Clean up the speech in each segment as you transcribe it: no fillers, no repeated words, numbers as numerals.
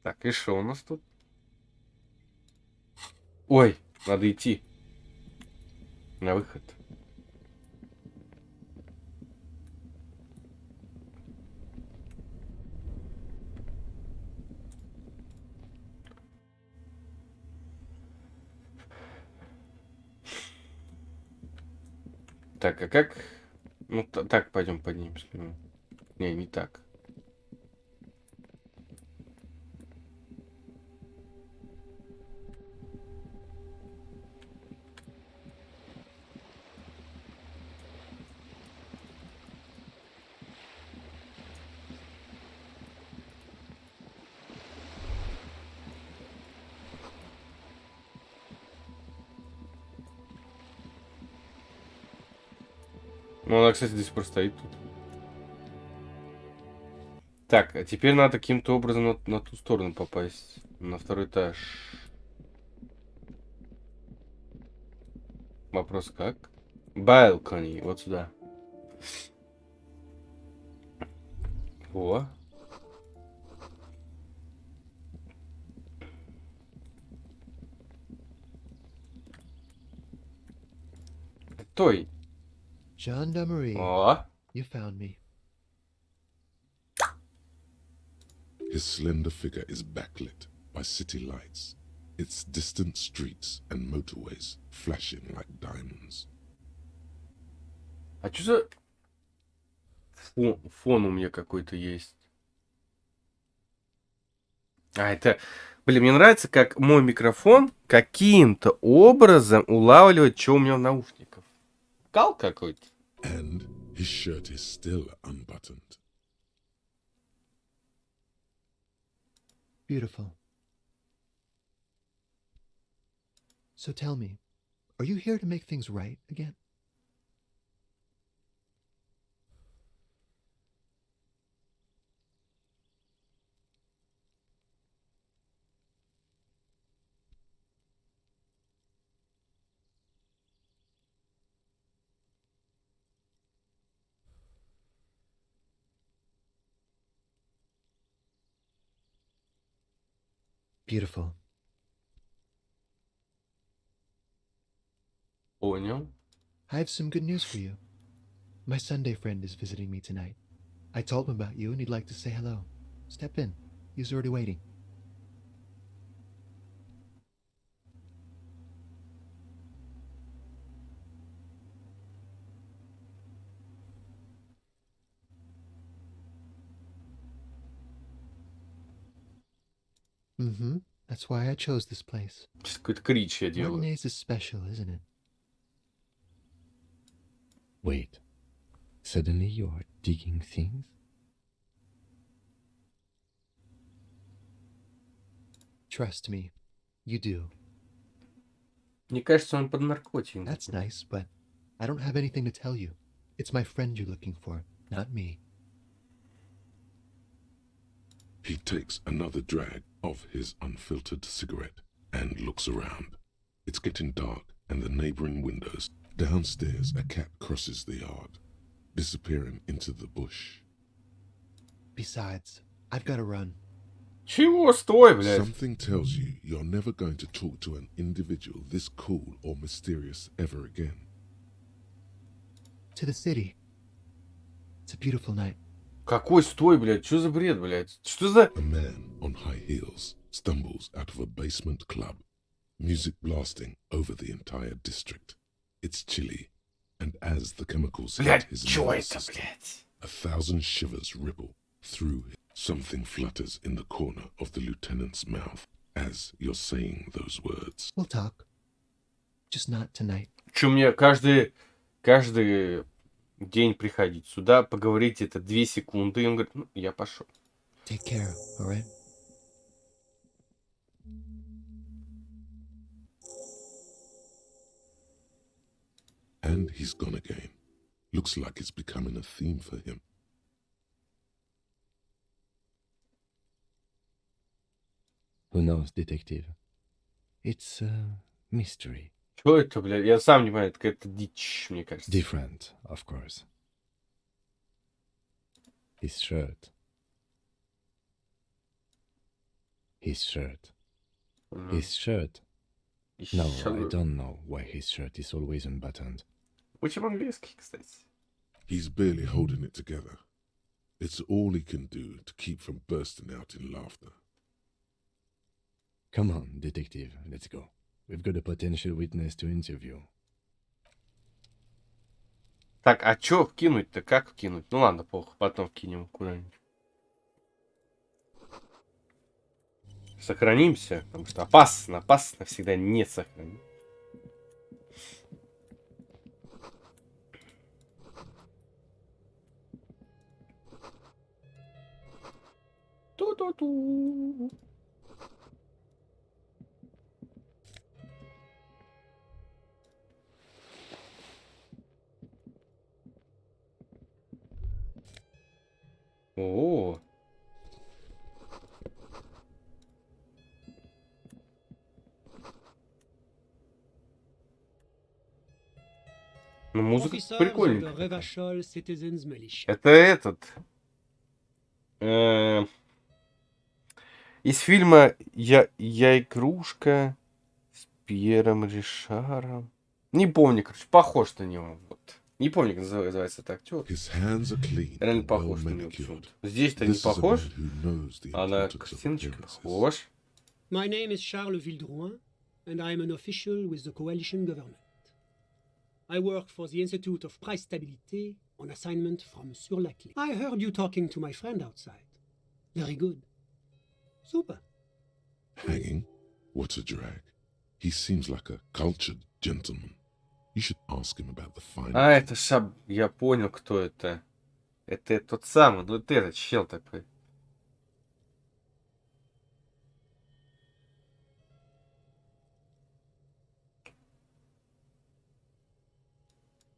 Так, и что у нас тут? Ой, надо идти на выход. Так, а как? Ну, так, пойдем поднимемся. Не, не так. Ну, она, кстати, до сих пор стоит тут. Так, а теперь надо каким-то образом на ту сторону попасть. На второй этаж. Вопрос как? Балкони, вот сюда. О. Той. Gendarmerie, О. you found me. His slender figure is backlit by city lights, its distant streets and motorways flashing like diamonds. А что за фон у меня какой-то есть? А, это... Блин, мне нравится, как мой микрофон каким-то образом улавливает, что у меня в наушниках. Кал какой-то. And his shirt is still unbuttoned. Beautiful. So tell me, are you here to make things right again? Beautiful. Понял. I have some good news for you. My Sunday friend is visiting me tonight. I told him about you and he'd like to say hello. Step in. He's already waiting. Mm-hmm. That's why I chose this place. Сейчас какой-то крич я делаю. Mondays is special, isn't it? Wait, suddenly you're digging things? Trust me, you do. Мне кажется, он под наркотиком. That's nice, but I don't have anything to tell you. It's my friend you're looking for, not me. He takes another drag of his unfiltered cigarette and looks around. It's getting dark and the neighboring windows. Downstairs, a cat crosses the yard, disappearing into the bush. Besides, I've got to run. Чего? Стой, блядь. Something tells you you're never going to talk to an individual this cool or mysterious ever again. To the city. It's a beautiful night. Какой стой, блядь? Что за бред, блядь? Что за... A man on high heels stumbles out of a basement club, music blasting over the entire district. It's chilly, and as the chemicals hit Блядь, his чё nervous это, system, блядь? 1,000 shivers ripple through him. Something flutters in the corner of the lieutenant's mouth as you're saying those words. We'll talk. Just not tonight. Чё мне каждый день приходить сюда, поговорить это 2 секунды, и он говорит, ну, я пошел. Take care, all right? And he's gone again. Looks like it's becoming a theme for him. Who knows, detective? It's a mystery. Чё это, блядь? Я сам не понимаю, это какая-то дичь, мне кажется. Different, of course. His shirt. His shirt. М, His shirt. No, ещё- I don't know why his shirt is always unbuttoned. Учим английский, кстати. He's barely holding it together. It's all he can do to keep from bursting out in laughter. Come on, detective, let's go. We've got a potential witness to interview. Так, а чё вкинуть-то? Как вкинуть? Ну ладно, плохо, потом вкинем куда-нибудь. Сохранимся, потому что опасно, опасно всегда не сохранить. Ту-ту-ту. О, ну музыка Officers of the прикольненькая. Revachol Citizens Militia. Это этот. э, Из фильма Я игрушка с Пьером Ришаром. Не помню, короче, похож на него. Вот. Не помню, как называется этот актер. His hands are clean Реально and well похож на него. manicured. почему-то. Здесь-то не This is a похож, man who knows the а на importance of картиночке appearances. похож. My name is Charles Vildrouin, and I am an official with the coalition government. I work for the Institute of Price Stability on assignment from Sur-la-Clé. I heard you talking to my friend outside. Very good. Super. Hanging? What a drag. He seems like a cultured gentleman. You should ask him about the fine. А, это Шаб... Я понял, кто это. Это тот самый, ну это этот чел такой.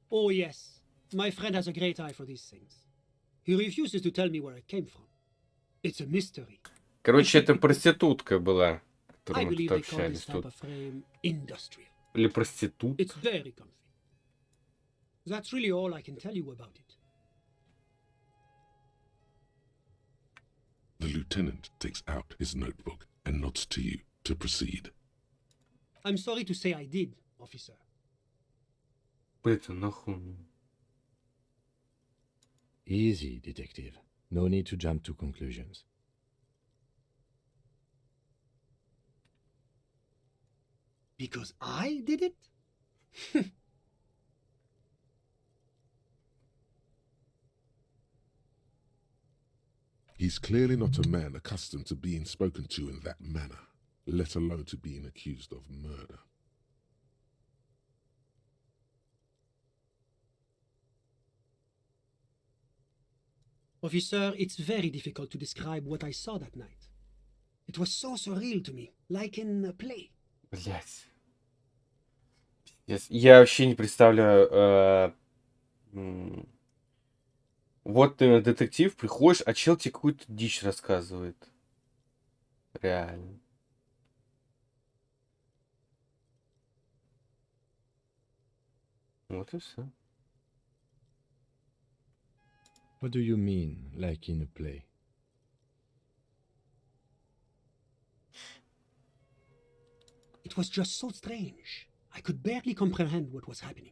Oh, yes. My friend has a great eye for these things. He refuses to tell me where it came from. It's a mystery. Короче, это проститутка была, I которой мы believe тут they call общались this type тут. of frame industrial. Или проститут. It's very comfy. That's really all I can tell you about it. The lieutenant takes out his notebook and nods to you to proceed. I'm sorry to say I did, officer. Это нахуй. Easy, detective. No need to jump to conclusions. Because I did it? He's clearly not a man accustomed to being spoken to in that manner, let alone to being accused of murder. Officer, it's very difficult to describe what I saw that night. It was so surreal to me, like in a play. Блять. Я вообще не представляю. Вот ты детектив, приходишь, а чел тебе какую-то дичь рассказывает. Реально. Вот и все. What do you mean, like in a play? It was just so strange. I could barely comprehend what was happening.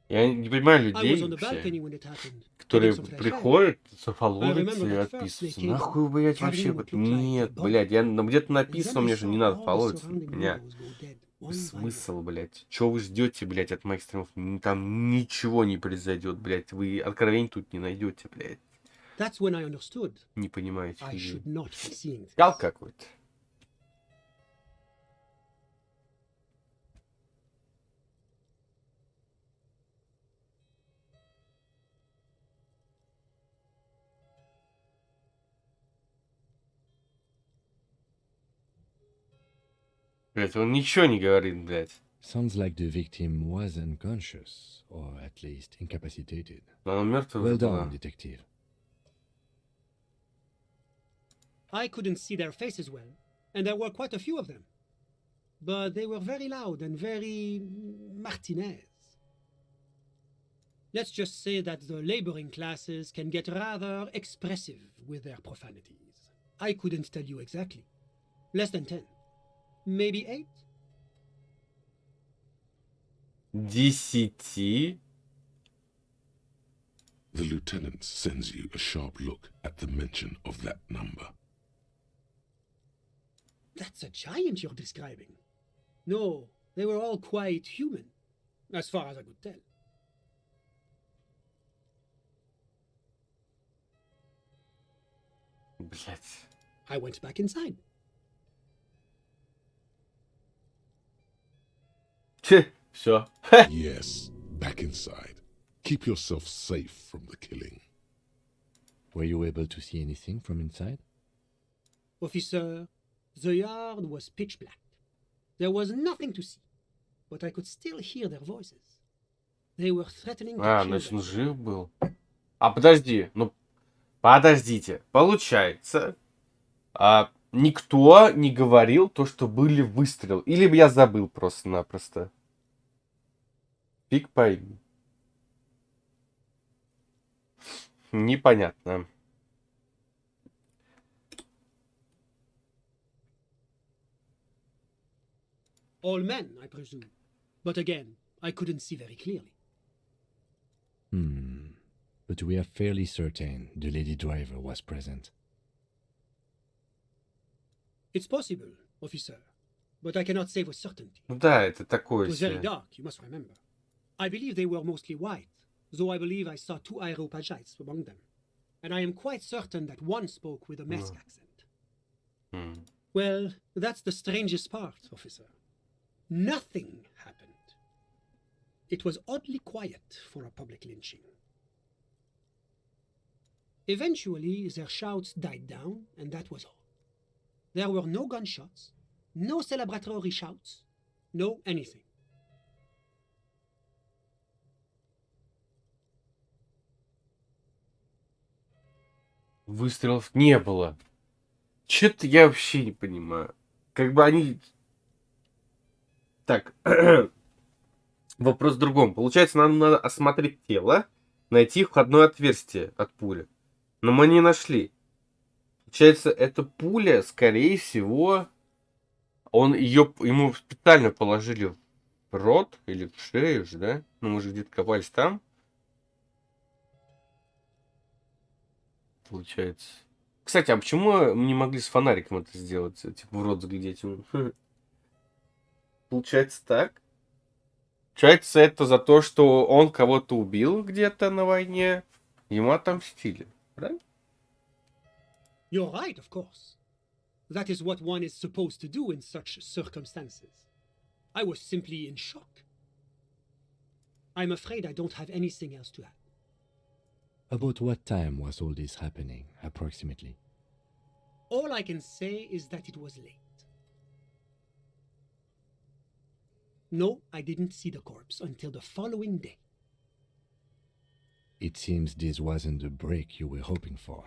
Я не понимаю I людей was on the вообще, balcony when it happened. которые getting some fresh air. приходят, I зафоловятся remember и that first отписываются. they came Нахуй, блять, carrying вообще. what looked like Нет, a body. блядь, я где-то And написано, then I мне же не saw надо all the фоловиться. surrounding Меня. windows go dead, one by one. Смысл, блядь. Чего вы ждете, блядь, от моих стримов? Там ничего не произойдет, блядь. Вы откровений тут не найдете, блядь. That's when I understood Не понимаете. I людей. should not be seeing this. Кал какой-то. Блядь, он ничего не говорит, блядь. Sounds like the victim was unconscious, or at least incapacitated. Она мертвая Well уже была. done, detective. I couldn't see their faces well, and there were quite a few of them. But they were very loud and very Martinez. Let's just say that the laboring classes can get rather expressive with their profanities. I couldn't tell you exactly. Less than 10. Maybe 8? 10. The lieutenant sends you a sharp look at the mention of that number. That's a giant you're describing. No, they were all quite human, as far as I could tell. Блять. I went back inside. Все. Yes, back inside. Keep yourself safe from the killing. Were you able to see anything from inside? Officer, the yard was pitch black. There was nothing to see, but I could still hear their voices. They were threatening to kill Значит, он them. жив был. А подожди, ну подождите. Получается, никто не говорил то, что были выстрелы. Или бы я забыл просто-напросто. Фиг пойми. Непонятно. All men, I presume. But again, I couldn't see very clearly. But we are fairly certain the lady driver was present. It's possible, officer, but I cannot say with certainty. Ну да, это такое It was very себе. dark, you must remember. I believe they were mostly white, though I believe I saw 2 Areopagites among them. And I am quite certain that one spoke with a Mesk accent. М. Well, that's the strangest part, officer. Nothing happened. It was oddly quiet for a public lynching. Eventually, their shouts died down, and that was all. There were no gunshots, no celebratory shouts, no anything. Выстрелов не было. Чё-то я вообще не понимаю. Как бы они... Так. Вопрос в другом. Получается, нам надо осмотреть тело, найти входное отверстие от пули. Но мы не нашли. Получается, эта пуля, скорее всего, ему специально положили в рот или в шею же, да? Ну, мы же где-то копались там. Получается. Кстати, а почему мы не могли с фонариком это сделать? Типа в рот заглядеть ему? Получается так. Получается, это за то, что он кого-то убил где-то на войне. Ему отомстили. Правильно? You're right, of course. That is what one is supposed to do in such circumstances. I was simply in shock. I'm afraid I don't have anything else to add. About what time was all this happening, approximately? All I can say is that it was late. No, I didn't see the corpse until the following day. It seems this wasn't the break you were hoping for.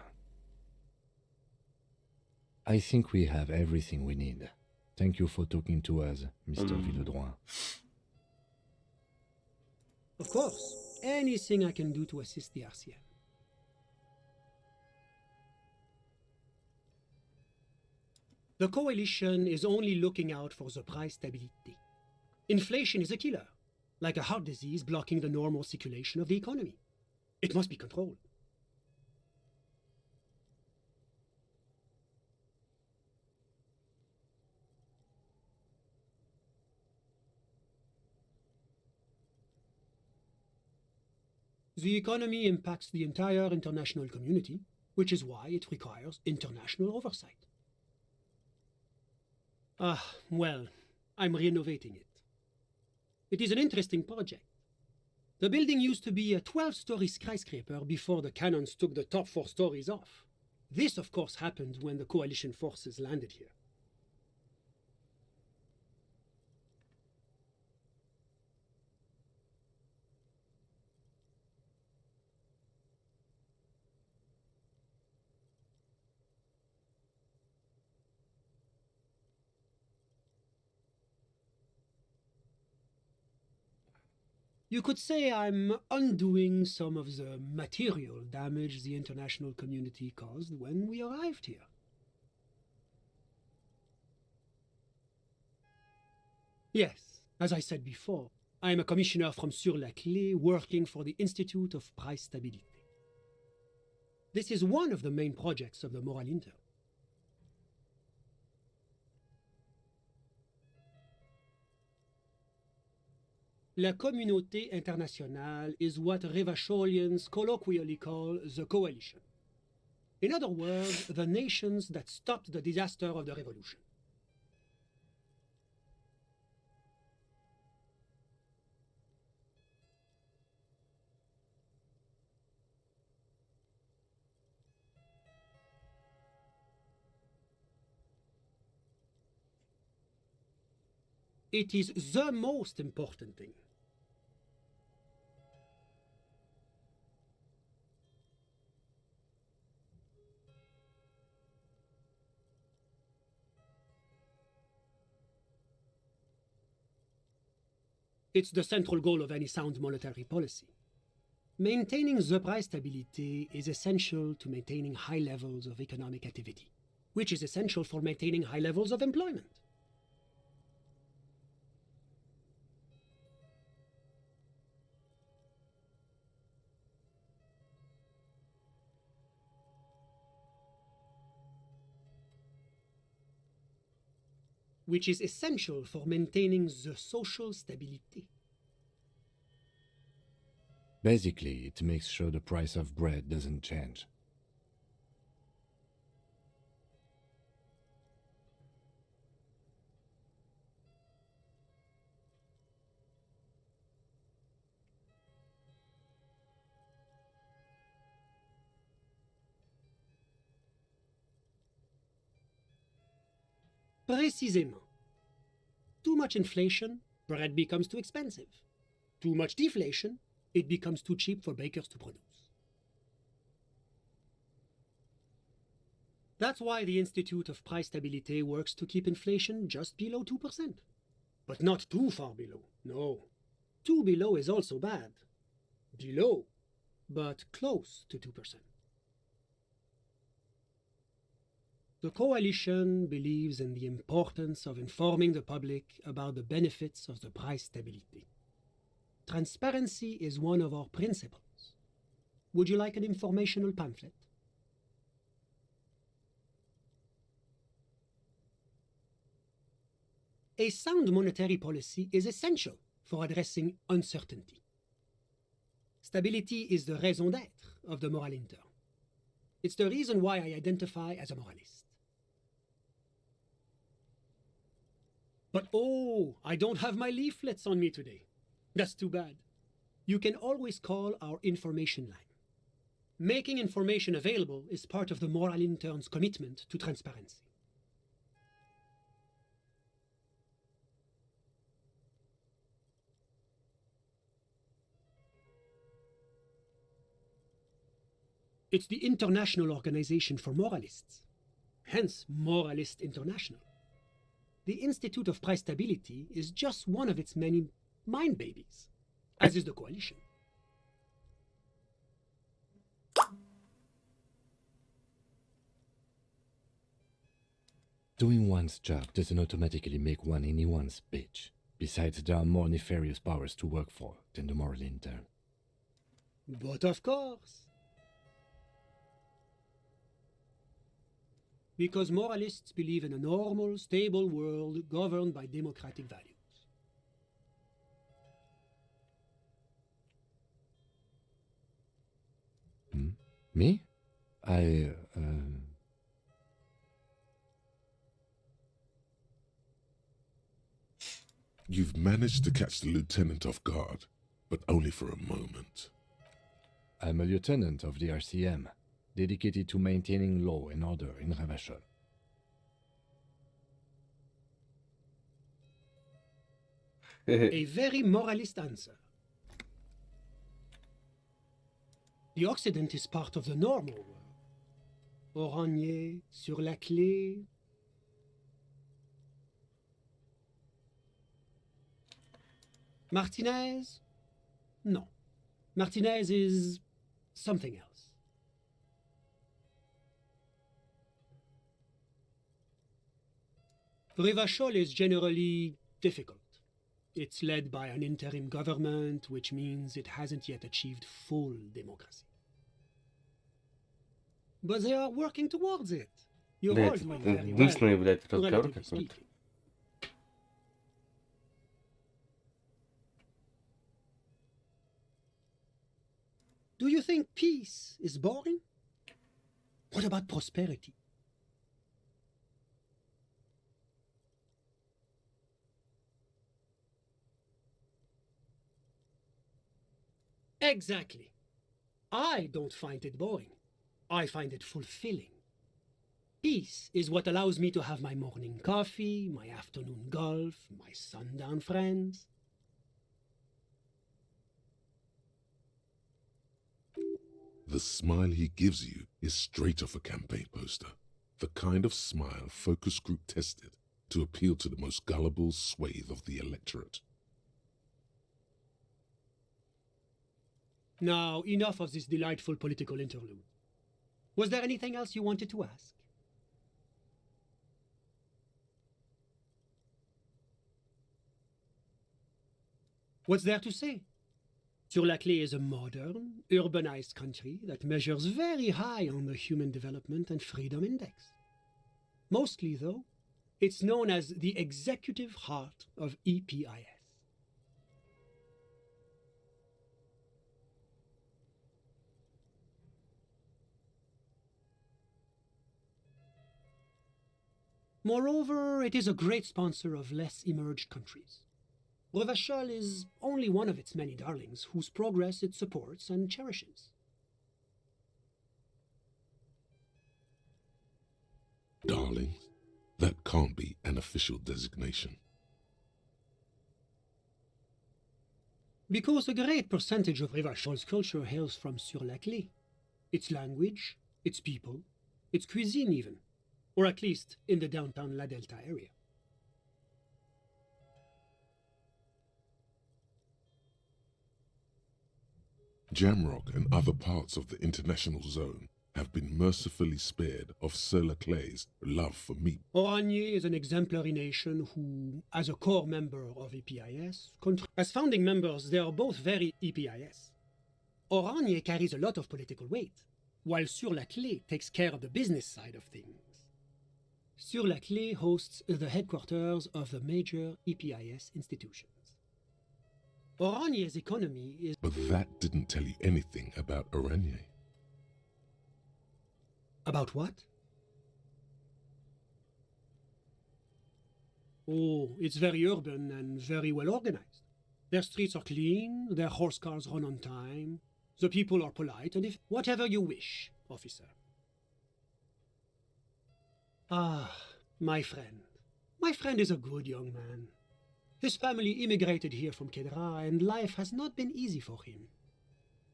I think we have everything we need. Thank you for talking to us, Mr. Villedroit. Of course, anything I can do to assist the RCM. The coalition is only looking out for the price stability. Inflation is a killer, like a heart disease blocking the normal circulation of the economy. It must be controlled. The economy impacts the entire international community, which is why it requires international oversight. Well, I'm renovating it. It is an interesting project. The building used to be a 12-story skyscraper before the cannons took the top 4 stories off. This, of course, happened when the coalition forces landed here. You could say I'm undoing some of the material damage the international community caused when we arrived here. Yes, as I said before, I am a commissioner from Sur-la-Clé working for the Institute of Price Stability. This is one of the main projects of the Moral Inter. La communauté internationale is what Revacholians colloquially call the coalition. In other words, the nations that stopped the disaster of the revolution. It is the most important thing. It's the central goal of any sound monetary policy. Maintaining the price stability is essential to maintaining high levels of economic activity, which is essential for maintaining high levels of employment. Which is essential for maintaining the social stability. Basically, it makes sure the price of bread doesn't change. Précisément. Too much inflation, bread becomes too expensive. Too much deflation, it becomes too cheap for bakers to produce. That's why the Institute of Price Stability works to keep inflation just below 2%. But not too far below, no. Too below is also bad. Below, but close to 2%. The coalition believes in the importance of informing the public about the benefits of the price stability. Transparency is one of our principles. Would you like an informational pamphlet? A sound monetary policy is essential for addressing uncertainty. Stability is the raison d'être of the Moral Inter. It's the reason why I identify as a moralist. But oh, I don't have my leaflets on me today. That's too bad. You can always call our information line. Making information available is part of the Moral Intern's commitment to transparency. It's the International Organization for Moralists, hence Moralist International. The Institute of Price Stability is just one of its many mind babies, as is the coalition. Doing one's job doesn't automatically make one anyone's bitch. Besides, there are more nefarious powers to work for than the Moral Intern. But of course. Because moralists believe in a normal, stable world governed by democratic values. Me? You've managed to catch the lieutenant off guard, but only for a moment. I'm a lieutenant of the RCM, dedicated to maintaining law and order in Ravachol. A very moralist answer. The Occident is part of the normal world. Oranje, Sur-la-Clé. Martinez, No. Martinez is something else. Revachol is generally difficult. It's led by an interim government, which means it hasn't yet achieved full democracy. But they are working towards it. You're all Блядь, doing very well, гнусный, блядь, разговор relatively какой-то. speaking. Do you think peace is boring? What about prosperity? Exactly. I don't find it boring. I find it fulfilling. Peace is what allows me to have my morning coffee, my afternoon golf, my sundown friends. The smile he gives you is straight off a campaign poster. The kind of smile focus group tested to appeal to the most gullible swathe of the electorate. Now, enough of this delightful political interlude. Was there anything else you wanted to ask? What's there to say? Sur-la-Clé is a modern, urbanized country that measures very high on the Human Development and Freedom Index. Mostly, though, it's known as the executive heart of EPIS. Moreover, it is a great sponsor of less emerged countries. Revachol is only one of its many darlings whose progress it supports and cherishes. Darlings? That can't be an official designation. Because a great percentage of Revachol's culture hails from Sur-la-Clé. Its language, its people, its cuisine even, or at least in the downtown La Delta area. Jamrock and other parts of the international zone have been mercifully spared of Sur-la-Clé's love for meat. Oranje is an exemplary nation who, as a core member of EPIS, as founding members, they are both very EPIS. Oranje carries a lot of political weight, while Sur-la-Clé takes care of the business side of things. Sur-la-Clé hosts the headquarters of the major EPIS institutions. Oranje's economy is... But that didn't tell you anything about Oranje. About what? Oh, it's very urban and very well organized. Their streets are clean, their horse cars run on time, the people are polite, and if whatever you wish, officer. Ah, my friend. My friend is a good young man. His family immigrated here from Kedra, and life has not been easy for him.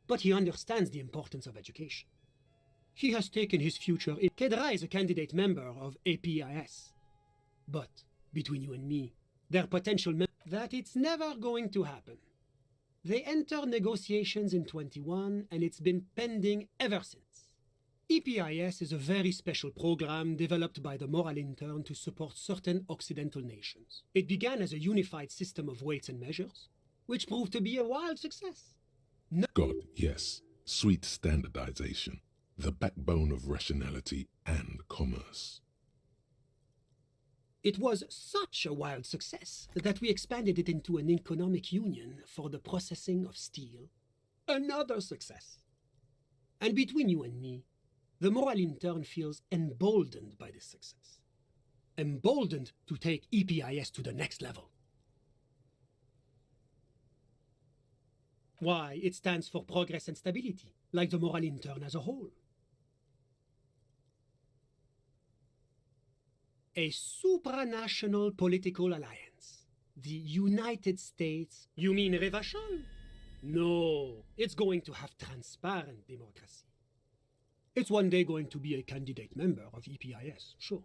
But he understands the importance of education. He has taken his future in... Kedra is a candidate member of APIS. But, between you and me, their potential that it's never going to happen. They entered negotiations in 21, and it's been pending ever since. EPIS is a very special program developed by the Moral Intern to support certain Occidental nations. It began as a unified system of weights and measures, which proved to be a wild success. God, yes, sweet standardization, the backbone of rationality and commerce. It was such a wild success that we expanded it into an economic union for the processing of steel. Another success. And between you and me, the Moral Intern feels emboldened by this success. Emboldened to take EPIS to the next level. Why, it stands for progress and stability, like the Moral Intern as a whole. A supranational political alliance. The United States. You mean Revachol? No, it's going to have transparent democracy. It's one day going to be a candidate member of EPIS, sure.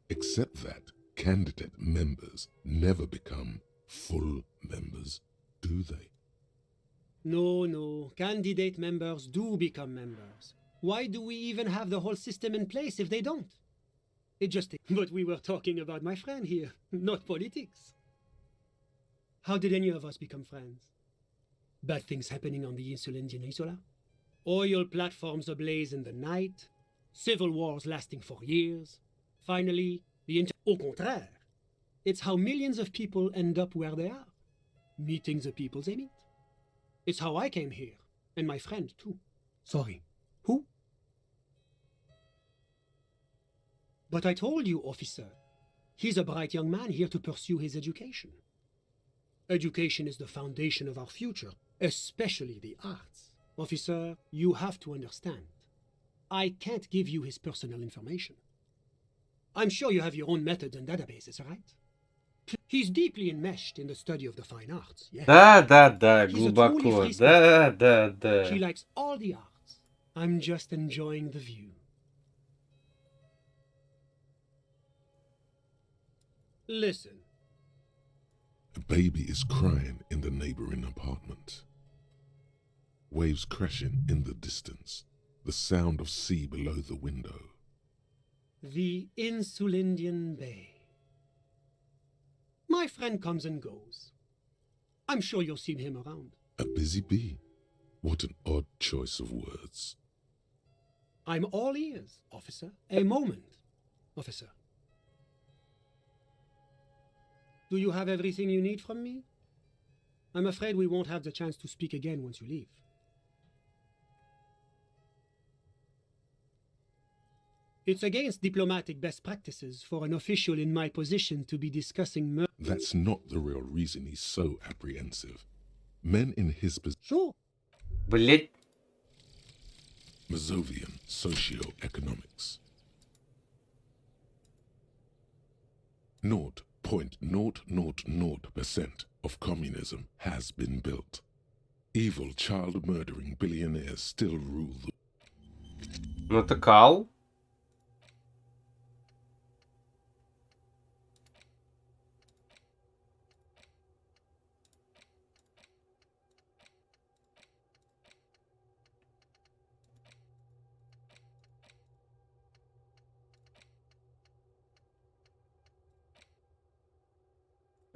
Except that candidate members never become full members, do they? No. Candidate members do become members. Why do we even have the whole system in place if they don't? It just... But we were talking about my friend here, not politics. How did any of us become friends? Bad things happening on the Insulindian Isola? Oil platforms ablaze in the night? Civil wars lasting for years? Finally, Au contraire. It's how millions of people end up where they are. Meeting the people they meet. It's how I came here. And my friend, too. Sorry. Who? But I told you, officer. He's a bright young man here to pursue his education. Education is the foundation of our future, especially the arts. Officer, you have to understand. I can't give you his personal information. I'm sure you have your own methods and databases, right? He's deeply enmeshed in the study of the fine arts, yes. Да, He's a truly глубоко. free spirit. Да. She likes all the arts. I'm just enjoying the view. Listen. A baby is crying in the neighboring apartment. Waves crashing in the distance. The sound of sea below the window. The Insulindian Bay. My friend comes and goes. I'm sure you'll see him around. A busy bee. What an odd choice of words. I'm all ears, officer. A moment, officer. Do you have everything you need from me? I'm afraid we won't have the chance to speak again once you leave. It's against diplomatic best practices for an official in my position to be discussing murder. That's not the real reason he's so apprehensive. Men in his position. Sure. Блять. Mazovian socio-economics. 0.000% of communism has been built. Evil child-murdering billionaires still rule the... Ну это кал.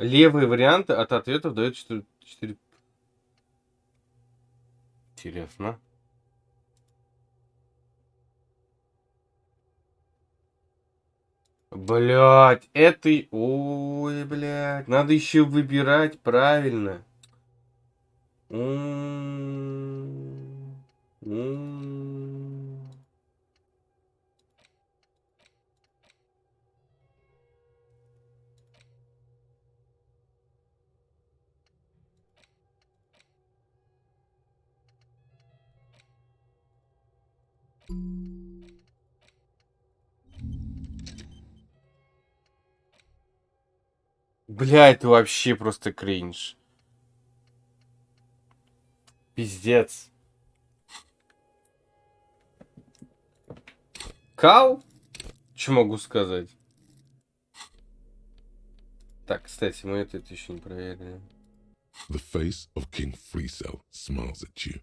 Левые варианты от ответов дают 4. Интересно. Блять, это... Ой, блядь. Надо еще выбирать правильно. Бля, это вообще просто кринж. Пиздец. Кал? Что могу сказать? Так, кстати, мы это еще не проверили. The face of King Fleecell smiles at you.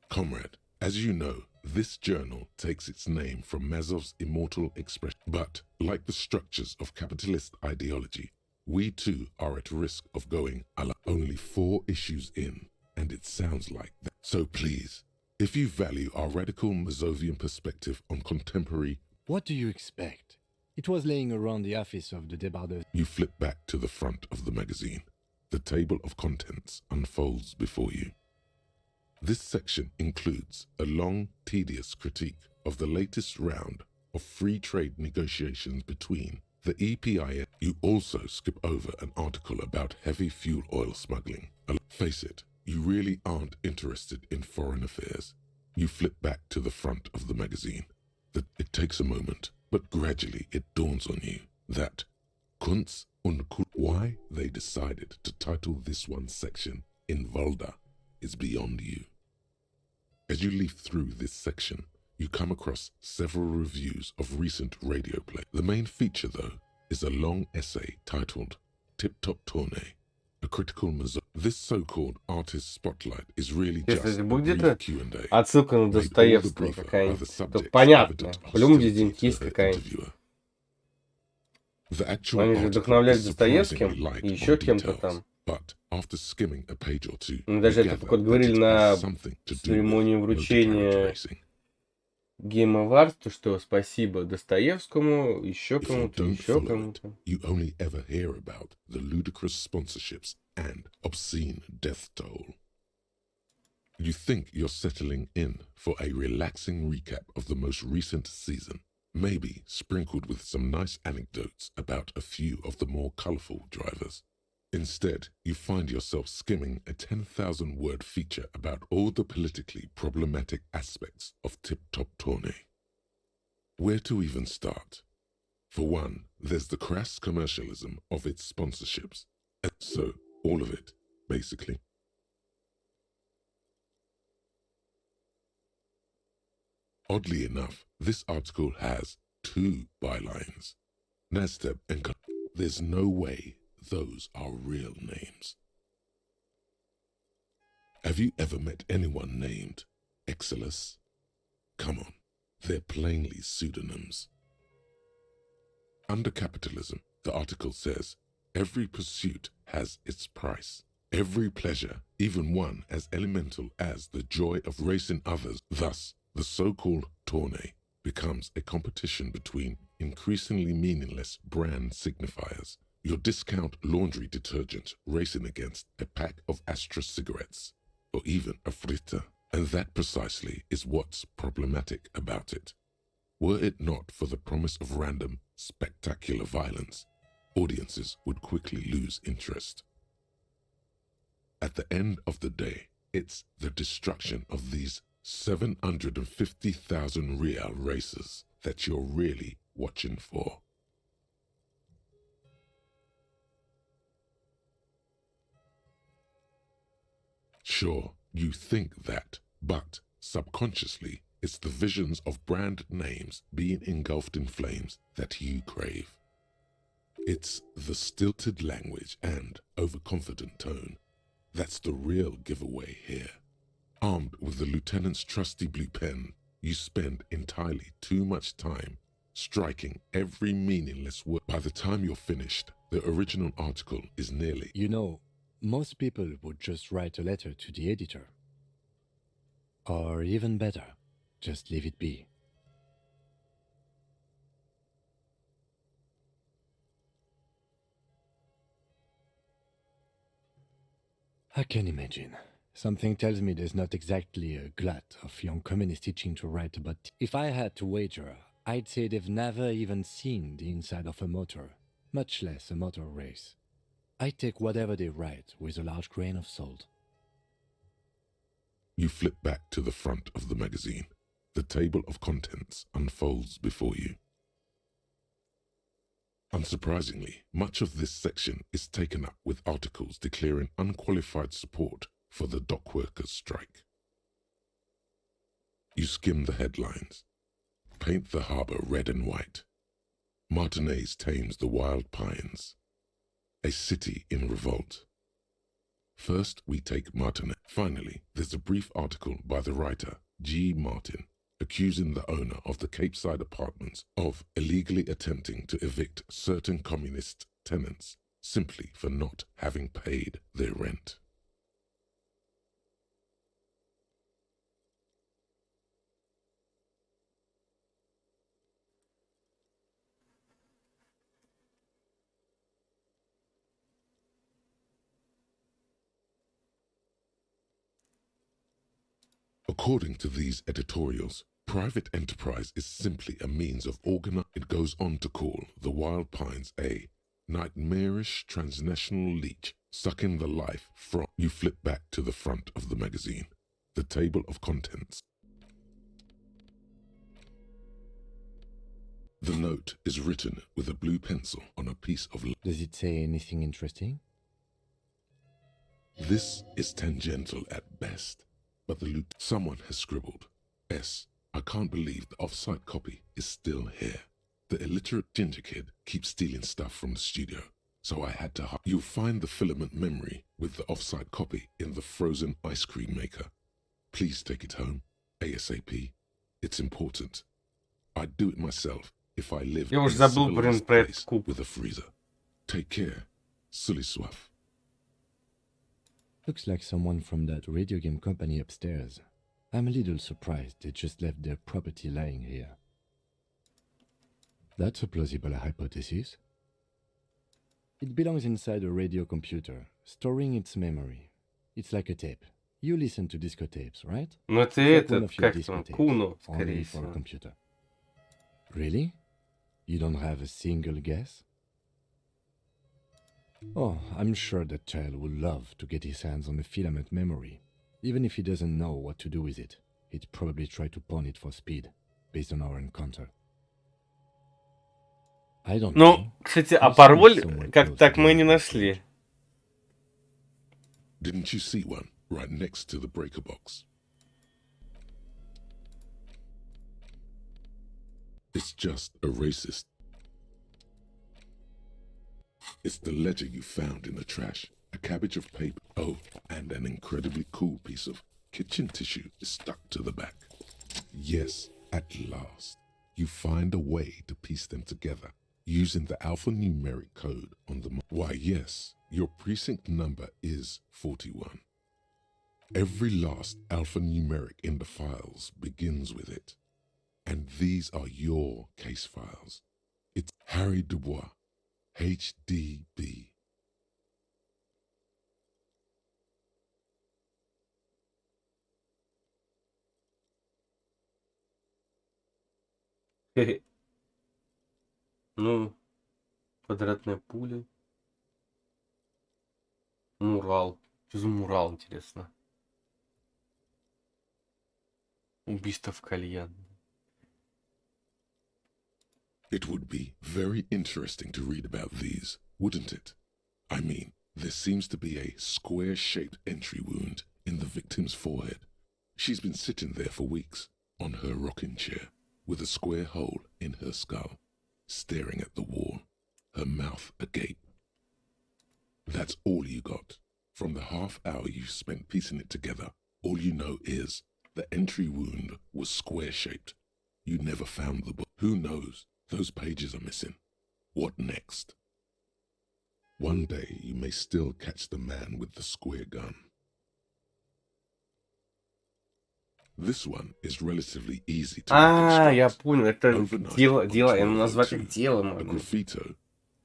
Comrade, as you know, this journal takes its name from Mazov's immortal expression. But, like the structures of capitalist ideology, we too are at risk of going only 4 issues in, and it sounds like that. So please, if you value our radical Mazovian perspective on contemporary... What do you expect? It was laying around the office of the débardeur. You flip back to the front of the magazine. The table of contents unfolds before you. This section includes a long, tedious critique of the latest round of free trade negotiations between the EPIS. You also skip over an article about heavy fuel oil smuggling. Face it, you really aren't interested in foreign affairs. You flip back to the front of the magazine. It takes a moment, but gradually it dawns on you that Kunst und why they decided to title this one section in Volda is beyond you. As you leaf through this section, you come across several reviews of recent radio play. The main feature, though, is a long essay titled Tip Top Tournée, a critical massage. This so-called artist spotlight is really just Если a будет brief Q&A. отсылка на made all the Достоевского briefer by the какая-нибудь, то subject's понятно. evident По-любому hostility здесь to есть her какая-нибудь. interviewer. The actual Они же article вдохновлялись is surprisingly Достоевским light и еще on кем-то details, там. but after skimming a page or two, Мы you даже это gather как that говорили it на has something to do with церемонии motor carriage вручения racing. Game Awards, то что спасибо Достоевскому, еще If you кому-то, don't еще follow it, кому-то. you only ever hear about the ludicrous sponsorships and obscene death toll. You think you're settling in for a relaxing recap of the most recent season, maybe sprinkled with some nice anecdotes about a few of the more colorful drivers. Instead, you find yourself skimming a 10,000-word feature about all the politically problematic aspects of Tip Top Tourney. Where to even start? For one, there's the crass commercialism of its sponsorships. And so, all of it, basically. Oddly enough, this article has 2 bylines. Nasteb and there's no way those are real names. Have you ever met anyone named Exilus? Come on, they're plainly pseudonyms. Under capitalism, the article says, every pursuit has its price. Every pleasure, even one as elemental as the joy of racing others. Thus, the so-called tourney becomes a competition between increasingly meaningless brand signifiers. Your discount laundry detergent racing against a pack of Astra cigarettes, or even a fritter. And that precisely is what's problematic about it. Were it not for the promise of random, spectacular violence, audiences would quickly lose interest. At the end of the day, it's the destruction of these 750,000 real races that you're really watching for. Sure, you think that, but subconsciously, it's the visions of brand names being engulfed in flames that you crave. It's the stilted language and overconfident tone that's the real giveaway here. Armed with the lieutenant's trusty blue pen, you spend entirely too much time striking every meaningless word. By the time you're finished, the original article is nearly... You know, most people would just write a letter to the editor. Or even better, just leave it be. I can imagine. Something tells me there's not exactly a glut of young communists teaching to write about... If I had to wager, I'd say they've never even seen the inside of a motor, much less a motor race. I take whatever they write with a large grain of salt. You flip back to the front of the magazine. The table of contents unfolds before you. Unsurprisingly, much of this section is taken up with articles declaring unqualified support for the dock workers' strike. You skim the headlines. Paint the harbour red and white. Martinez tames the wild pines. A city in revolt. First, we take Martinez. Finally, there's a brief article by the writer, G. Martin, accusing the owner of the Cape Side apartments of illegally attempting to evict certain communist tenants simply for not having paid their rent. According to these editorials, private enterprise is simply a means of organizing. It goes on to call the Wild Pines a nightmarish transnational leech sucking the life from... You flip back to the front of the magazine, the table of contents. The note is written with a blue pencil on a piece of... Does it say anything interesting? This is tangential at best, but someone has scribbled, S. I can't believe the off-site copy is still here. The illiterate ginger kid keeps stealing stuff from the studio, so I had to hide. You'll find the filament memory with the offside copy in the frozen ice cream maker. Please take it home, ASAP. It's important. I'd do it myself if I lived Я in уже a забыл, блин, civilized про этот place куб. with a freezer. Take care, Suliswaf. Looks like someone from that radio game company upstairs. I'm a little surprised they just left their property lying here. That's a plausible hypothesis. It belongs inside a radio computer, storing its memory. It's like a tape. You listen to disco tapes, right? Ну это It's like one этот, of your как disco там, tapes, Куно, скорее only for a всего. computer. Really? You don't have a single guess? Oh, I'm sure that child would love to get his hands on a filament memory. Even if he doesn't know what to do with it, he'd probably try to pawn it for speed, based on our encounter. I don't Ну, know. кстати, а Must be пароль somewhere как close так to мы the не entry нашли. page. Didn't you see one right next to the breaker box? It's just a racist. It's the ledger you found in the trash. A cabbage of paper. Oh, and an incredibly cool piece of kitchen tissue is stuck to the back. Yes, at last, you find a way to piece them together using the alphanumeric code on the... Why, yes, your precinct number is 41. Every last alphanumeric in the files begins with it. And these are your case files. It's Harry Dubois, HDB. Ну, квадратная пуля. Мурал. Что за мурал, интересно? Убийство в кальян. It would be very interesting to read about these, wouldn't it? I mean, there seems to be a square-shaped entry wound in the victim's forehead. She's been sitting there for weeks, on her rocking chair, with a square hole in her skull, staring at the wall, her mouth agape. That's all you got. From the half hour you spent piecing it together, all you know is the entry wound was square-shaped. You never found the book. Who knows? Those pages are missing. What next? One day you may still catch the man with the square gun. This one is relatively easy to А, я reconstruct. понял, это Overnight дело, on дело, я назвать 1202, как дело a могу. graffito,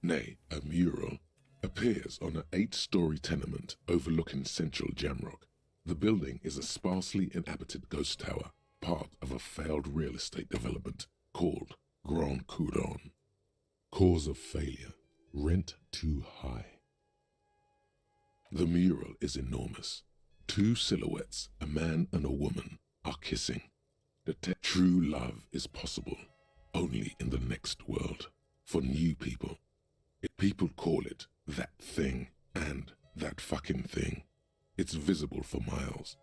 nay, a mural, appears on an 8-story tenement overlooking central Jamrock. The building is a sparsely inhabited ghost tower, part of a failed real estate development called Grand Couronne. Cause of failure: rent too high. The mural is enormous. 2 silhouettes, a man and a woman, are kissing. True love is possible only in the next world, for new people. People call it that thing and that fucking thing. It's visible for miles.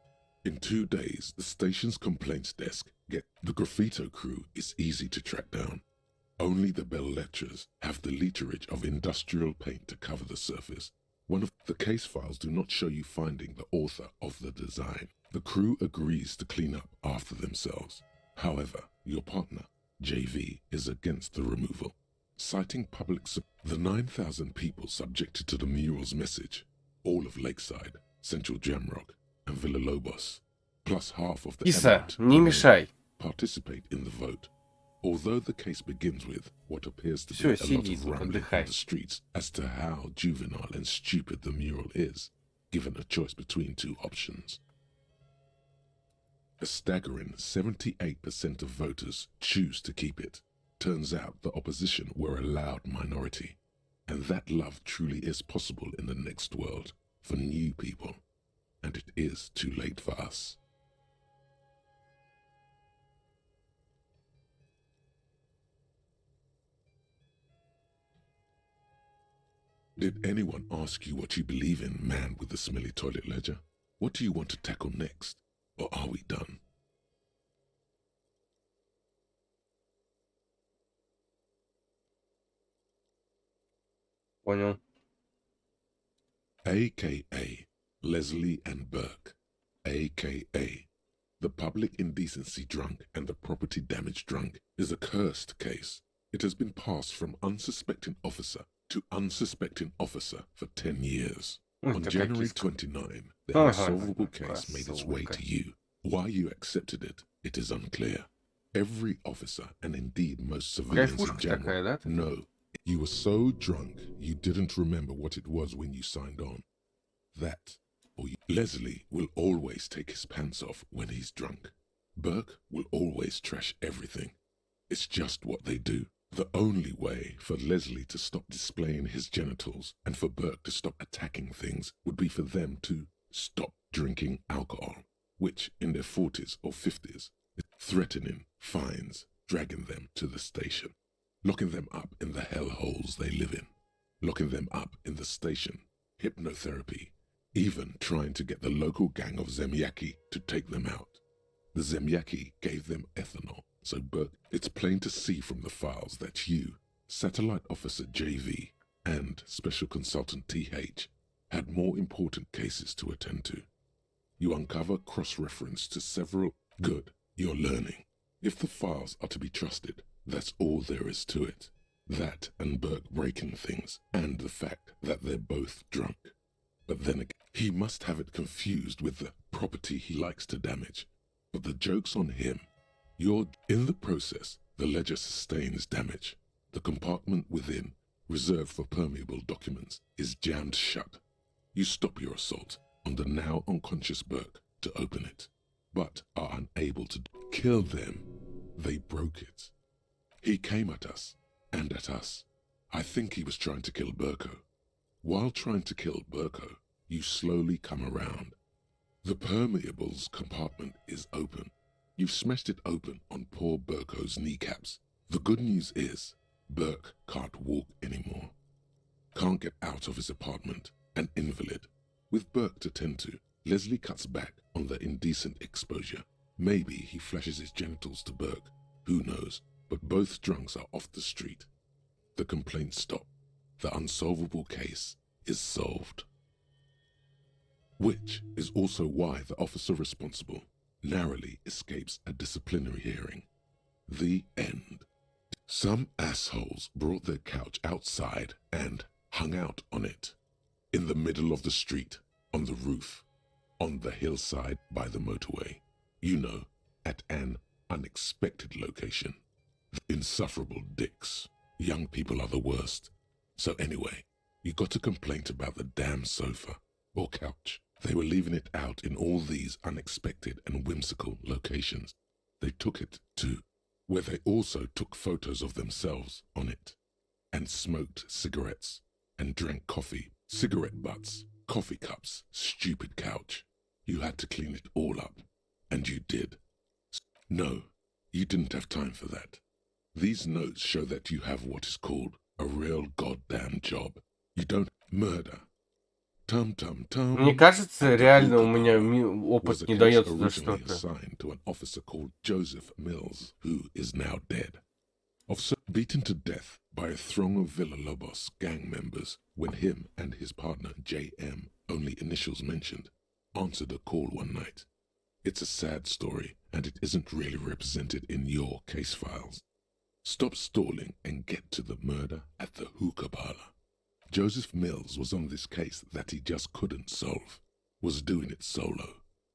In 2 days, the station's complaints desk get the graffito crew is easy to track down. Only the bell lectures have the literage of industrial paint to cover the surface. One of the case files do not show you finding the author of the design. The crew agrees to clean up after themselves. However, your partner, JV, is against the removal, citing public support. The 9,000 people subjected to the mural's message, all of Lakeside, Central Jamrock, and Villalobos, plus half of the Киса, eminent не who мешай. participate in the vote. Although the case begins with what appears to be Всё, a lot сиди of тут, rambling отдыхай. in the streets as to how juvenile and stupid the mural is, given a choice between 2 options. A staggering 78% of voters choose to keep it. Turns out the opposition were a loud minority, and that love truly is possible in the next world for new people, and it is too late for us. Did anyone ask you what you believe in, man with the smelly toilet ledger? What do you want to tackle next? Or are we done? Понял. a.k.a. Leslie and Burke, a.k.a. The public indecency drunk and the property damage drunk, is a cursed case. It has been passed from unsuspecting officer to unsuspecting officer for 10 years. On Такая January киска. 29, the Ага, unsolvable case made its way красотка. to you. Why you accepted it, it is unclear. Every officer, and indeed most civilians in Кайфушка такая, general, да? know. You were so drunk you didn't remember what it was when you signed on. That, or you. Leslie will always take his pants off when he's drunk. Burke will always trash everything. It's just what they do. The only way for Leslie to stop displaying his genitals and for Burke to stop attacking things would be for them to stop drinking alcohol, which in their 40s or 50s is threatening fines, dragging them to the station, locking them up in the hellholes they live in, locking them up in the station, hypnotherapy, even trying to get the local gang of Zemyaki to take them out. The Zemyaki gave them ethanol, so Burke, it's plain to see from the files that you, Satellite Officer JV, and Special Consultant TH, had more important cases to attend to. You uncover cross-reference to several. Good, you're learning. If the files are to be trusted, that's all there is to it. That and Burke breaking things, and the fact that they're both drunk. But then again, he must have it confused with the property he likes to damage. But the joke's on him. You're in the process, the ledger sustains damage. The compartment within, reserved for permeable documents, is jammed shut. You stop your assault on the now unconscious Burke to open it, but are unable to kill them. They broke it. He came at us, and at us. I think he was trying to kill Burko. While trying to kill Burko, you slowly come around. The permeables compartment is open. You've smashed it open on poor Burko's kneecaps. The good news is, Burke can't walk anymore. Can't get out of his apartment, an invalid. With Burke to tend to, Leslie cuts back on the indecent exposure. Maybe he flashes his genitals to Burke. Who knows? But both drunks are off the street. The complaints stop. The unsolvable case is solved. Which is also why the officer responsible narrowly escapes a disciplinary hearing. The end. Some assholes brought their couch outside and hung out on it. In the middle of the street, on the roof, on the hillside by the motorway. You know, at an unexpected location. Insufferable dicks. Young people are the worst. So anyway, you got a complaint about the damn sofa or couch. They were leaving it out in all these unexpected and whimsical locations. They took it to where they also took photos of themselves on it and smoked cigarettes and drank coffee, cigarette butts, coffee cups, stupid couch. You had to clean it all up, and you did. No, you didn't have time for that. These notes show that you have what is called a real goddamn job. You don't murder. Мне кажется, реально у меня was опыт a не case дается за originally что-то. assigned to an officer called Joseph Mills, who is now dead. Officer beaten to death by a throng of Villalobos gang members when him and his partner JM, only initials mentioned, answered a call one night. It's a sad story, and it isn't really represented in your case files. Stop stalling and get to the murder at the hookah parlor. Joseph Mills was on this case that he just couldn't solve, was doing it solo,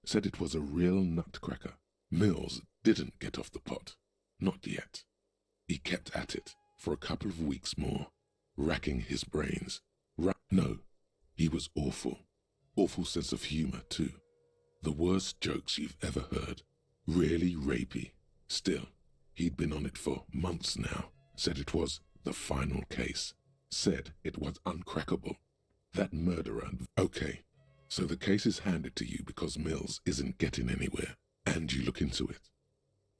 said it was a real nutcracker. Mills didn't get off the pot, not yet. He kept at it for a couple of weeks more, racking his brains. No, he was awful. Awful sense of humor too. The worst jokes you've ever heard. Really rapey. Still, he'd been on it for months now. Said it was the final case. Said it was uncrackable. That murderer. Okay, so the case is handed to you because Mills isn't getting anywhere, and you look into it.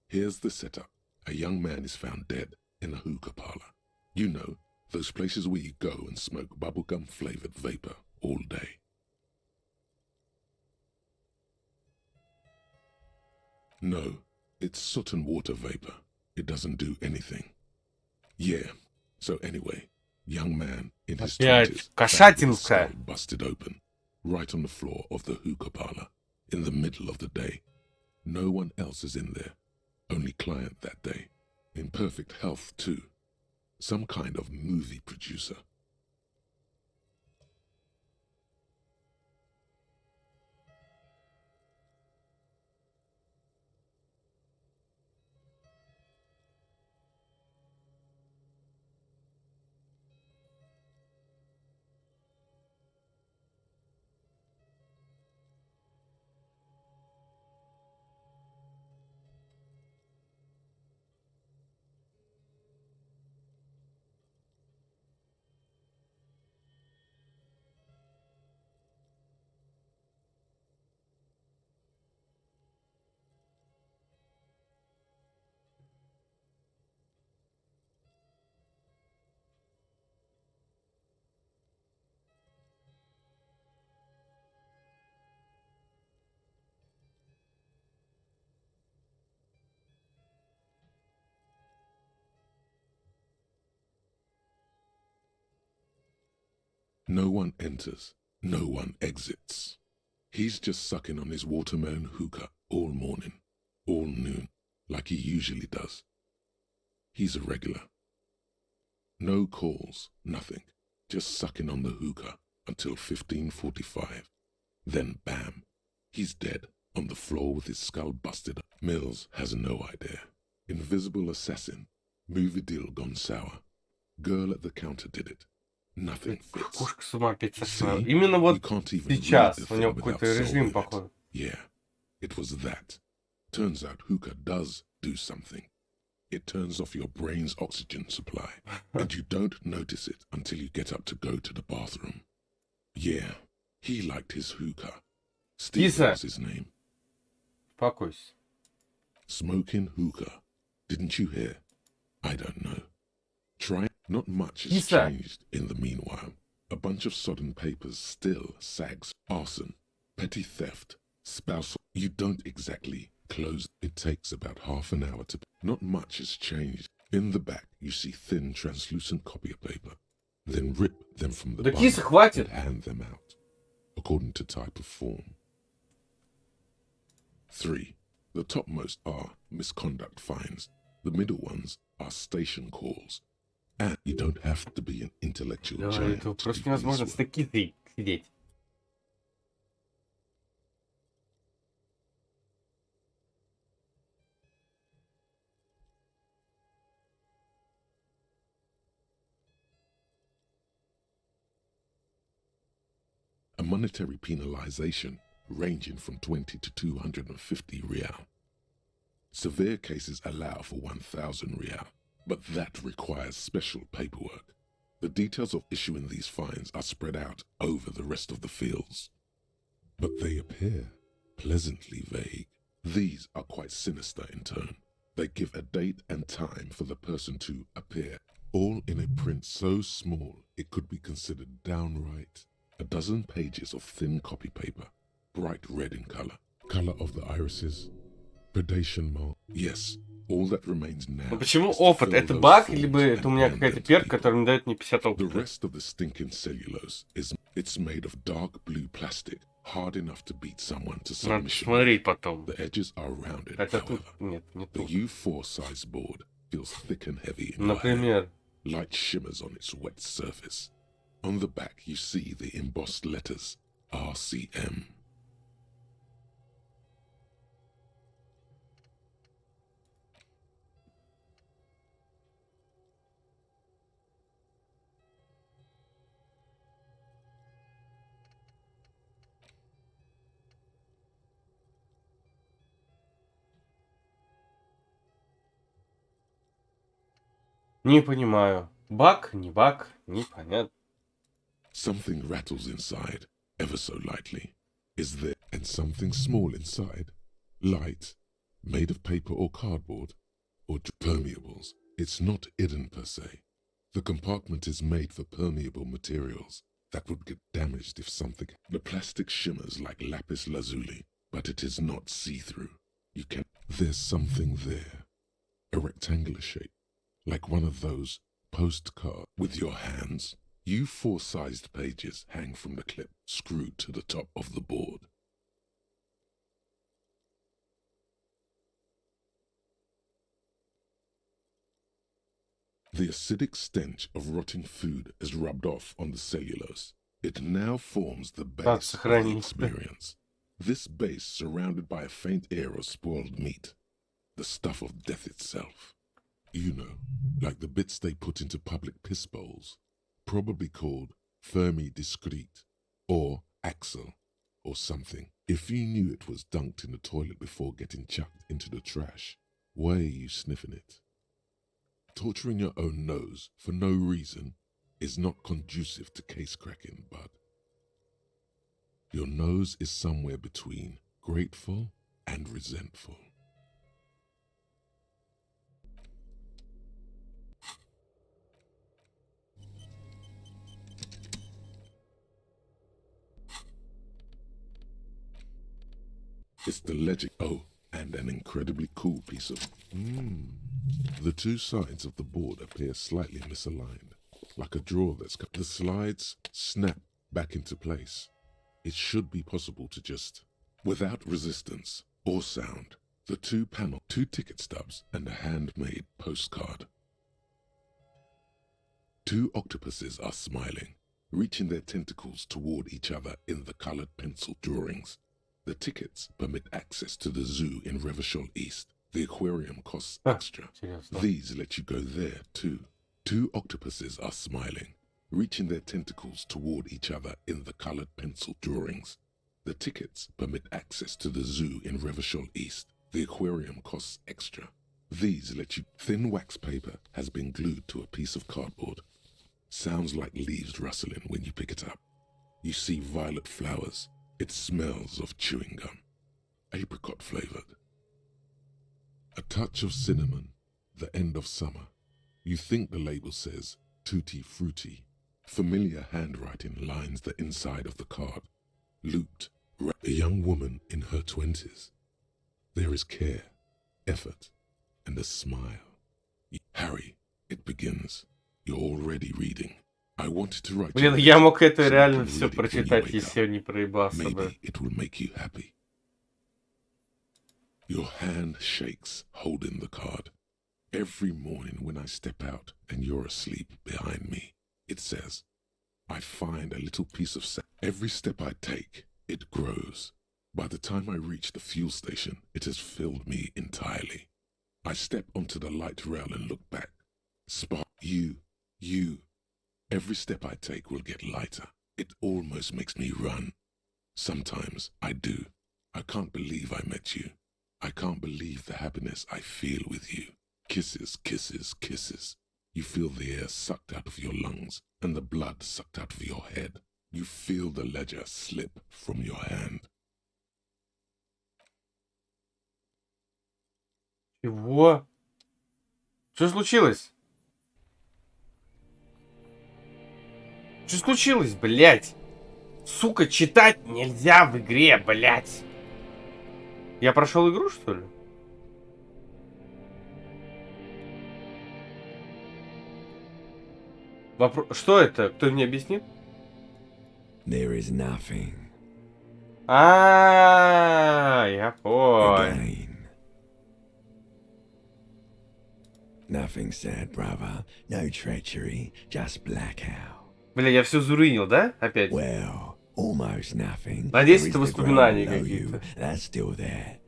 Here's the setup. A young man is found dead in a hookah parlor. You know, those places where you go and smoke bubblegum-flavored vapor all day. No, it's soot and water vapor. It doesn't do anything. Yeah, so anyway, Young man in his Опять 20s, кошатинка. skull busted open, right on the floor of the hookah parlor, in the middle of the day. No one else is in there, only client that day. In perfect health, too. Some kind of movie producer. No one enters, no one exits. He's just sucking on his watermelon hookah all morning, all noon, like he usually does. He's a regular. No calls, nothing, just sucking on the hookah until 15:45. Then bam, he's dead on the floor with his skull busted. Mills has no idea. Invisible assassin, movie deal gone sour. Girl at the counter did it. Nothing fits. Кошка с ума опять сошла. See, Именно you вот can't even read сейчас the у него film какой-то without режим, solving it. походу. Yeah, it was that. Turns out hookah does do something. It turns off your brain's oxygen supply, and you don't notice it until you get up to go to the bathroom. Yeah, he liked his hookah. Steve Isa. was his name. Успокойся. Smoking hookah. Didn't you hear? I don't know. Try. Not much has Isa. changed in the meanwhile. A bunch of sodden papers still sags. Arson, petty theft, spousal. You don't exactly close. It takes about half an hour to. Not much has changed. In the back, you see thin, translucent copy paper. Then rip them from the Да bottom киса, хватит. and hand them out, according to type of form. 3. The topmost are misconduct fines. The middle ones are station calls. And you don't have to be an intellectual Да, giant это to просто do невозможно this с work. такой сидеть. A monetary penalization ranging from 20 to 250 real. Severe cases allow for 1,000 real, but that requires special paperwork. The details of issuing these fines are spread out over the rest of the fields. But they appear pleasantly vague. These are quite sinister in tone. They give a date and time for the person to appear, all in a print so small it could be considered downright. A dozen pages of thin copy paper, bright red in color. Color of the irises, predation mark. Yes, all that remains now. Ну почему is to опыт? fill Это those баг, forms либо это у and меня hand какая-то them to перк, people. которая мне дает мне 50 The опыта? rest of the stinking cellulose it's made of dark blue plastic, hard enough to beat someone to Надо submission. смотреть потом. The edges are rounded, Хотя тут however. нет, не The тут. U4 size board feels thick and heavy in your hand. Например, Light shimmers on its wet surface. On the back, you see the embossed letters RCM. не понимаю. Баг, не баг, непонятно. Something rattles inside, ever so lightly. Is there? And something small inside, light, made of paper or cardboard, or permeables. It's not hidden per se. The compartment is made for permeable materials that would get damaged if something. The plastic shimmers like lapis lazuli, but it is not see-through. You can. There's something there. A rectangular shape, like one of those postcard with your hands. You 4-sized pages hang from the clip screwed to the top of the board. The acidic stench of rotting food is rubbed off on the cellulose. It now forms the base of the experience. This base surrounded by a faint air of spoiled meat, the stuff of death itself. You know, like the bits they put into public piss bowls, probably called Fermi Discrete, or Axel, or something. If you knew it was dunked in the toilet before getting chucked into the trash, why are you sniffing it? Torturing your own nose for no reason is not conducive to case cracking, bud. Your nose is somewhere between grateful and resentful. It's the legend. Oh, and an incredibly cool piece of... The two sides of the board appear slightly misaligned, like a drawer that's cut. The slides snap back into place. It should be possible to just, without resistance or sound, the two ticket stubs and a handmade postcard. Two octopuses are smiling, reaching their tentacles toward each other in the colored pencil drawings. The tickets permit access to the zoo in Revachol East. The aquarium costs extra. These let you go there too. Two octopuses are smiling, reaching their tentacles toward each other in the colored pencil drawings. The tickets permit access to the zoo in Revachol East. The aquarium costs extra. These let you... Thin wax paper has been glued to a piece of cardboard. Sounds like leaves rustling when you pick it up. You see violet flowers. It smells of chewing gum. Apricot flavored. A touch of cinnamon. The end of summer. You think the label says tutti frutti. Familiar handwriting lines the inside of the card. Looped. A young woman in her 20s. There is care, effort, and a smile. Harry, it begins. You're already reading. I wanted to write. Блин, я мог это реально все прочитать, если я не проебался бы. Maybe it will make you happy. Your hand shakes, holding the card. Every morning when I step out and you're asleep behind me, it says, I find a little piece of sand. Every step I take, it grows. By the time I reach the fuel station, it has filled me entirely. I step onto the light rail and look back. Spark, you. Every step I take will get lighter. It almost makes me run. Sometimes I do. I can't believe I met you. I can't believe the happiness I feel with you. Kisses, kisses, kisses. You feel the air sucked out of your lungs and the blood sucked out of your head. You feel the ledger slip from your hand. Чего? Что случилось? Что случилось, блядь? Сука, читать нельзя в игре, блядь. Я прошел игру, что ли? Что это? Кто мне объяснит? There is nothing. Я понял. Again. Nothing sad, brother. No treachery. Just blackout. Бля, я все зурынил, да? Опять? Well, almost nothing. Надеюсь, There это is the воспоминания ground below you. какие-то. That's still there.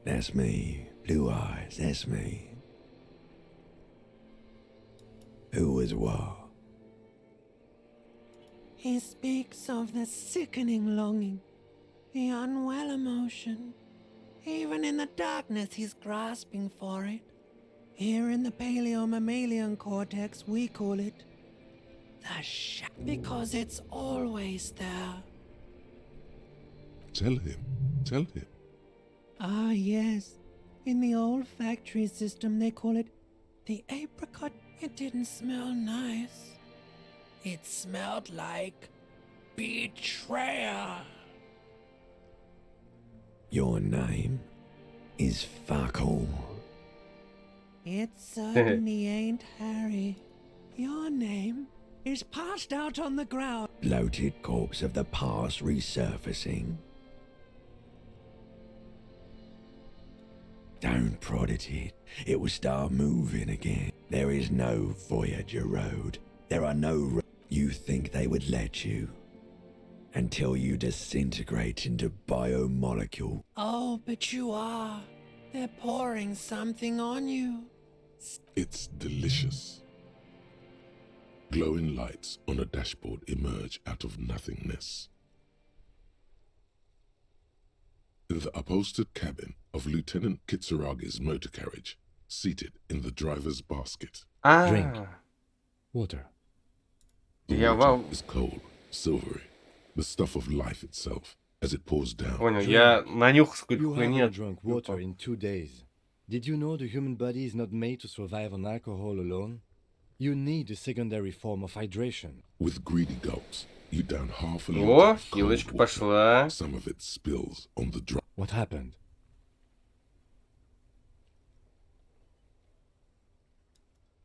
That's me. Blue eyes. That's me. Who was what? He speaks of the sickening longing, the unwell emotion. Even in the darkness, he's grasping for it. Here in the paleo-mammalian cortex, we call it the because it's always there. Tell him. Ah, yes. In the olfactory system, they call it the apricot. It didn't smell nice. It smelled like betrayal. Your name is fuck all. It certainly ain't Harry. Your name is passed out on the ground. Bloated corpse of the past resurfacing. Don't prod at it. It will start moving again. There is no Voyager Road. There are no... You think they would let you? Until you disintegrate into biomolecule. Oh, but you are. They're pouring something on you. It's delicious. Glowing lights on a dashboard emerge out of nothingness. In the upholstered cabin of Lieutenant Kitsuragi's motor carriage, seated in the driver's basket. Drink. Water. The Я water вам... is cold, silvery, the stuff of life itself, as it pours down. Понял, я нанюхал какой-то You хуйни. haven't drunk water in 2 days. Did you know the human body is not made to survive on alcohol alone? You need a secondary form of hydration. With greedy gulps, you down half a О, liter of cold хилочка water. пошла. Some of it spills on the dry. What happened?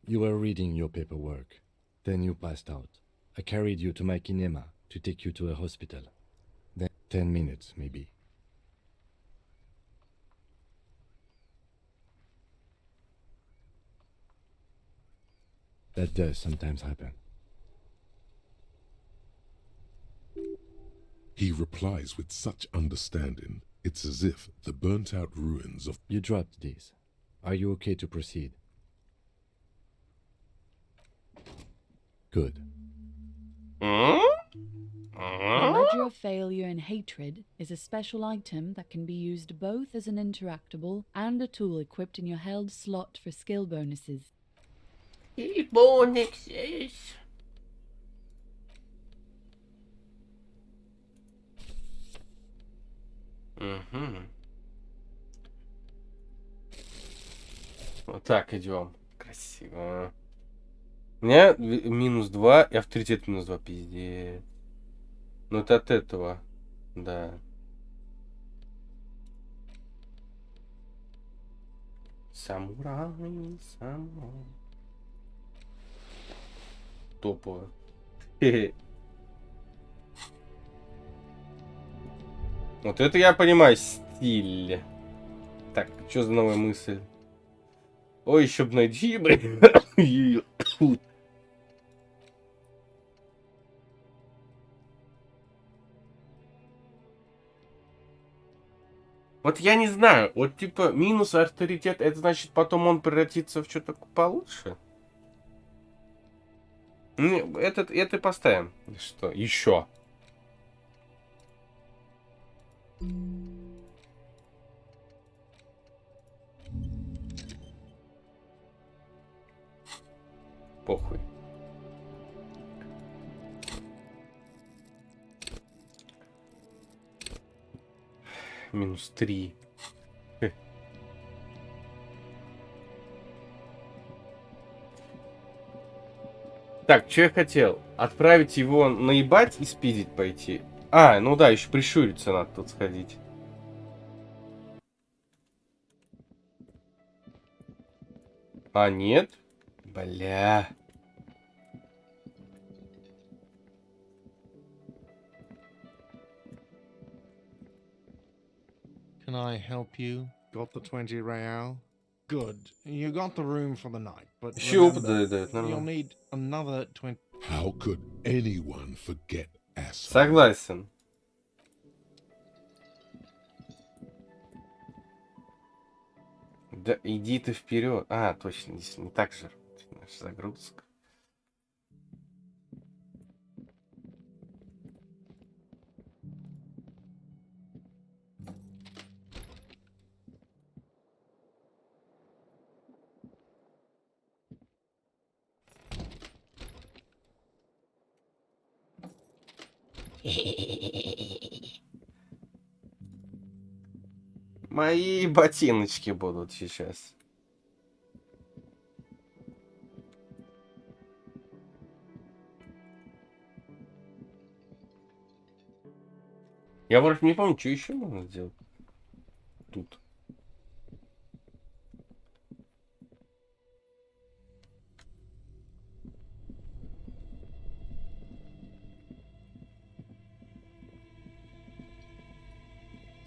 You were reading your paperwork. Then you passed out. I carried you to my kinema to take you to a hospital. Then 10 minutes, maybe. That does sometimes happen. He replies with such understanding, it's as if the burnt-out ruins of... You dropped these. Are you okay to proceed? Good. М? The М? Ledger of Failure and Hatred is a special item that can be used both as an interactable and a tool equipped in your held slot for skill bonuses. И бонусис. Угу. Вот так идем. Красиво. У меня -2 и авторитет -2. Пиздец. Ну это от этого. Да. Самурай, самурай. Топово. Хе-хе. Вот это я понимаю стиль. Так, что за новая мысль? Ой, еще б найти, блин. Вот я не знаю, вот типа минус авторитет, это значит потом он превратится в что-то получше? Не, это поставим. Что? Еще. Похуй. -3. Так, что я хотел? Отправить его наебать и спиздить пойти. А, ну да, еще прищуриться надо тут сходить. А, нет? Бля. Can I help you? Got the 20 real? Good. You got the room for the night, but Щуп, remember, да, you'll нормально. need another 20. How could anyone forget asshole? Согласен. Да иди ты вперед. А, точно, здесь не так же. Наша загрузка. Мои ботиночки будут сейчас. Я вроде не помню, что еще можно сделать тут.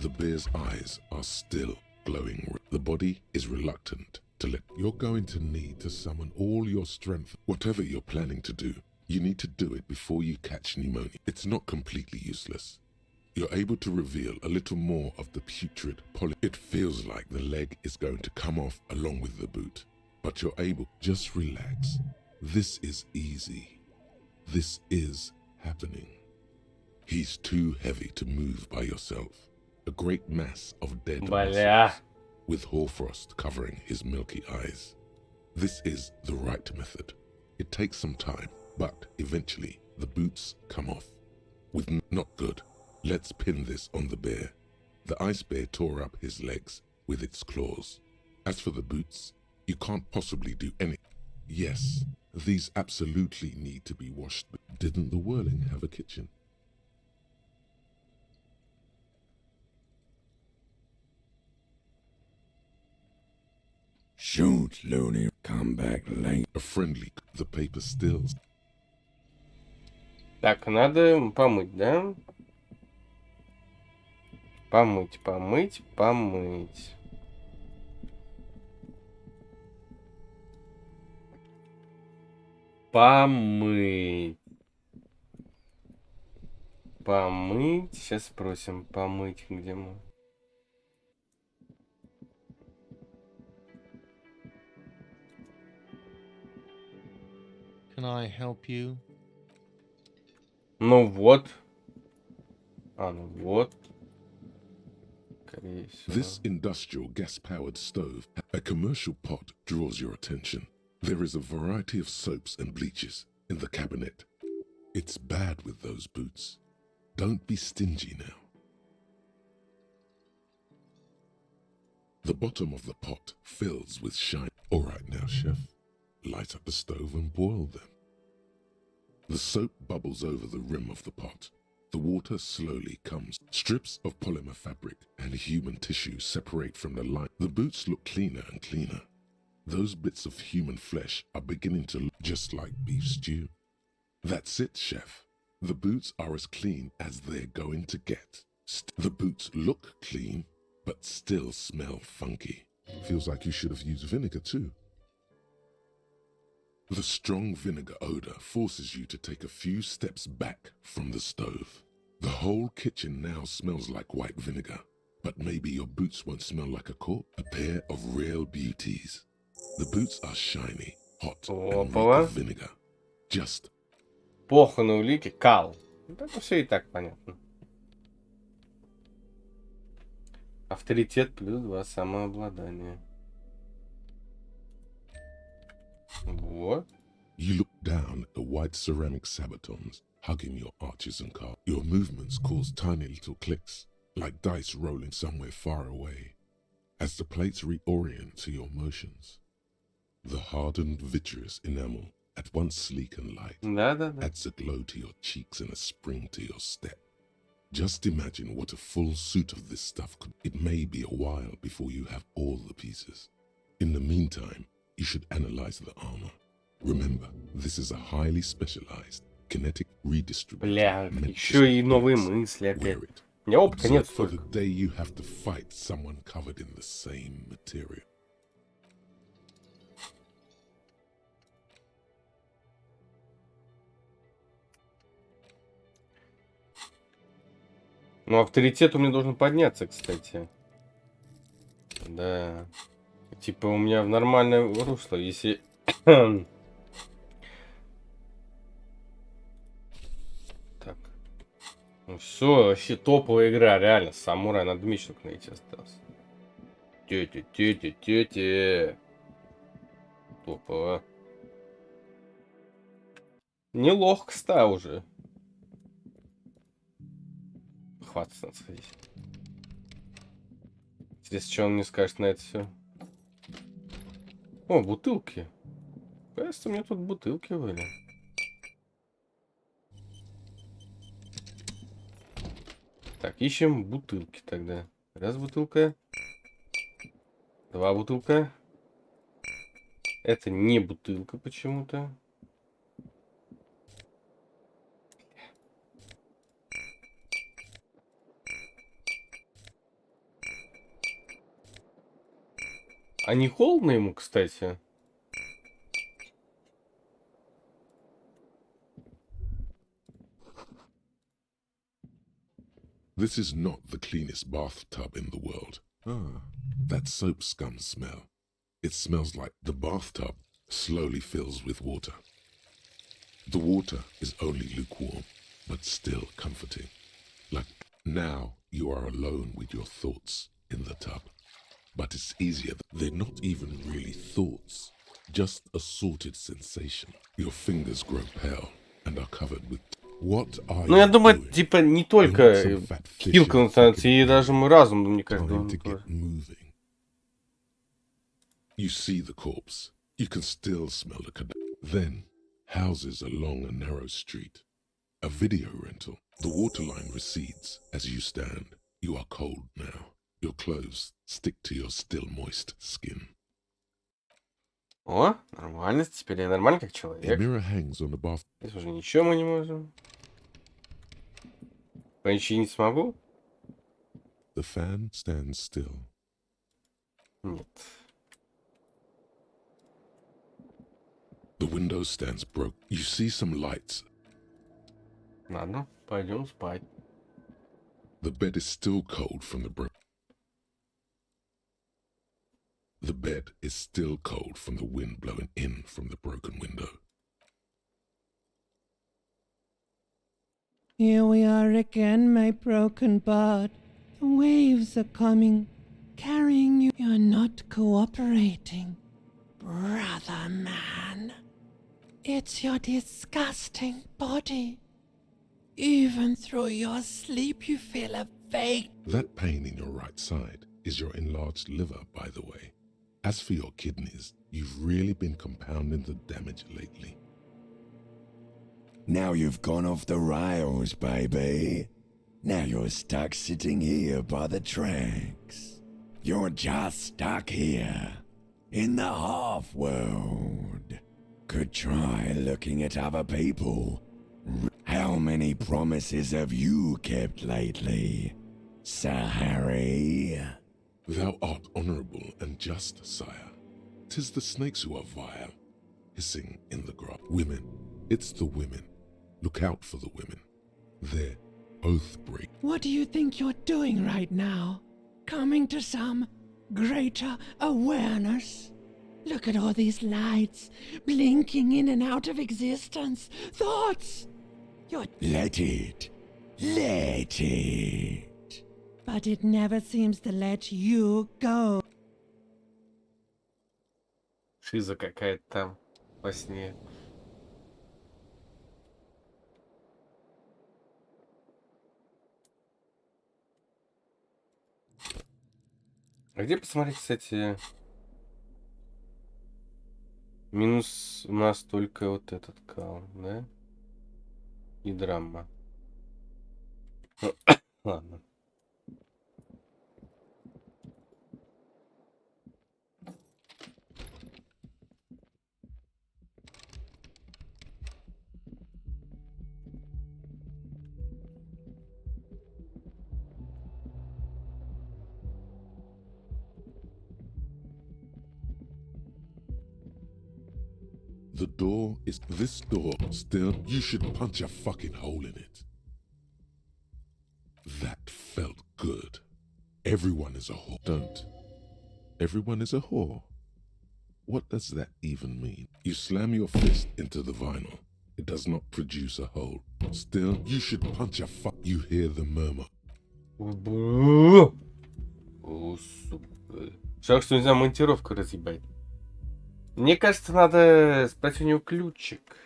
The bear's eyes are still glowing. The body is reluctant to let. You're going to need to summon all your strength. Whatever you're planning to do, you need to do it before you catch pneumonia. It's not completely useless. You're able to reveal a little more of the putrid poly. It feels like the leg is going to come off along with the boot, but you're able. Just relax. This is easy. This is happening. He's too heavy to move by yourself. A great mass of dead Бля. muscles, with hoarfrost covering his milky eyes. This is the right method. It takes some time, but eventually the boots come off. Not good. Let's pin this on the bear. The ice bear tore up his legs with its claws. As for the boots, you can't possibly do any. Yes, these absolutely need to be washed. Didn't the whirling have a kitchen? Shoot, Looney. Come back late. A friendly. The paper stills. Так, надо помыть, да? Помыть, помыть, помыть. Помыть. Помыть. Сейчас спросим, помыть где мы. Can I help you? Ну вот. А, ну вот. Скорее всего. This industrial gas-powered stove, a commercial pot, draws your attention. There is a variety of soaps and bleaches in the cabinet. It's bad with those boots. Don't be stingy now. The bottom of the pot fills with shine. All right now, chef. Light up the stove and boil them. The soap bubbles over the rim of the pot. The water slowly comes. Strips of polymer fabric and human tissue separate from the line. The boots look cleaner and cleaner. Those bits of human flesh are beginning to look just like beef stew. That's it, chef. The boots are as clean as they're going to get. The boots look clean, but still smell funky. Feels like you should have used vinegar too. The strong vinegar odor forces you to take a few steps back from the stove. The whole kitchen now smells like white vinegar, but maybe your boots won't smell like a corpse. A pair of real beauties. The boots are shiny, hot, and reek of vinegar. Just. Плохо на улике, кал. Это все и так понятно. Авторитет плюс 2 самообладания. Вот. You look down at the white ceramic sabatons, hugging your arches and calves. Your movements cause tiny little clicks, like dice rolling somewhere far away, as the plates reorient to your motions. The hardened vitreous enamel, at once sleek and light, Да-да-да. adds a glow to your cheeks and a spring to your step. Just imagine what a full suit of this stuff could. It may be a while before you have all the pieces. In the meantime, you should analyze the armor. Remember, this is a highly specialized kinetic redistribution. Бля, еще и новые мысли опять. Wear it. У меня опыта нет Observe for the столько. day you have to fight someone covered in the same material. Ну, авторитет у меня должен подняться, кстати. Да. Типа у меня в нормальное русло, если... Так. Ну все, вообще топовая игра, реально. Самурай, надо меч только найти остался. Тетя. Топово. Неловко ста уже. Хватит, надо сходить. Интересно, что он мне скажет на это все. О, бутылки. Кажется, у меня тут бутылки были. Так, ищем бутылки тогда. Раз бутылка. Два бутылка. Это не бутылка почему-то. А не холодно ему, кстати? This is not the cleanest bathtub in the world. Ah, that soap scum smell. It smells like the bathtub slowly fills with water. The water is only lukewarm, but still comforting. Like now you are alone with your thoughts in the tub. But it's easier. They're not even really thoughts, just a sorted sensation. Your fingers grow pale and are covered with... What are Ну, я you думаю, doing? типа, не You're только not some fat fish in килка a начинается, fucking и даже aquarium. мой разум, мне кажется, Time должен to тоже. get moving. You see the corpse. You can still smell the cadaver. Then, houses along a narrow street. A video rental. The waterline recedes as you stand. You are cold now. Your clothes stick to your still moist skin. О, нормально, теперь я нормально как A человек. mirror hangs on the bath. Здесь уже ничего мы не можем. Починить смогу? The fan stands still. Нет. The window stands broke. You see some lights. Ладно, пойдем спать. The bed is still cold from the The bed is still cold from the wind blowing in from the broken window. Here we are again, my broken bud. The waves are coming, carrying you. You're not cooperating, brother man. It's your disgusting body. Even through your sleep, you feel a vague. That pain in your right side is your enlarged liver, by the way. As for your kidneys, you've really been compounding the damage lately. Now you've gone off the rails, baby. Now you're stuck sitting here by the tracks. You're just stuck here, in the half-world. Could try looking at other people. How many promises have you kept lately, Sir Harry? Thou art honourable and just, sire. 'Tis the snakes who are vile, hissing in the grass. Women, it's the women. Look out for the women. They're oath break. What do you think you're doing right now? Coming to some greater awareness? Look at all these lights blinking in and out of existence. Thoughts! You're. Let it. Let it. But it never seems to let you go. Шиза какая-то там во сне. А где посмотреть, кстати? Минус у нас только вот этот кал, да? И драма. Ну, ладно. The door is this door still. You should punch a fucking hole in it. That felt good. Everyone is a whore. Don't. Everyone is a whore. What does that even mean? You slam your fist into the vinyl. It does not produce a hole. Still, you should punch a fuck. You hear the murmur. О, сука. Жалко, что нельзя монтировку разъебать. Мне кажется, надо спросить у него ключик.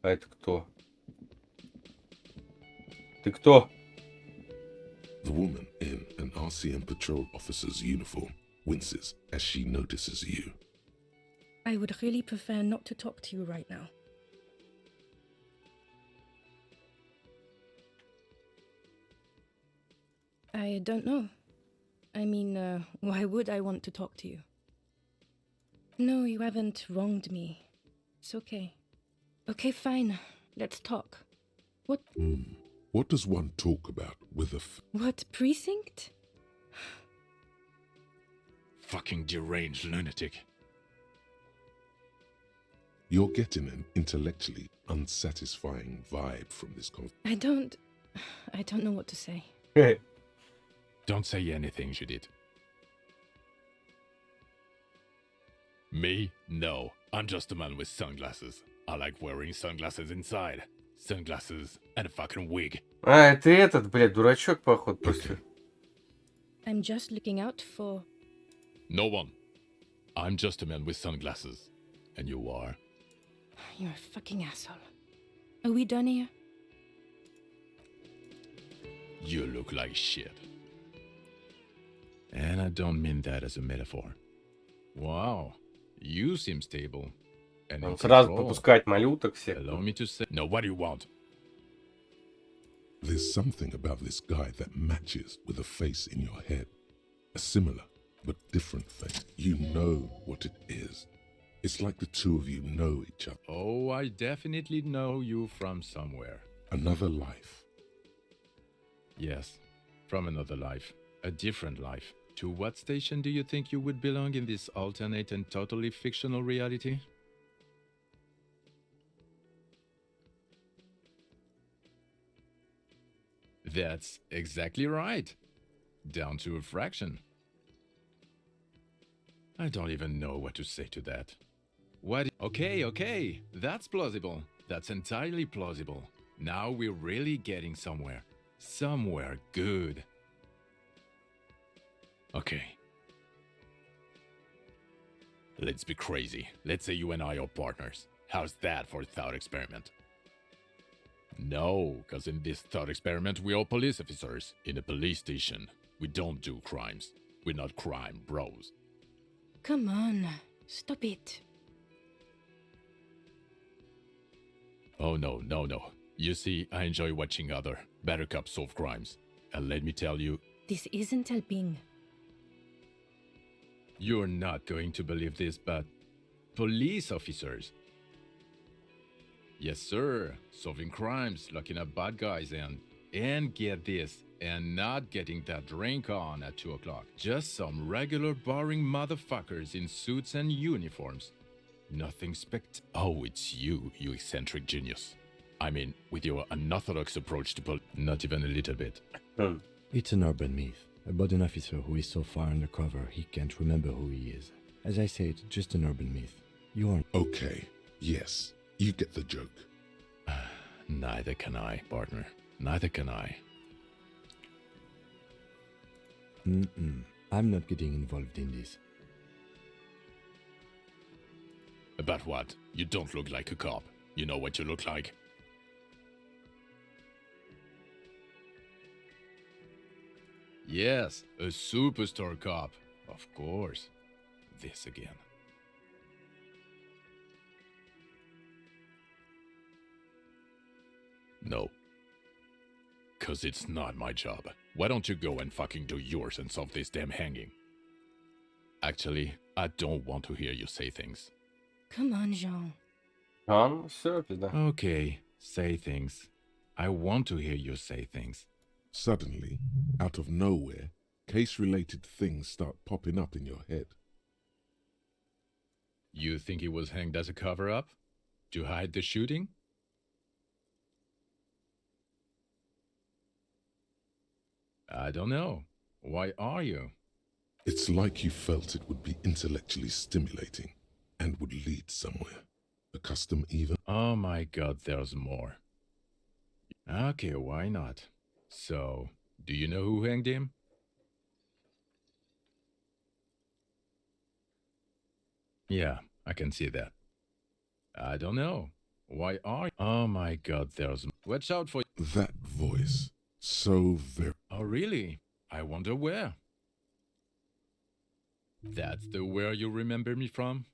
А это кто? Ты кто? The woman in an RCM patrol officer's uniform winces as she notices you. I would really prefer not to talk to you right now. I don't know. I mean, why would I want to talk to you? No, you haven't wronged me. It's okay. Okay, fine. Let's talk. What? What does one talk about with a What precinct? fuck fucking deranged lunatic. You're getting an intellectually unsatisfying vibe from this I don't know what to say. Don't say anything, Judith. Me? No. I'm just a man with sunglasses. I like wearing sunglasses inside. Sunglasses and a fucking wig. А, это этот, блядь, дурачок, походу, просто. I'm just looking out for... No one. I'm just a man with sunglasses. And you are? You're a fucking asshole. Are we done here? You look like shit. And I don't mean that as a metaphor. Wow. You seem stable. And in Он сразу control. пропускать малюток всех. Allow me to say... No, what do you want? There's something about this guy that matches with a face in your head. A similar but different face. You know what it is. It's like the two of you know each other. Oh, I definitely know you from somewhere. Another life. Yes, from another life. A different life. To what station do you think you would belong in this alternate and totally fictional reality? That's exactly right. Down to a fraction. I don't even know what to say to that. What? Okay, that's plausible. That's entirely plausible. Now we're really getting somewhere. Somewhere good. Okay. Let's be crazy. Let's say you and I are partners. How's that for a thought experiment? No, because in this thought experiment we are police officers in a police station. We don't do crimes. We're not crime bros. Come on, stop it. Oh no. You see, I enjoy watching other better cops solve crimes. And let me tell you, This isn't helping. you're not going to believe this, but police officers. Yes, sir. Solving crimes, locking up bad guys, and get this, and not getting that drink on at 2 o'clock. Just some regular boring motherfuckers in suits and uniforms. Nothing Oh, it's you eccentric genius. I mean, with your unorthodox approach to not even a little bit. It's an urban myth about an officer who is so far undercover he can't remember who he is. As I said, just an urban myth. You aren't. Okay, yes, you get the joke. Neither can I, partner. Neither can I. I'm not getting involved in this. About what? You don't look like a cop. You know what you look like? Yes, a superstar cop. Of course. This again. No. 'Cause it's not my job. Why don't you go and fucking do yours and solve this damn hanging? Actually, I don't want to hear you say things. Come on, Jean. Он все, пизда. Okay, say things. I want to hear you say things. Suddenly, out of nowhere, case-related things start popping up in your head. You think he was hanged as a cover-up? To hide the shooting? I don't know. Why are you? It's like you felt it would be intellectually stimulating and would lead somewhere. A custom even. Oh my god, there's more. Okay, why not? So, do you know who hanged him? Yeah, I can see that. I don't know. Why are you? Oh my god, there's... Watch out for... That voice. So very... Oh really? I wonder where. That's the where you remember me from?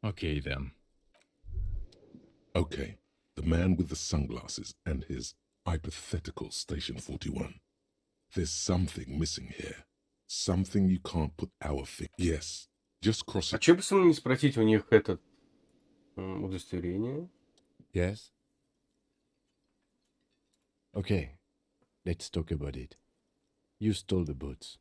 Okay then. Okay, the man with the sunglasses and his hypothetical Station 41. There's something missing here. Something you can't put our finger... Yes, just cross А it. чё бы самому не спросить у них этот удостоверение? Yes? Okay, let's talk about it. You stole the boots.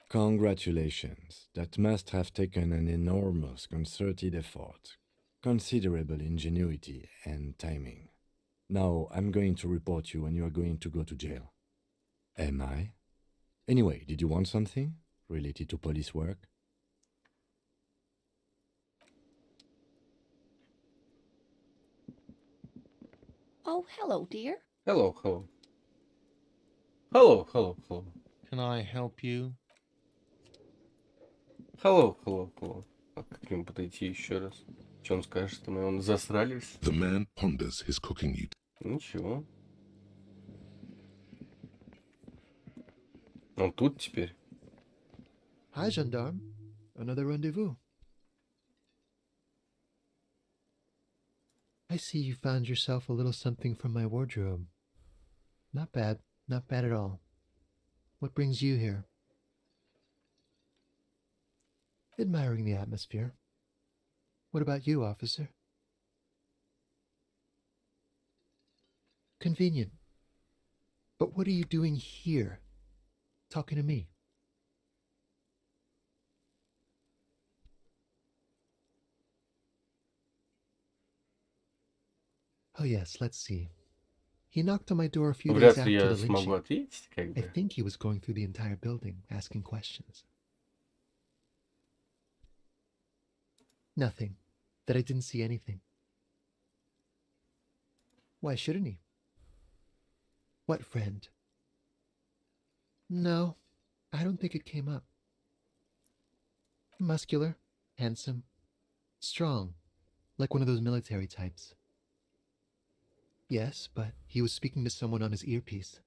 Congratulations. That must have taken an enormous concerted effort, considerable ingenuity, and timing. Now I'm going to report you and you are going to go to jail. Am I? Anyway, did you want something related to police work? Oh, hello, dear. Hello, hello. Hello, hello, hello. Can I help you? Hello, hello, hello. А как к нему подойти еще раз? Что он скажет? Мы он засрались? The man ponders his cooking utensil. Ничего. Он тут теперь. Hi, gendarme. Another rendezvous. I see you found yourself a little something from my wardrobe. Not bad. Not bad at all. What brings you here? Admiring the atmosphere. What about you, officer? Convenient. But what are you doing here? Talking to me? Oh yes, let's see. He knocked on my door a few days Вряд after ли the я смогу lynching. ответить, как I бы. think he was going through the entire building, asking questions. Nothing. That I didn't see anything. Why shouldn't he? What friend? No, I don't think it came up. Muscular, handsome, strong, like one of those military types. Yes, but he was speaking to someone on his earpiece.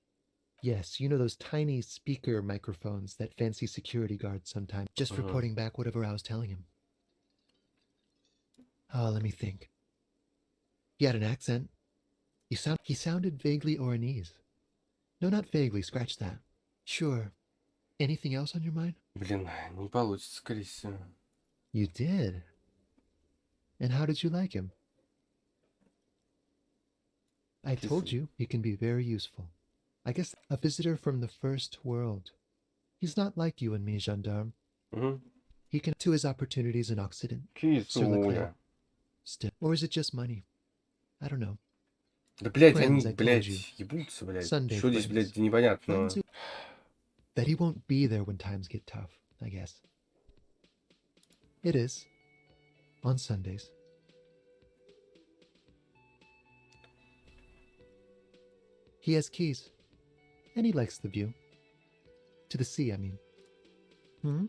Yes, you know those tiny speaker microphones that fancy security guards sometimes, just reporting back whatever I was telling him. Oh, let me think. He had an accent. He sounded vaguely Oranese. No, not vaguely, scratch that. Sure. Anything else on your mind? Блин, не получится, скорее всего. You did? And how did you like him? I told you he can be very useful. I guess a visitor from the first world. He's not like you and me, gendarme. He can to his opportunities in Occident. Sur le clair. Кисуля. Still. Or is it just money? I don't know. Да, блядь, Friends, они, I told you. блядь, ебутся, блядь. Sunday Что здесь, friends. блядь, непонятного? Friends who... That he won't be there when times get tough, I guess. It is. On Sundays. He has keys. And he likes the view. To the sea, I mean. Hmm?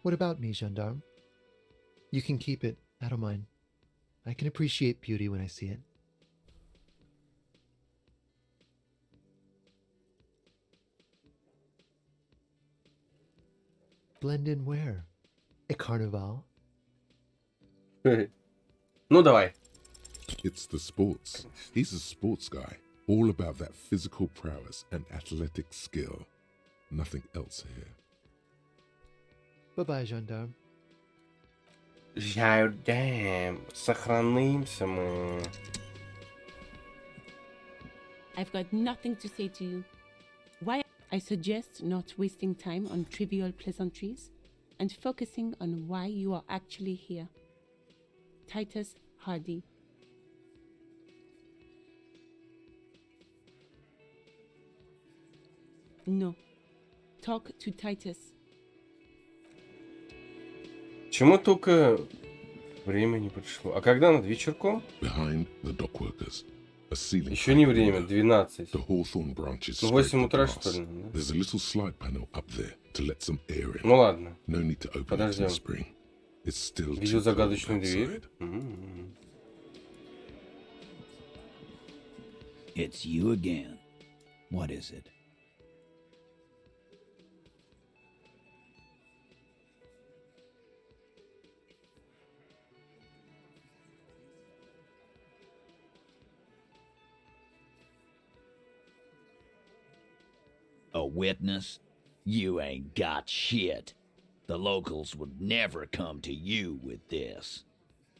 What about me, gendarme? You can keep it. I don't mind. I can appreciate beauty when I see it. Blend in where? At Carnival? Ну, давай. It's the sports. He's a sports guy, all about that physical prowess and athletic skill. Nothing else here. Bye-bye, gendarme. Damn. Сохранимся мы. I've got nothing to say to you. Why I suggest not wasting time on trivial pleasantries and focusing on why you are actually here. Titus Hardy. No. Talk to Titus. Почему только время не пришло? А когда над вечерком? Behind the dockworkers, a ceiling. Еще не время, 12. The hawthorn branches. Ну, 8 утра, что ли? Да? There's a little slide panel up there to let some air in. Ну ладно. No need to open it in the spring. It's still Видел too cold загадочную дверь? outside. It's you again. What is it? A witness? You ain't got shit. The locals would never come to you with this.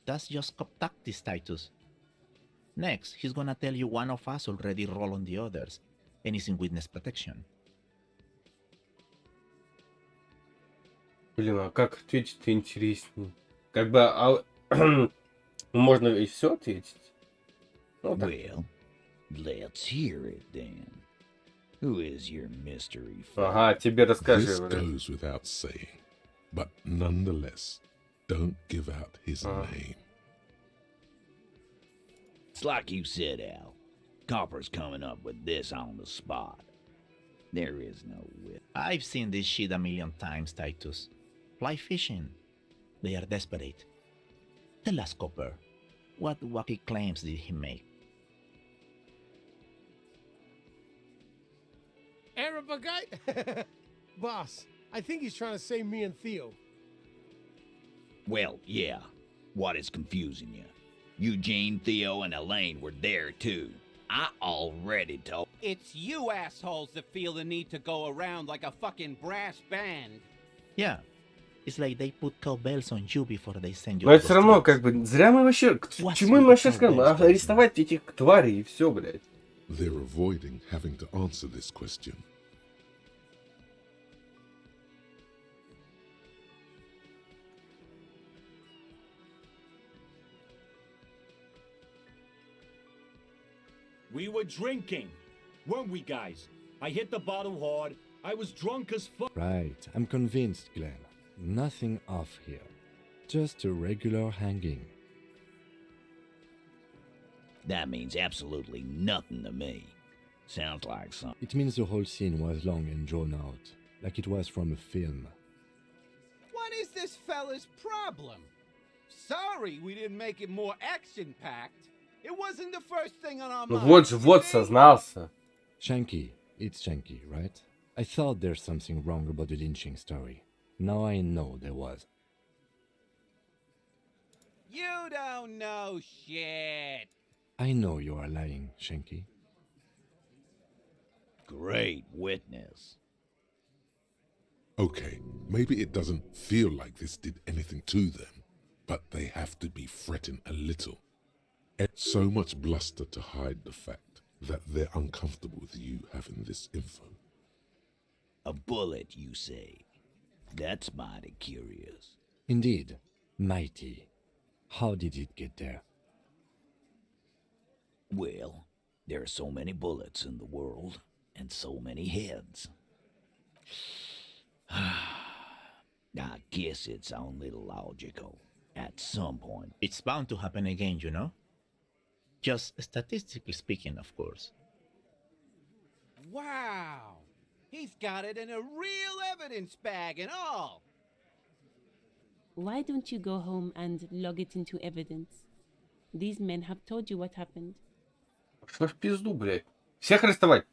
That's just cop tactics, Titus. Next, he's gonna tell you one of us already rolled on the others, and is in witness protection. Блин, а как ответить-то интереснее? Как бы, можно и все ответить. Ну, так. Well, let's hear it then. Who is your mystery Ага, foe? тебе расскажи, This блядь. goes without saying, but nonetheless, don't give out his name. It's like you said, Al. Copper's coming up with this on the spot. There is no wit. I've seen this shit a million times, Titus. Fly fishing. They are desperate. Tell us, Copper, what wacky claims did he make? Arab guy? Boss, I think he's trying to say me and Theo. Well, yeah. What is confusing you? Eugene, Theo, and Elaine were there too. I already told. It's you assholes that feel the need to go around like a fucking brass band. Yeah. It's like they put cowbells on you before they send you Но to это the все равно, streets. как бы, зря мы вообще... К чему мы вообще скажем? Арестовать этих тварей и все, блядь. They're avoiding having to answer this question. We were drinking, weren't we, guys? I hit the bottle hard. I was drunk as fuck. Right, I'm convinced, Glenn. Nothing off here. Just a regular hanging. That means absolutely nothing to me. Sounds like something. It means the whole scene was long and drawn out, like it was from a film. What is this fella's problem? Sorry we didn't make it more action-packed. It wasn't the first thing on our Ну minds. вот же, вот сознался. Shanky, it's Shanky, right? I thought there's something wrong about the lynching story. Now I know there was. You don't know shit. I know you are lying, Shanky. Great witness. Okay, maybe it doesn't feel like this did anything to them, but they have to be fretting a little. So much bluster to hide the fact that they're uncomfortable with you having this info. A bullet, you say? That's mighty curious. Indeed, mighty. How did it get there? Well, there are so many bullets in the world, and so many heads. I guess it's only logical. At some point, It's bound to happen again, you know? Just statistically speaking, of course. Wow. He's got it in a real evidence bag and all. Why don't you go home and log it into evidence? These men have told you what happened. Что ж пизду, блядь. Всех арестовать.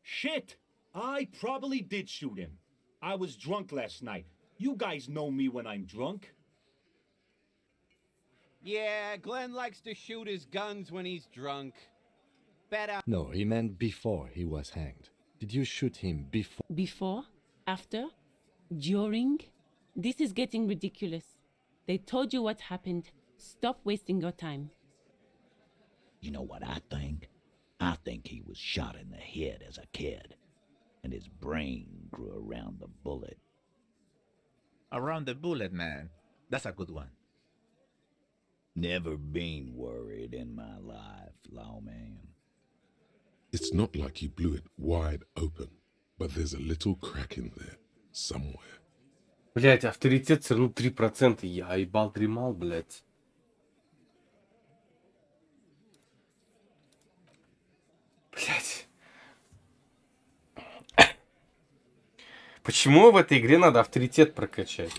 Shit! I probably did shoot him. I was drunk last night. You guys know me when I'm drunk. Yeah, Glenn likes to shoot his guns when he's drunk. Bet No, he meant before he was hanged. Did you shoot him before? Before? After? During? This is getting ridiculous. They told you what happened. Stop wasting your time. you know what I think? I think he was shot in the head as a kid, and his brain grew around the bullet. Around the bullet, man. That's a good one. Never been worried in my life, lawman. It's not like you blew it wide open, but there's a little crack in there, somewhere. Блять, авторитет все равно 3%. Я ебал дремал, блять. Блять. Почему в этой игре надо авторитет прокачать?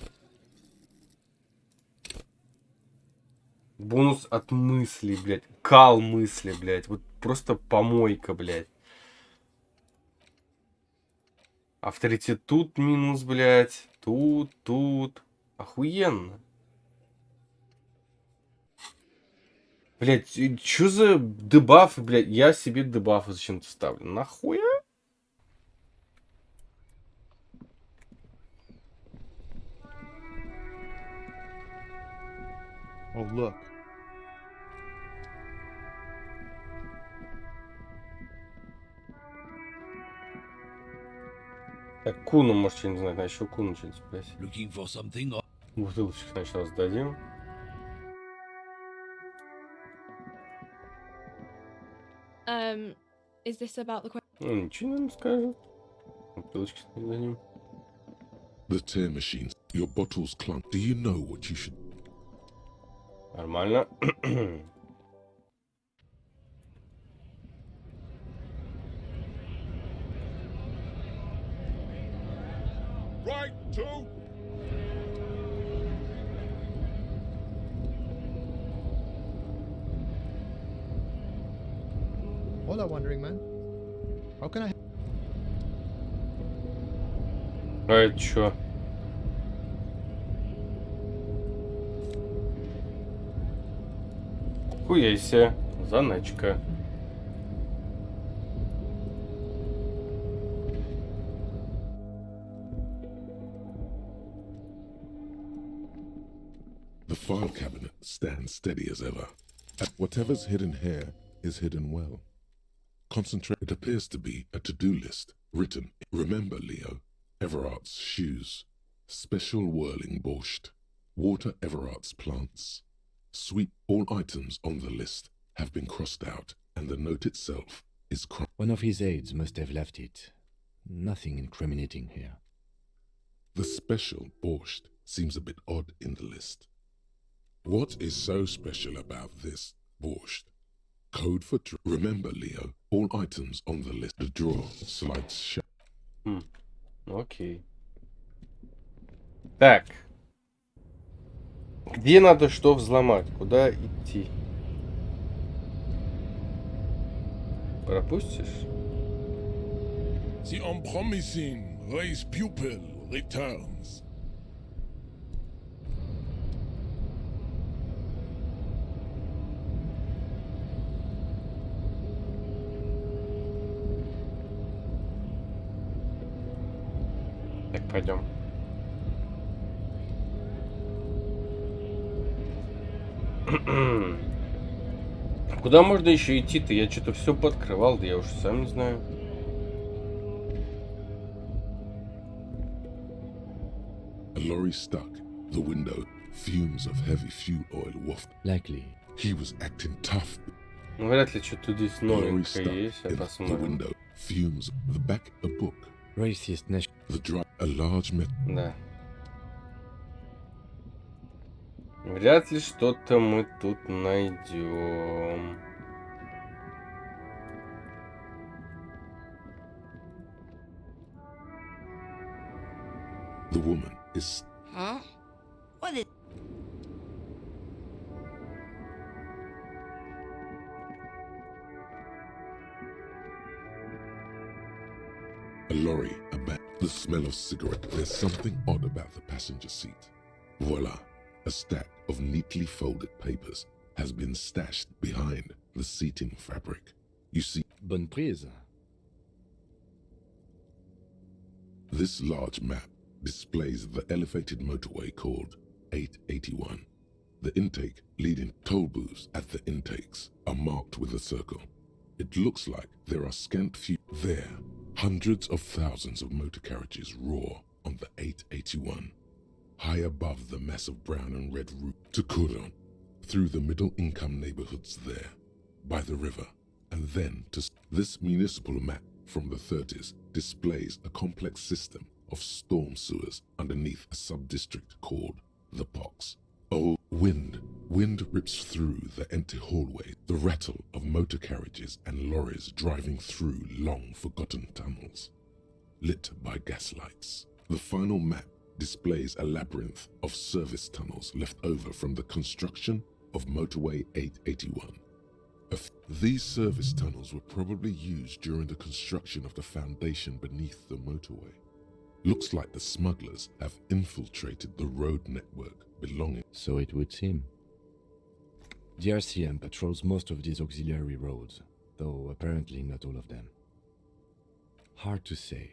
Бонус от мысли, блядь. Кал мысли, блядь. Вот просто помойка, блядь. Авторитет тут минус, блядь. Тут. Охуенно. Блядь, чё за дебафы, блядь? Я себе дебафы зачем-то ставлю. Нахуя? Oh, look. Так, Куну, может, что-нибудь знать. А еще Куну что-нибудь спросить. Looking for something? Бутылочку сначала сдадим. Is this about the question? Ну, ничего не нам скажет. Бутылочку сдадим. The tear machines. Your bottles clunk. Do you know what you should... Нормально. Right, two. Hola, Wandering Man. How can I... А это чё? Хуяйся. Заначка. The file cabinet stands steady as ever. Whatever's hidden here is hidden well. Concentrate. It appears to be a to-do list written. Remember, Leo, Everart's shoes. Special whirling borscht. Water Everart's plants. Sweep. All items on the list have been crossed out, and the note itself is crossed. One of his aides must have left it. Nothing incriminating here. The special borscht seems a bit odd in the list. What is so special about this borscht? Code for... Remember, Leo, all items on the list. The drawer slides shut. Окей. Так. Где надо что взломать? Куда идти? Пропустишь? The unpromising race pupil returns. Так, пойдем. Куда можно еще идти-то? Я что-то все подкрывал, да я уж сам не знаю. A lorry stuck. The window. Fumes of heavy fuel oil waft. Likely. He was acting tough. Ну, вряд ли что-то здесь The lorry новенькое stuck есть. in the Посмотрим. window. Fumes. The back. A book. Racist nation. The drive. A large metal. Да. Вряд ли что-то мы тут найдем. The woman is... Huh? What is... A lorry, a bag, the smell of cigarette. There's something odd about the passenger seat. Voila, a stack of neatly folded papers has been stashed behind the seating fabric. You see, Bonne prise. this large map displays the elevated motorway called 881. The intake leading toll booths at the intakes are marked with a circle. It looks like there are scant few there. Hundreds of thousands of motor carriages roar on the 881, high above the mess of brown and red route to Kuron, through the middle-income neighborhoods there, by the river, and then to... This municipal map from the 30s displays a complex system of storm sewers underneath a sub-district called the Pox. Oh, wind rips through the empty hallway, the rattle of motor carriages and lorries driving through long-forgotten tunnels, lit by gaslights. The final map displays a labyrinth of service tunnels left over from the construction of Motorway 881. These service tunnels were probably used during the construction of the foundation beneath the motorway. Looks like the smugglers have infiltrated the road network belonging. So it would seem. The RCM patrols most of these auxiliary roads, though apparently not all of them. Hard to say.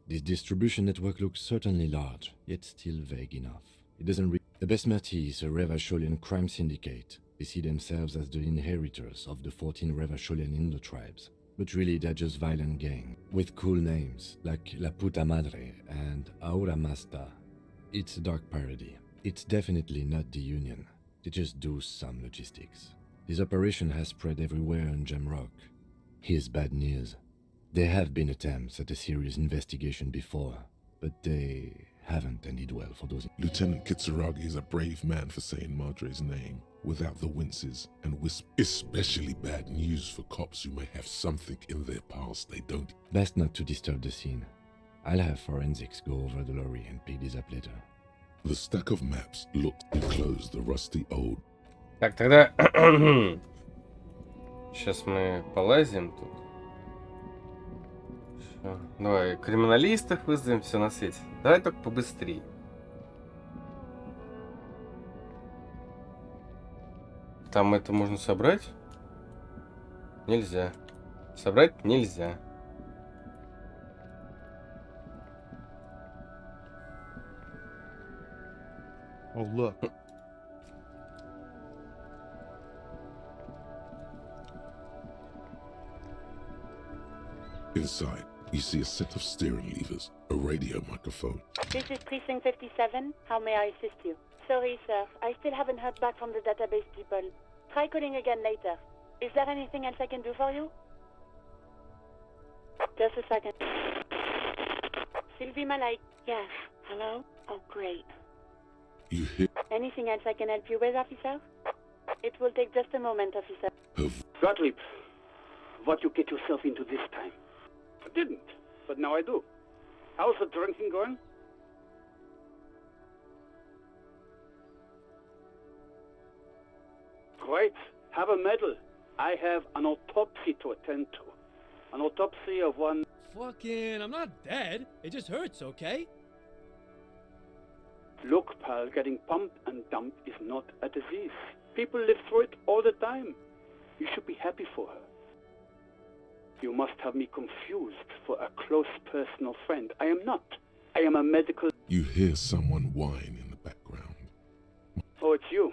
This distribution network looks certainly large, yet still vague enough. It doesn't The Besmerti is a Revacholian crime syndicate. They see themselves as the inheritors of the 14 Revacholian Indo tribes. But really, they're just violent gang with cool names like La Puta Madre and Aura Masta. It's a dark parody. It's definitely not the Union. They just do some logistics. This operation has spread everywhere in Jamrock. Here's bad news. There have been attempts at a serious investigation before, but they haven't ended well for those. Lieutenant Kitsuragi is a brave man for saying Madre's name without the winces and wisp. Especially bad news for cops who may have something in their past they don't. Best not to disturb the scene. I'll have forensics go over the lorry and pick this up later. The stack of maps looked enclosed the rusty old. Так, тогда... Сейчас мы полазим тут. Всё. Давай криминалистов вызовем, все на свете. Давай только побыстрее. Там это можно собрать? Нельзя. Собрать нельзя. Oh, look. Inside, you see a set of steering levers, a radio microphone. This is Precinct 57. How may I assist you? Sorry, sir. I still haven't heard back from the database people. Try calling again later. Is there anything else I can do for you? Just a second. Sylvie Malay. Yes. Hello? Oh, great. You hear Anything else I can help you with, officer? It will take just a moment, officer. Gottlieb, what you get yourself into this time? I didn't, but now I do. How's the drinking going? Great. Have a medal. I have an autopsy to attend to. An autopsy of one... Fucking, I'm not dead. It just hurts, okay? Look, pal, getting pumped and dumped is not a disease. People live through it all the time. You should be happy for her. You must have me confused for a close personal friend. I am not. I am a medical... You hear someone whine in the background. Oh, it's you.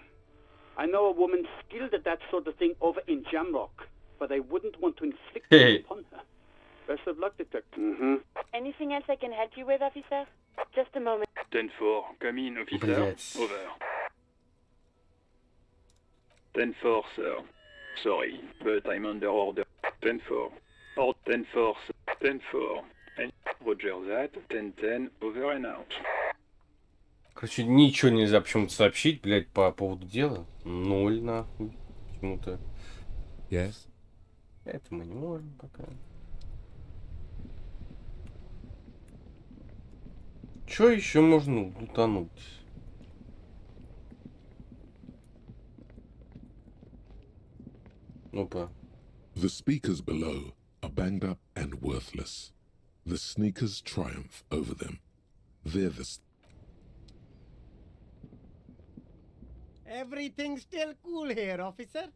I know a woman skilled at that sort of thing over in Jamrock, but I wouldn't want to inflict it upon her. Best of luck, detective. Mm-hmm. Anything else I can help you with, officer? Just a moment. 10-4, come in, officer. Блять. Over. 10-4, sir. Sorry, but I'm under order. 10-4. Or 10-4, 10-4. And Roger that. 10-10, over and out. Короче, ничего нельзя почему-то сообщить, блядь, по поводу дела. 0, нахуй. Почему-то. Yes? Это мы не можем пока. Чё еще можно лутануть? Опа. The speakers below are banged up and worthless. The sneakers triumph over them. They're the... Everything's still cool here, officer.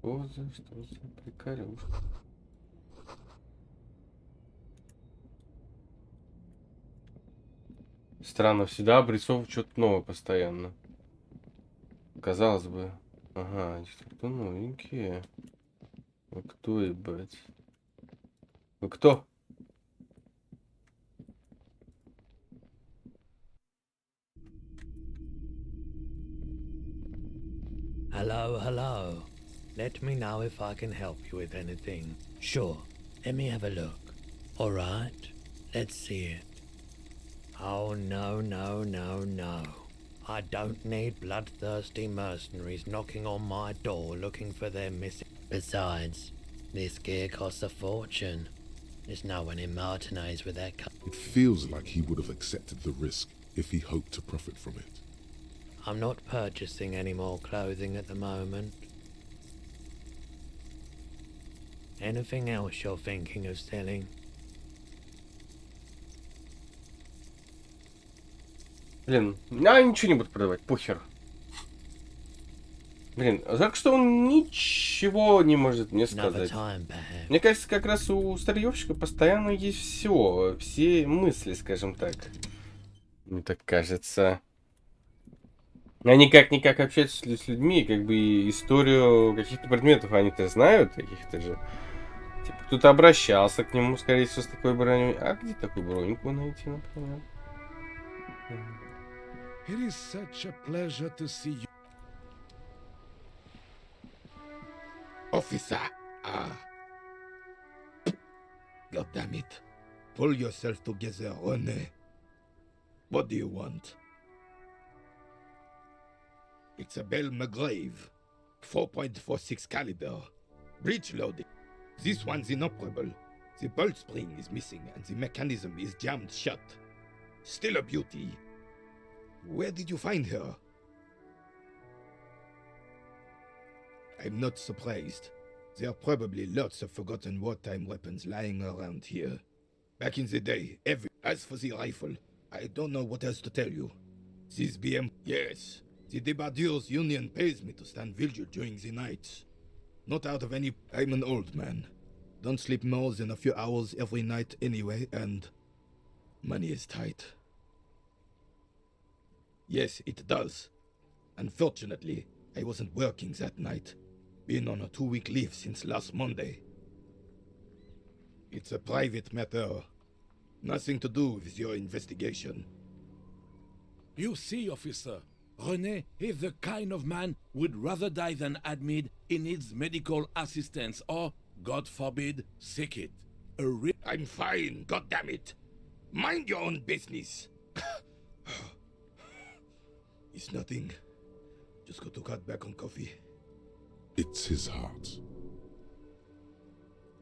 Что за приколюшка? Странно, всегда обрисовывают что-то новое постоянно. Казалось бы. Ага, что-то новенькие. Вы кто, ебать? Вы кто? Hello, hello. Let me know if I can help you with anything. Sure, let me have a look. All right, let's see it. Oh, no, no, no, no. I don't need bloodthirsty mercenaries knocking on my door looking for their missing... Besides, this gear costs a fortune. There's no one in Martinez with that... It feels like he would have accepted the risk if he hoped to profit from it. I'm not purchasing any more clothing at the moment. Anything else you're thinking of selling? Блин, я ничего не буду продавать, похер. Блин, а так что он ничего не может мне сказать. Мне кажется, как раз у старьевщика постоянно есть все мысли, скажем так. Мне так кажется. Они как-никак общаются с людьми, как бы и историю каких-то предметов они-то знают, каких-то же. Типа, кто-то обращался к нему, скорее всего, с такой броней. А где такую броньку найти, например? It is such a pleasure to see you. Officer! Ah. God damn it. Pull yourself together, René. What do you want? It's a Bell McGrave. 4.46 caliber. Breech loaded. This one's inoperable. The bolt spring is missing and the mechanism is jammed shut. Still a beauty. Where did you find her? I'm not surprised. There are probably lots of forgotten wartime weapons lying around here. Back in the day, As for the rifle, I don't know what else to tell you. This BM... Yes, the Debardeurs Union pays me to stand vigil during the nights. Not out of any... I'm an old man. Don't sleep more than a few hours every night anyway, and... money is tight. Yes, it does. Unfortunately, I wasn't working that night. Been on a 2-week leave since last Monday. It's a private matter. Nothing to do with your investigation. You see, officer, René is the kind of man would rather die than admit he needs medical assistance or, God forbid, sick it. I'm fine, goddammit. Mind your own business. It's nothing. Just got to cut back on coffee. It's his heart.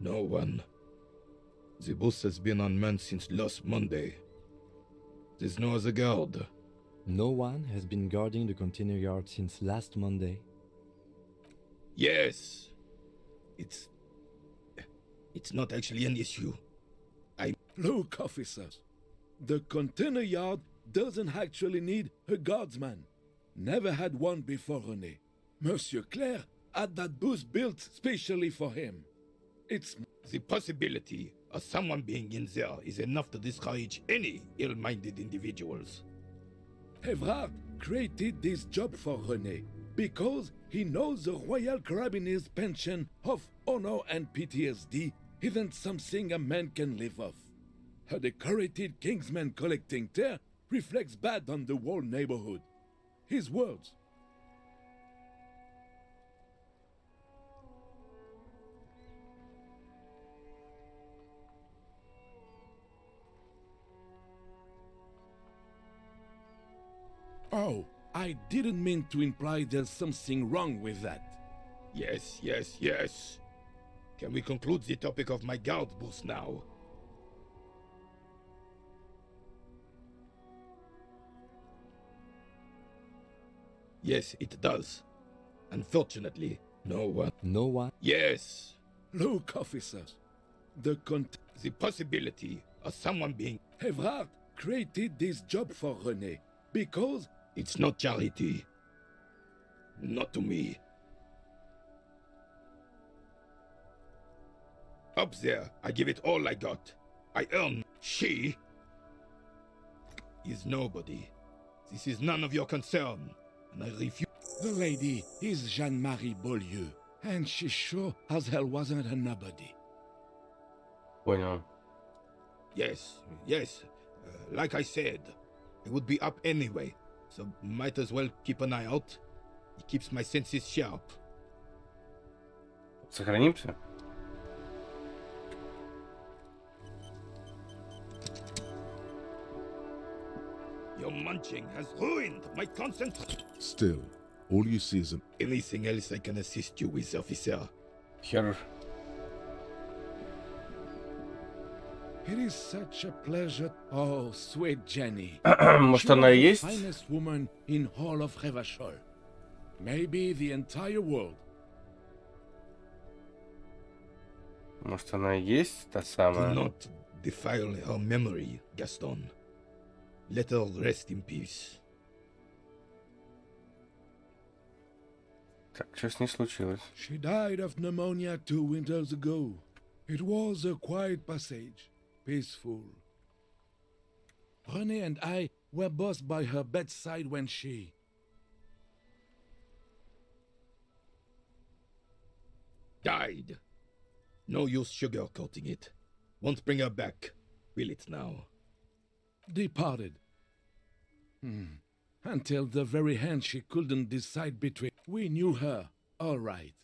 No one. The bus has been unmanned since last Monday. There's no other guard. No one has been guarding the container yard since last Monday. Yes. It's not actually an issue. Look, officers. The container yard doesn't actually need a guardsman. Never had one before René. Monsieur Claire had that booth built specially for him. It's... The possibility of someone being in there is enough to discourage any ill-minded individuals. Evrard created this job for René because he knows the Royal Carabiniers' pension of honor and PTSD isn't something a man can live off. A decorated Kingsman collecting tear reflects bad on the whole neighborhood. His words. Oh, I didn't mean to imply there's something wrong with that. Yes. Can we conclude the topic of my guard booth now? Yes, it does. Unfortunately, no one... No one? Yes. Look, officers. The possibility of someone being... Evrard created this job for René because... It's not charity. Not to me. Up there, I give it all I got. I earn... She... is nobody. This is none of your concern, and I refuse... The lady is Jeanne-Marie Beaulieu, and she sure as hell wasn't a nobody. Понял. Yes. Like I said, I would be up anyway, so might as well keep an eye out. It keeps my senses sharp. Сохранимся? Your munching has ruined my concentration. Still, all you see is a... Anything else I can assist you with, officer? Хер. It is such a pleasure. Oh, sweet Jenny. Может, она и есть? Finest woman in all of Revachol. Maybe the entire world. Может, она и есть та самая? Do not defile her memory, Gaston. Let her rest in peace. Так, что с ней случилось? She died of pneumonia 2 winters ago. It was a quiet passage, peaceful. René and I were both by her bedside when she... Died. No use sugarcoating it. Won't bring her back. Will it now? Departed. Until the very end she couldn't decide between. We knew her, all right.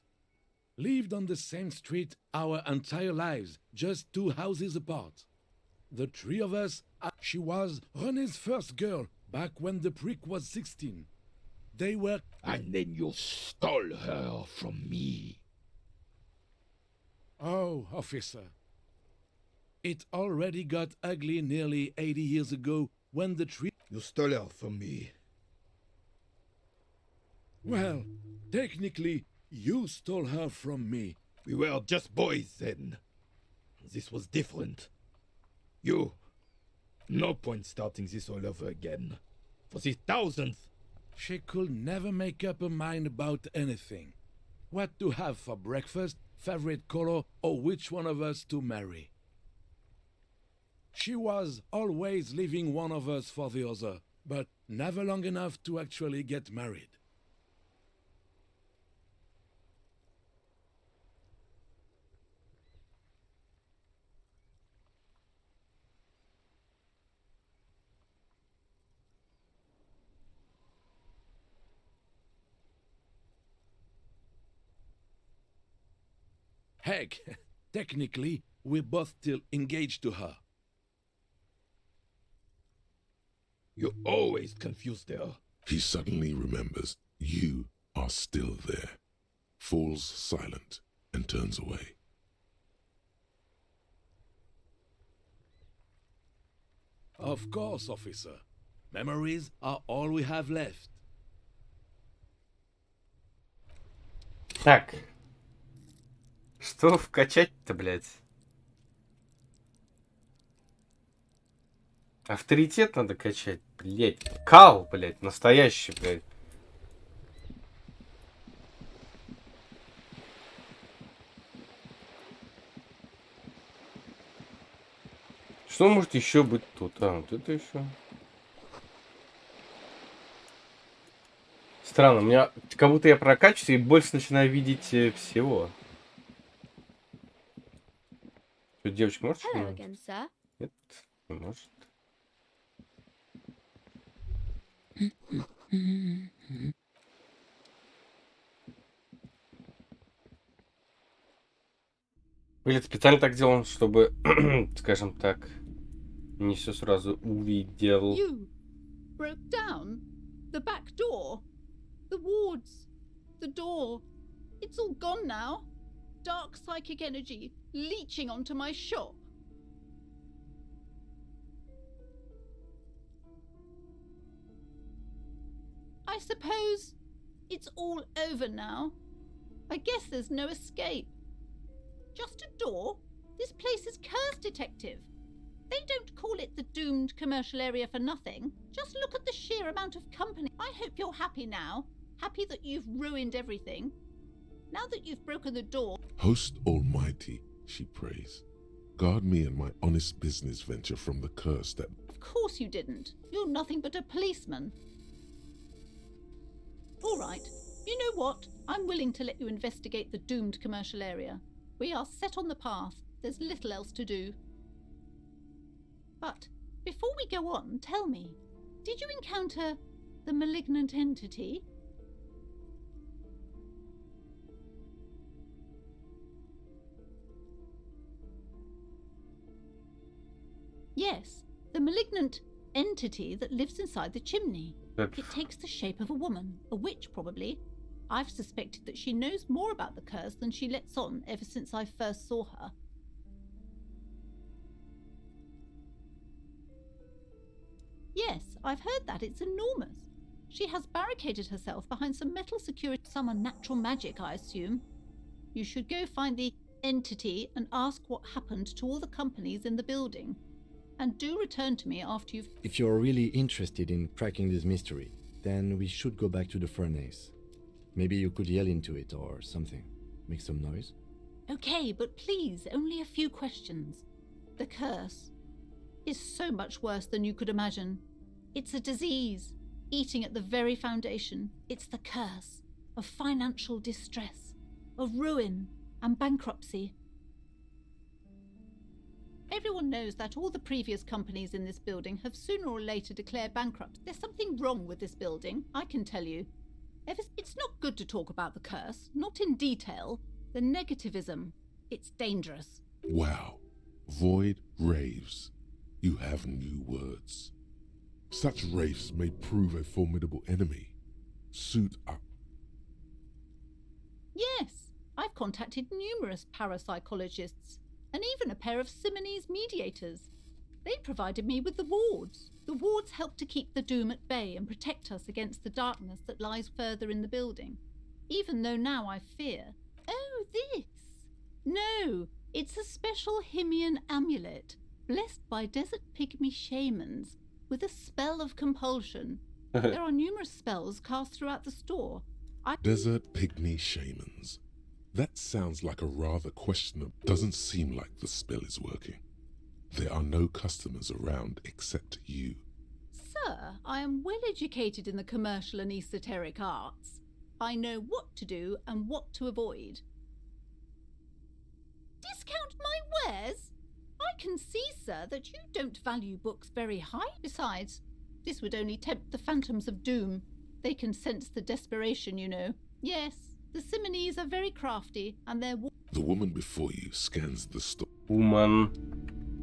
Lived on the same street our entire lives, just 2 houses apart. The 3 of us, she was René's first girl, back when the prick was 16. They were... And then you stole her from me. Oh, officer. It already got ugly nearly 80 years ago when the tree... You stole her from me. Well, technically, you stole her from me. We were just boys then. This was different. You... No point starting this all over again. For the 1000th. She could never make up her mind about anything. What to have for breakfast, favorite color, or which one of us to marry. She was always leaving one of us for the other, but never long enough to actually get married. Heck, technically, we're both still engaged to her. You always confused her. He suddenly remembers you are still there, falls silent, and turns away. Of course, officer. Memories are all we have left. Так. Что вкачать-то, блядь? Авторитет надо качать, блядь. Кал, блядь, настоящий, блядь. Что может еще быть тут? А, вот это еще. Странно, у меня как будто я прокачиваюсь и больше начинаю видеть всего. Что, девочка, может? Нет, не может. Или специально так сделан, чтобы, скажем так, не все сразу увидел. You broke down the back door, the wards, the door. It's all gone now. Dark psychic energy leeching onto my shop. I suppose it's all over now. I guess there's no escape. Just a door? This place is cursed, Detective. They don't call it the doomed commercial area for nothing. Just look at the sheer amount of company. I hope you're happy now. Happy that you've ruined everything. Now that you've broken the door... Host Almighty, she prays. Guard me and my honest business venture from the curse that... Of course you didn't. You're nothing but a policeman. All right. You know what? I'm willing to let you investigate the doomed commercial area. We are set on the path. There's little else to do. But before we go on, tell me, did you encounter the malignant entity? Yes, the malignant entity that lives inside the chimney. It takes the shape of a woman, a witch probably. I've suspected that she knows more about the curse than she lets on ever since I first saw her. Yes, I've heard that. It's enormous. She has barricaded herself behind some metal security, some unnatural magic, I assume. You should go find the entity and ask what happened to all the companies in the building. And do return to me after you've... If you're really interested in cracking this mystery, then we should go back to the furnace. Maybe you could yell into it or something. Make some noise. Okay, but please, only a few questions. The curse is so much worse than you could imagine. It's a disease, eating at the very foundation. It's the curse of financial distress, of ruin and bankruptcy. Everyone knows that all the previous companies in this building have sooner or later declared bankrupt. There's something wrong with this building, I can tell you. It's not good to talk about the curse, not in detail. The negativism, it's dangerous. Wow. Void raves. You have new words. Such wraiths may prove a formidable enemy. Suit up. Yes, I've contacted numerous parapsychologists and even a pair of Simonese mediators. They provided me with the wards. The wards help to keep the doom at bay and protect us against the darkness that lies further in the building. Even though now I fear... Oh, this! No, it's a special Himian amulet, blessed by desert pygmy shamans, with a spell of compulsion. There are numerous spells cast throughout the store. Desert pygmy shamans. That sounds like a rather questionable... Doesn't seem like the spell is working. There are no customers around except you. Sir, I am well educated in the commercial and esoteric arts. I know what to do and what to avoid. Discount my wares? I can see, sir, that you don't value books very high. Besides, this would only tempt the phantoms of doom. They can sense the desperation, you know. Yes, the Simonese are very crafty, and their... The woman before you scans the store. Woman.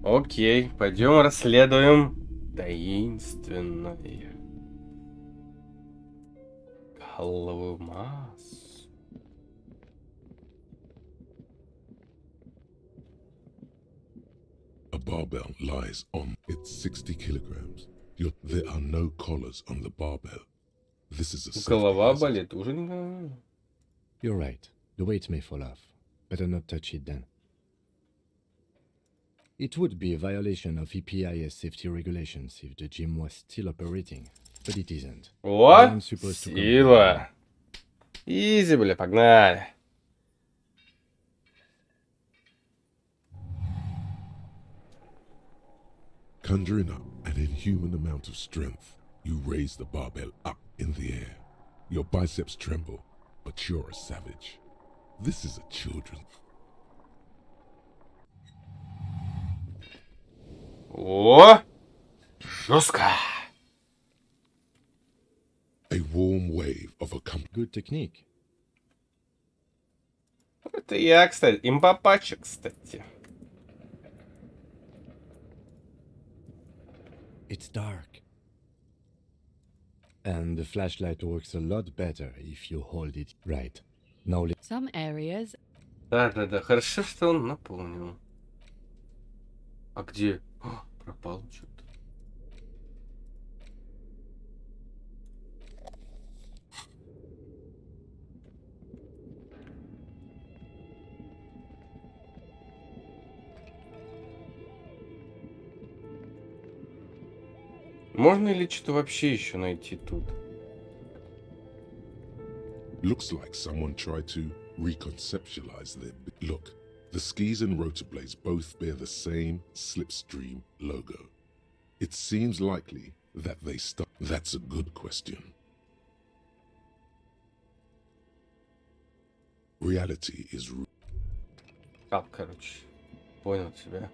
Окей, пойдем расследуем таинственное. Алмаз. A barbell lies on it. 60 kilograms. There are no collars on the barbell. This is a Голова болит, уже не говорю. You're right. The weight may fall off. Better not touch it then. It would be a violation of EPIS safety regulations if the gym was still operating, but it isn't. О, сила. Изи, бля, погнали. Conjuring up an inhuman amount of strength, you raise the barbell up in the air. Your biceps tremble, but you're a savage. This is a children. О, жестко. A warm wave of a good technique. Это я, кстати, импапачек, кстати. It's dark. And the flashlight works a lot better if you hold it right. Now Some areas... Да, хорошо, что он напомнил. А где? О, пропал что-то. Можно ли что-то вообще еще найти тут? Looks like someone tried to reconceptualize them. Look, the skis and rotor blades both bear the same slipstream logo. It seems likely that they start. That's a good question. Reality is... А, короче, понял тебя.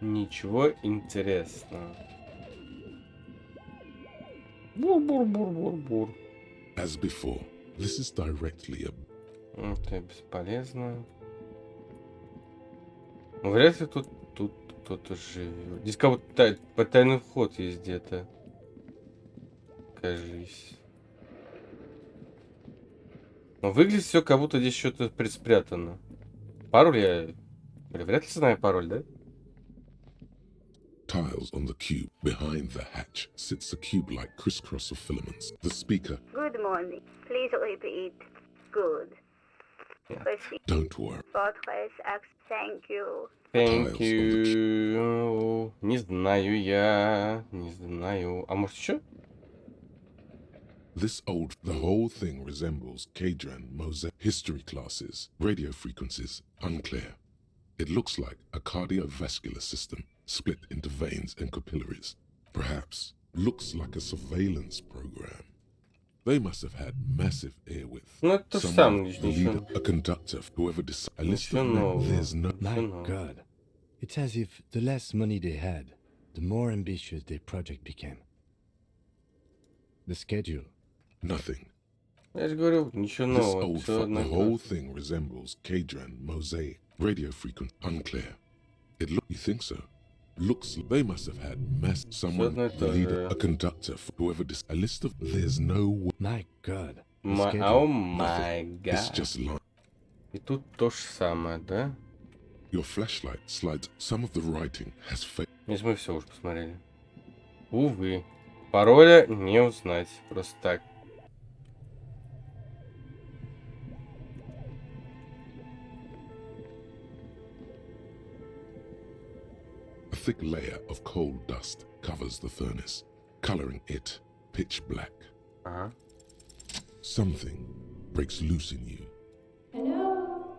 Ничего интересного. Бур-бур-бур-бур-бур. As before, this is directly a... Это бесполезно. Вряд ли тут кто-то живет. Здесь как будто потайный вход есть где-то. Кажись. Но выглядит все, как будто здесь что-то спрятано. Пароль я... Вряд ли знаю пароль, да? Tiles on the cube. Behind the hatch sits a cube-like crisscross of filaments. The speaker. Good morning. Please repeat. Good. Don't worry. Thank you. Thank you. Не знаю я. Не знаю. А может еще? The whole thing resembles Kadran mosaic history classes, radio frequencies, unclear. It looks like a cardiovascular system split into veins and capillaries. Perhaps Looks like a surveillance program. They must have had massive airwidth. Ну, это то же Someone, самое, здесь a leader, ничего. a conductor, whoever decides. A list Ничего of men. нового. There's no. My God. It's as if the less money they had, the more ambitious their project became. The schedule. Nothing. Я же говорю, ничего This нового. old Все fuck, одно the и то whole же. thing resembles Kadran, Mosaic, radio frequent, unclear. It look. You think so? Looks. They must have had mass. Someone, одно и a то leader, же. a conductor, whoever. A list of. There's no. My God. The О schedule. май It's гад. just line. И тут то же самое, да? Your flashlight slides. Some of the writing has failed. Если мы все уже посмотрели. Увы. Пароля не узнать. Просто так. A thick layer of coal dust covers the furnace, coloring it pitch black. Ага. Something breaks loose in you. Hello?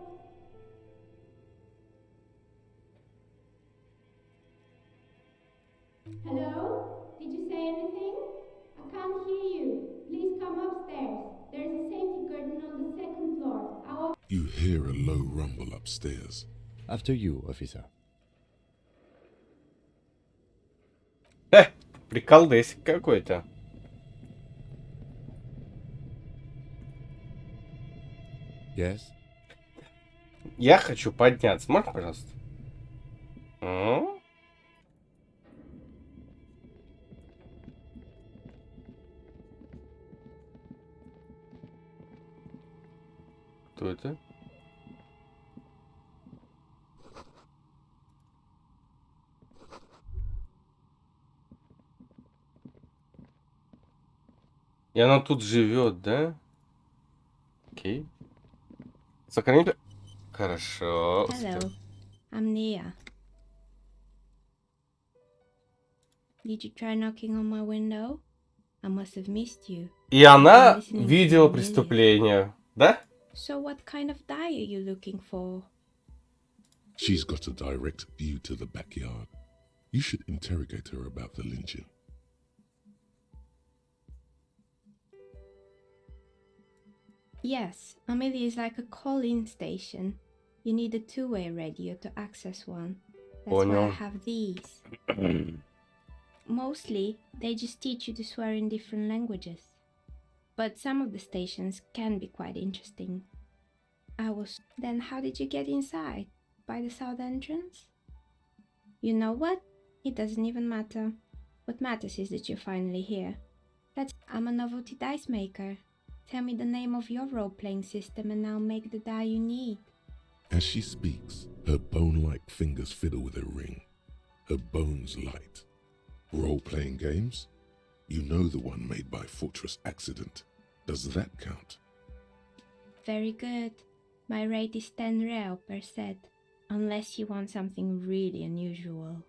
Hello? Did you say anything? I can't hear you. Please come upstairs. There's a safety curtain on the second floor. I will... You hear a low rumble upstairs. After you, officer. Приколдесик какой-то. Yes? Я хочу подняться. Можно, пожалуйста? М? Кто это? И она тут живет, да? Окей. Сохранить. Хорошо. Hello, I'm Nia. Did you try knocking on my window? I must have missed you. И она I'm listening to видела you, преступление, да? So what kind of dye are you looking for? She's got a direct view to the backyard. You should interrogate her about the lynching. Yes, Amelia is like a call-in station. You need a two-way radio to access one. That's why I Понял. have these. Mostly, they just teach you to swear in different languages. But some of the stations can be quite interesting. Then how did you get inside? By the south entrance? You know what? It doesn't even matter. What matters is that you're finally here. I'm a novelty dice maker. Tell me the name of your role-playing system and I'll make the die you need. As she speaks, her bone-like fingers fiddle with a ring. Her bones light. Role-playing games? You know the one made by Fortress Accident. Does that count? Very good. My rate is 10 real per set, unless you want something really unusual.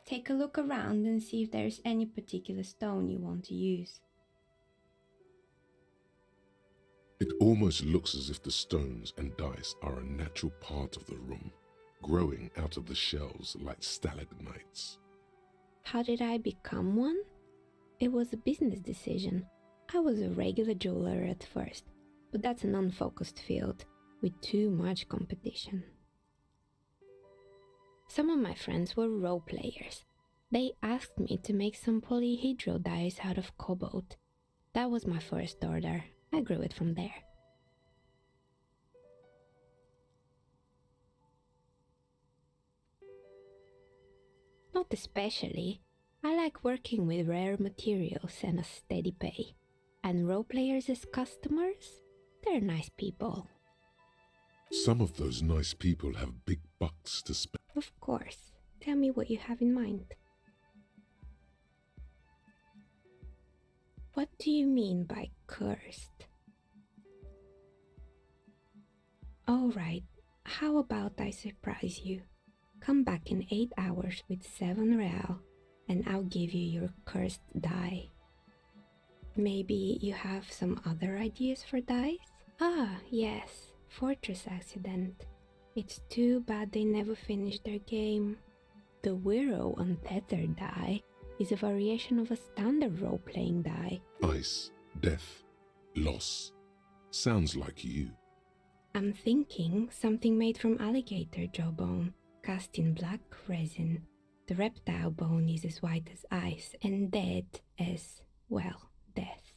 Take a look around and see if there's any particular stone you want to use. It almost looks as if the stones and dice are a natural part of the room, growing out of the shells like stalagmites. How did I become one? It was a business decision. I was a regular jeweler at first, but that's an unfocused field with too much competition. Some of my friends were role players. They asked me to make some polyhedral dice out of cobalt. That was my first order. I grew it from there. Not especially. I like working with rare materials and a steady pay. And role players as customers? They're nice people. Some of those nice people have big bucks to spend. Of course. Tell me what you have in mind. What do you mean by cursed? Alright, how about I surprise you? Come back in 8 hours with 7 real and I'll give you your cursed die. Maybe you have some other ideas for dice? Ah, yes, Fortress Accident. It's too bad they never finished their game. The Wiro Untethered die is a variation of a standard role-playing die. Ice, death, loss. Sounds like you. I'm thinking something made from alligator jawbone, cast in black resin. The reptile bone is as white as ice and dead as, well, death.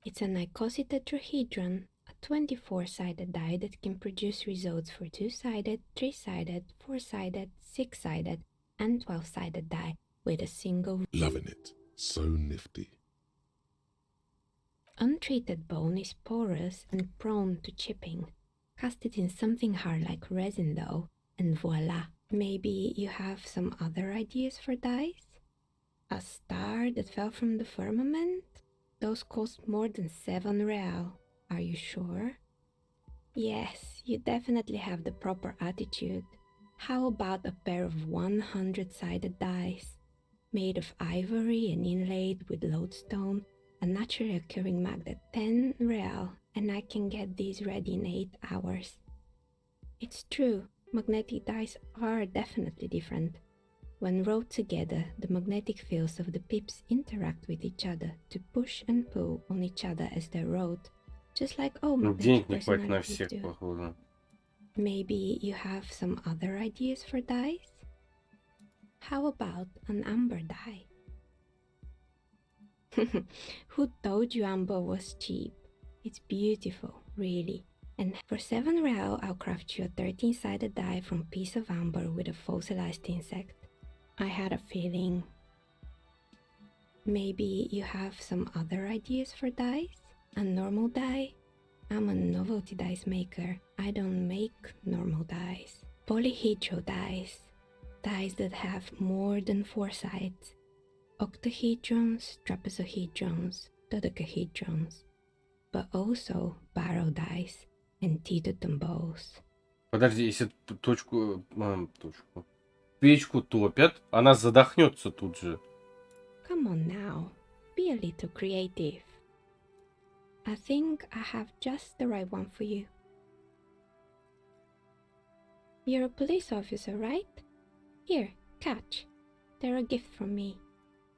It's an icositetrahedron, a 24-sided die that can produce results for 2-sided, 3-sided, 4-sided, 6-sided, and 12-sided die with a single... Loving it. So nifty. Untreated bone is porous and prone to chipping. Cast it in something hard like resin though, and voila. Maybe you have some other ideas for dice? A star that fell from the firmament? Those cost more than 7 real. Are you sure? Yes, you definitely have the proper attitude. How about a pair of 100-sided dice? Made of ivory and inlaid with lodestone, a naturally occurring magnet 10 real, and I can get these ready in 8 hours. It's true, magnetic dice are definitely different. When rolled together, the magnetic fields of the pips interact with each other to push and pull on each other as they're rolled, just like all magnetic Денег не хватит на personalities всех, do. походу. Maybe you have some other ideas for dice? How about an amber die? Who told you amber was cheap? It's beautiful, really. And for 7 real, I'll craft you a 13-sided die from a piece of amber with a fossilized insect. I had a feeling. Maybe you have some other ideas for dice? A normal die? I'm a novelty dice maker. I don't make normal dice. Polyhedral dice. Dice that have more than 4 sides. Octahedrons, trapezohedrons, dodecahedrons. But also barrel dice and teetotum bowls. Подожди, если печку топят, она задохнется тут же. Come on now, be a little creative. I think I have just the right one for you. You're a police officer, right? Here, catch. They're a gift from me.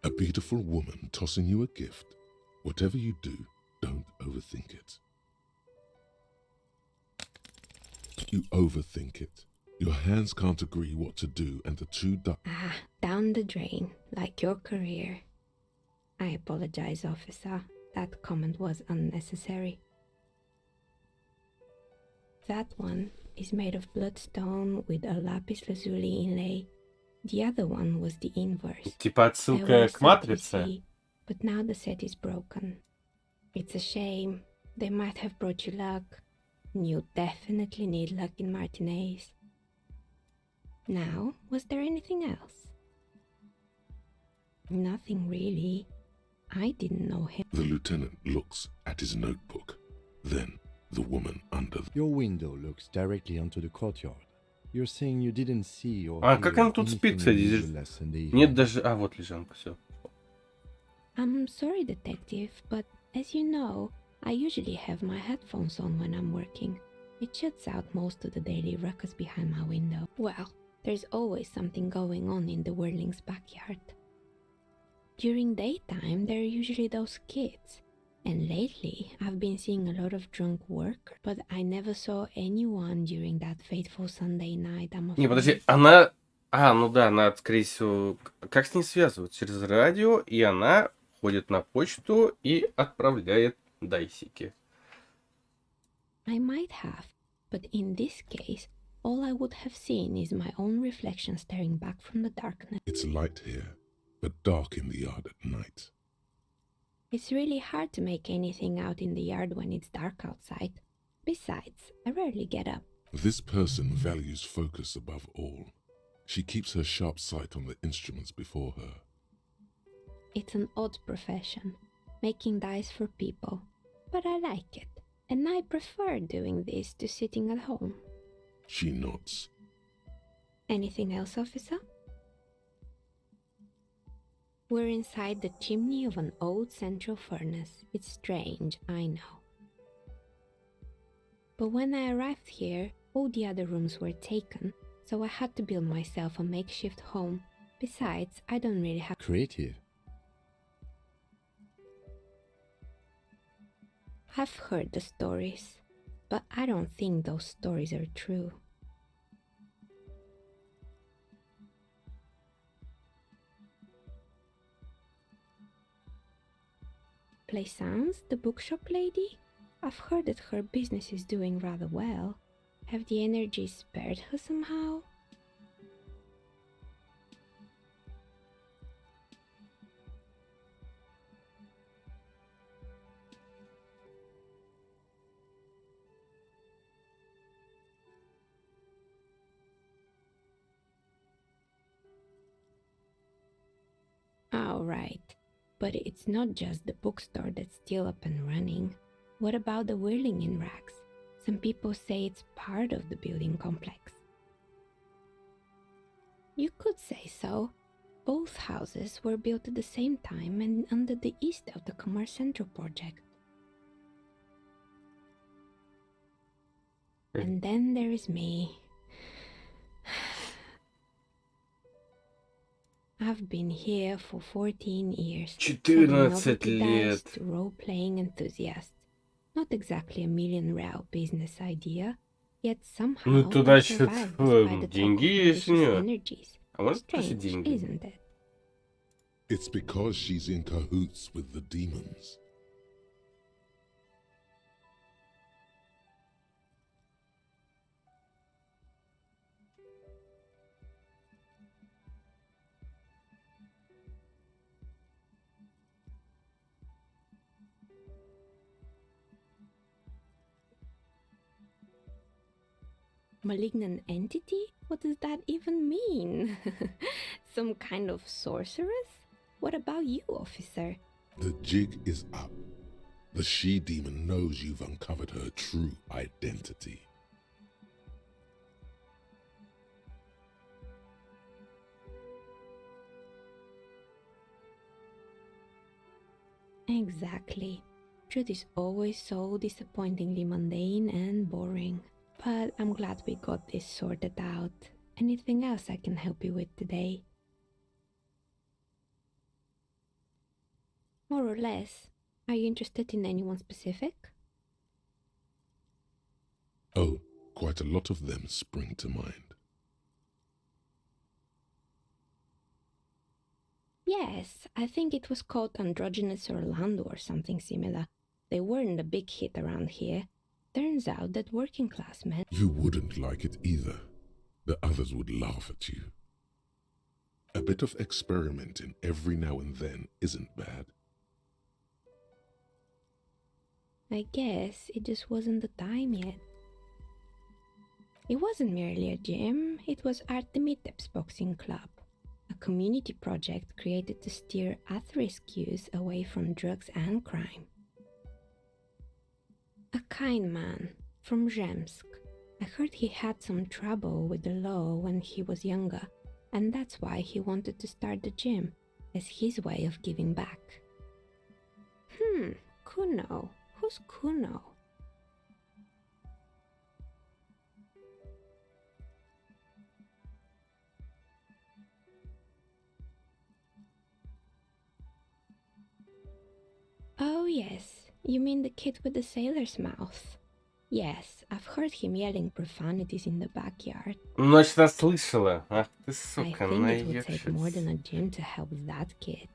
A beautiful woman tossing you a gift. Whatever you do, don't overthink it. You overthink it. Your hands can't agree what to do, and the two Down the drain, like your career. I apologize, officer. That comment was unnecessary. That one is made of bloodstone with a lapis lazuli inlay. The other one was the inverse. Типа There отсылка was к some матрице. PC, but now the set is broken. It's a shame. They might have brought you luck. You definitely need luck in Martinez. Now, was there anything else? Nothing really. I didn't know him. The lieutenant looks at his notebook. Then the woman under Your window looks directly onto the courtyard. You're saying you didn't see or А hear как она тут спит, anything кстати? unusual Здесь last Sunday нет evening? даже... А, вот лежанка, все. I'm sorry, detective, but as you know, I usually have my headphones on when I'm working. It shuts out most of the daily ruckus behind my window. Well, there's always something going on in the Whirling's backyard. During daytime, there are usually those kids. And lately, I've been seeing a lot of drunk workers, but I never saw anyone during that fateful Sunday night, I'm Не, afraid. подожди, она... А, ну да, она, скорее всего... Как с ней связывают? Через радио, и она ходит на почту и отправляет дайсики. I might have, but in this case, all I would have seen is my own reflection staring back from the darkness. It's light here, but dark in the yard at night. It's really hard to make anything out in the yard when it's dark outside. Besides, I rarely get up. This person values focus above all. She keeps her sharp sight on the instruments before her. It's an odd profession, making dice for people, but I like it, and I prefer doing this to sitting at home. She nods. Anything else, officer? We're inside the chimney of an old central furnace. It's strange, I know. But when I arrived here, all the other rooms were taken, so I had to build myself a makeshift home, Besides, I don't really have Creative. I've heard the stories, but I don't think those stories are true. Plaisance, the bookshop lady? I've heard that her business is doing rather well. Have the energy spared her somehow? Oh, right. But it's not just the bookstore that's still up and running. What about the whirling in racks? Some people say it's part of the building complex. You could say so. Both houses were built at the same time and under the east of the Commerce Central project. And then there is me. I've been here for 14 years. 14 novelty лет. dice to role-playing enthusiasts. Not exactly a million-real business idea, yet somehow Ну, туда I've еще survived despite the talk деньги of есть у malicious нее. energies. А может просить Strange, деньги? isn't it? It's because she's in cahoots with the demons. Malignant entity? What does that even mean? Some kind of sorceress? What about you, officer? The jig is up. The she-demon knows you've uncovered her true identity. Exactly. Truth is always so disappointingly mundane and boring. But I'm glad we got this sorted out. Anything else I can help you with today? More or less. Are you interested in anyone specific? Oh, quite a lot of them spring to mind. Yes, I think it was called Androgynous Orlando or something similar. They weren't a big hit around here. Turns out that working class men... You wouldn't like it either. The others would laugh at you. A bit of experimenting every now and then isn't bad. I guess it just wasn't the time yet. It wasn't merely a gym, it was Artemitep's boxing club. A community project created to steer at-risk youth away from drugs and crime. A kind man from Zemsk. I heard he had some trouble with the law when he was younger, and that's why he wanted to start the gym, as his way of giving back. Kuno. Who's Kuno? Oh yes, you mean the kid with the sailor's mouth. Yes, I've heard him yelling profanities in the backyard. Значит, она слышала. Ах ты, I сука, think it would take more than a gym to help that kid.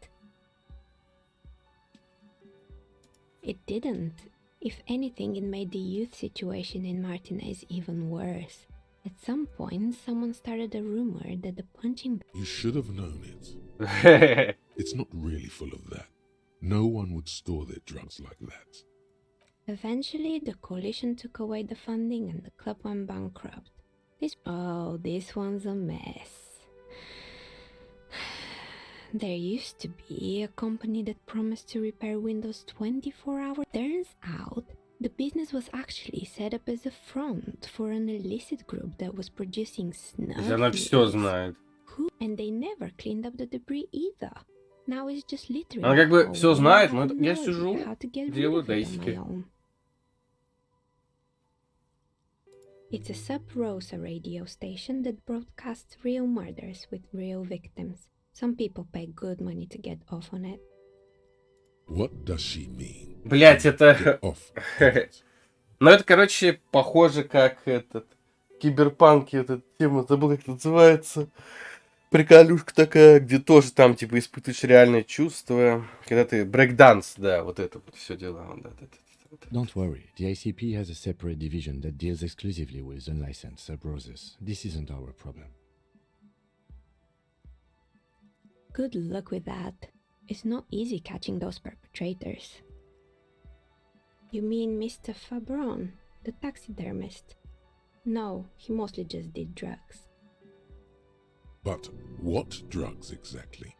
It didn't. If anything, it made the youth situation in Martinez even worse. At some point, someone started a rumor that the punching... You should have known it. It's not really full of that. No one would store their drugs like that. Eventually, the coalition took away the funding and the club went bankrupt. This one's a mess. There used to be a company that promised to repair windows 24 hours. Turns out, the business was actually set up as a front for an illicit group that was producing snuff. Она все знает. And they never cleaned up the debris either. Now it's just littering. Она как бы все знает, но no я idea сижу, how to get rid делаю of it on my дейсики. own. It's a sub-Rosa radio station that broadcasts real murders with real victims. Some people pay good money to get off on it. What does she mean? Блять, Get это... off on it. Ну, это, короче, похоже, как этот... Киберпанки, эта тема, забыл, как это называется. Приколюшка такая, где тоже там, типа, испытываешь реальные чувства. Когда ты... Брейкданс, да, вот это вот все дела. Да, да, да. Don't worry, the ICP has a separate division that deals exclusively with unlicensed sub-roses. This isn't our problem. Good luck with that. It's not easy catching those perpetrators. You mean Mr. Fabron, the taxidermist? No, he mostly just did drugs. But what drugs exactly?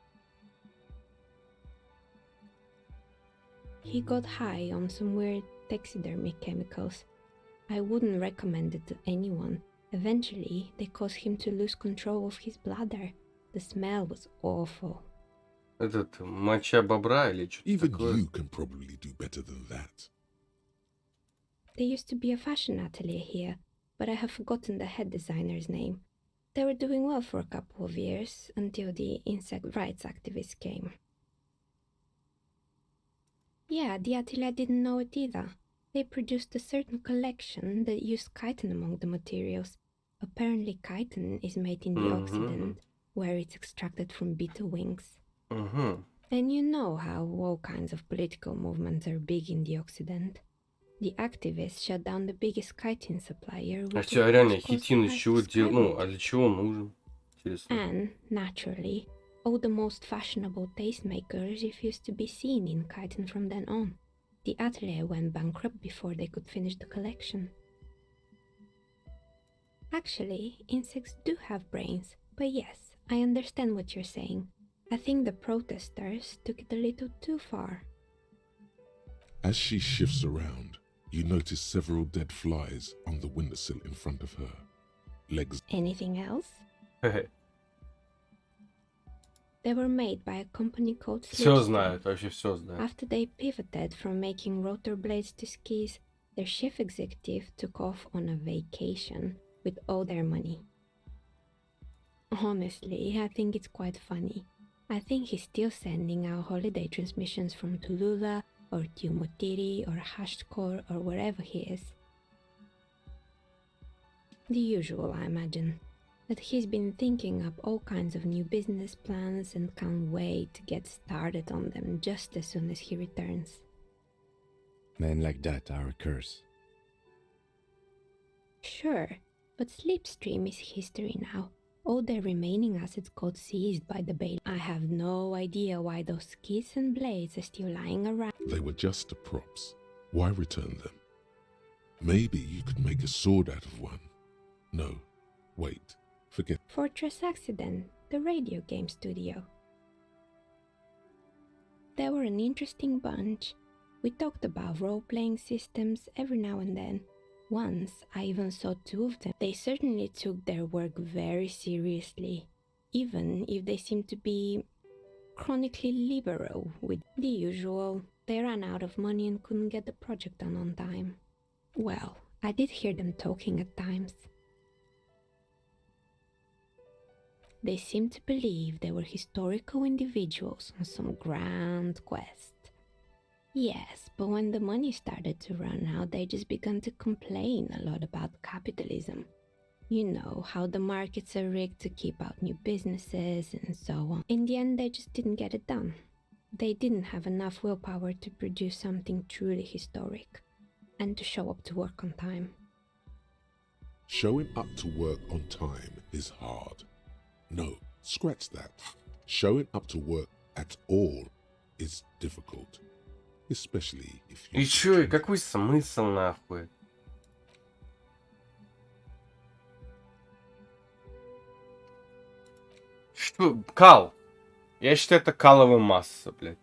He got high on some weird taxidermy chemicals. I wouldn't recommend it to anyone. Eventually, they caused him to lose control of his bladder. The smell was awful. Этот, моча бобра или что-то Even такое. you can probably do better than that. There used to be a fashion atelier here, but I have forgotten the head designer's name. They were doing well for a couple of years, until the insect rights activists came. Yeah, the atelier didn't know it either. They produced a certain collection that used chitin among the materials. Apparently chitin is made in the Occident, where it's extracted from beetle wings. And you know how all kinds of political movements are big in the Occident. The activists shut down the biggest chitin supplier, А which что, of реально, course caused хитин the из price чего to делать? Ну, а skyrocket. для чего он нужен? Интересно. And, naturally, all the most fashionable tastemakers refused to be seen in chitin from then on. The atelier went bankrupt before they could finish the collection. Actually, insects do have brains, but yes, I understand what you're saying. I think the protesters took it a little too far. As she shifts around, you notice several dead flies on the windowsill in front of her. Legs. Anything else? They were made by a company called Все Slipstream. знают, вообще все знают. After they pivoted from making rotor blades to skis, their chief executive took off on a vacation with all their money. Honestly, I think it's quite funny. I think he's still sending out holiday transmissions from Tulula or Tiumotiri or Hashtkor or wherever he is. The usual, I imagine. That he's been thinking up all kinds of new business plans and can't wait to get started on them just as soon as he returns. Men like that are a curse. Sure, but Slipstream is history now. All their remaining assets got seized by the Bail. I have no idea why those skis and blades are still lying around. They were just props. Why return them? Maybe you could make a sword out of one. No, wait, forget. Fortress Accident, the radio game studio. They were an interesting bunch. We talked about role-playing systems every now and then. Once, I even saw two of them. They certainly took their work very seriously, even if they seemed to be chronically liberal with the usual. They ran out of money and couldn't get the project done on time. Well, I did hear them talking at times. They seemed to believe they were historical individuals on some grand quest. Yes, but when the money started to run out, they just began to complain a lot about capitalism. You know, how the markets are rigged to keep out new businesses and so on. In the end, they just didn't get it done. They didn't have enough willpower to produce something truly historic and to show up to work on time. Showing up to work on time is hard. No, scratch that. Showing up to work at all is difficult. Especially if you... И чё, и какой смысл нахуй? Что? Кал. Я считаю, это каловая масса, блядь.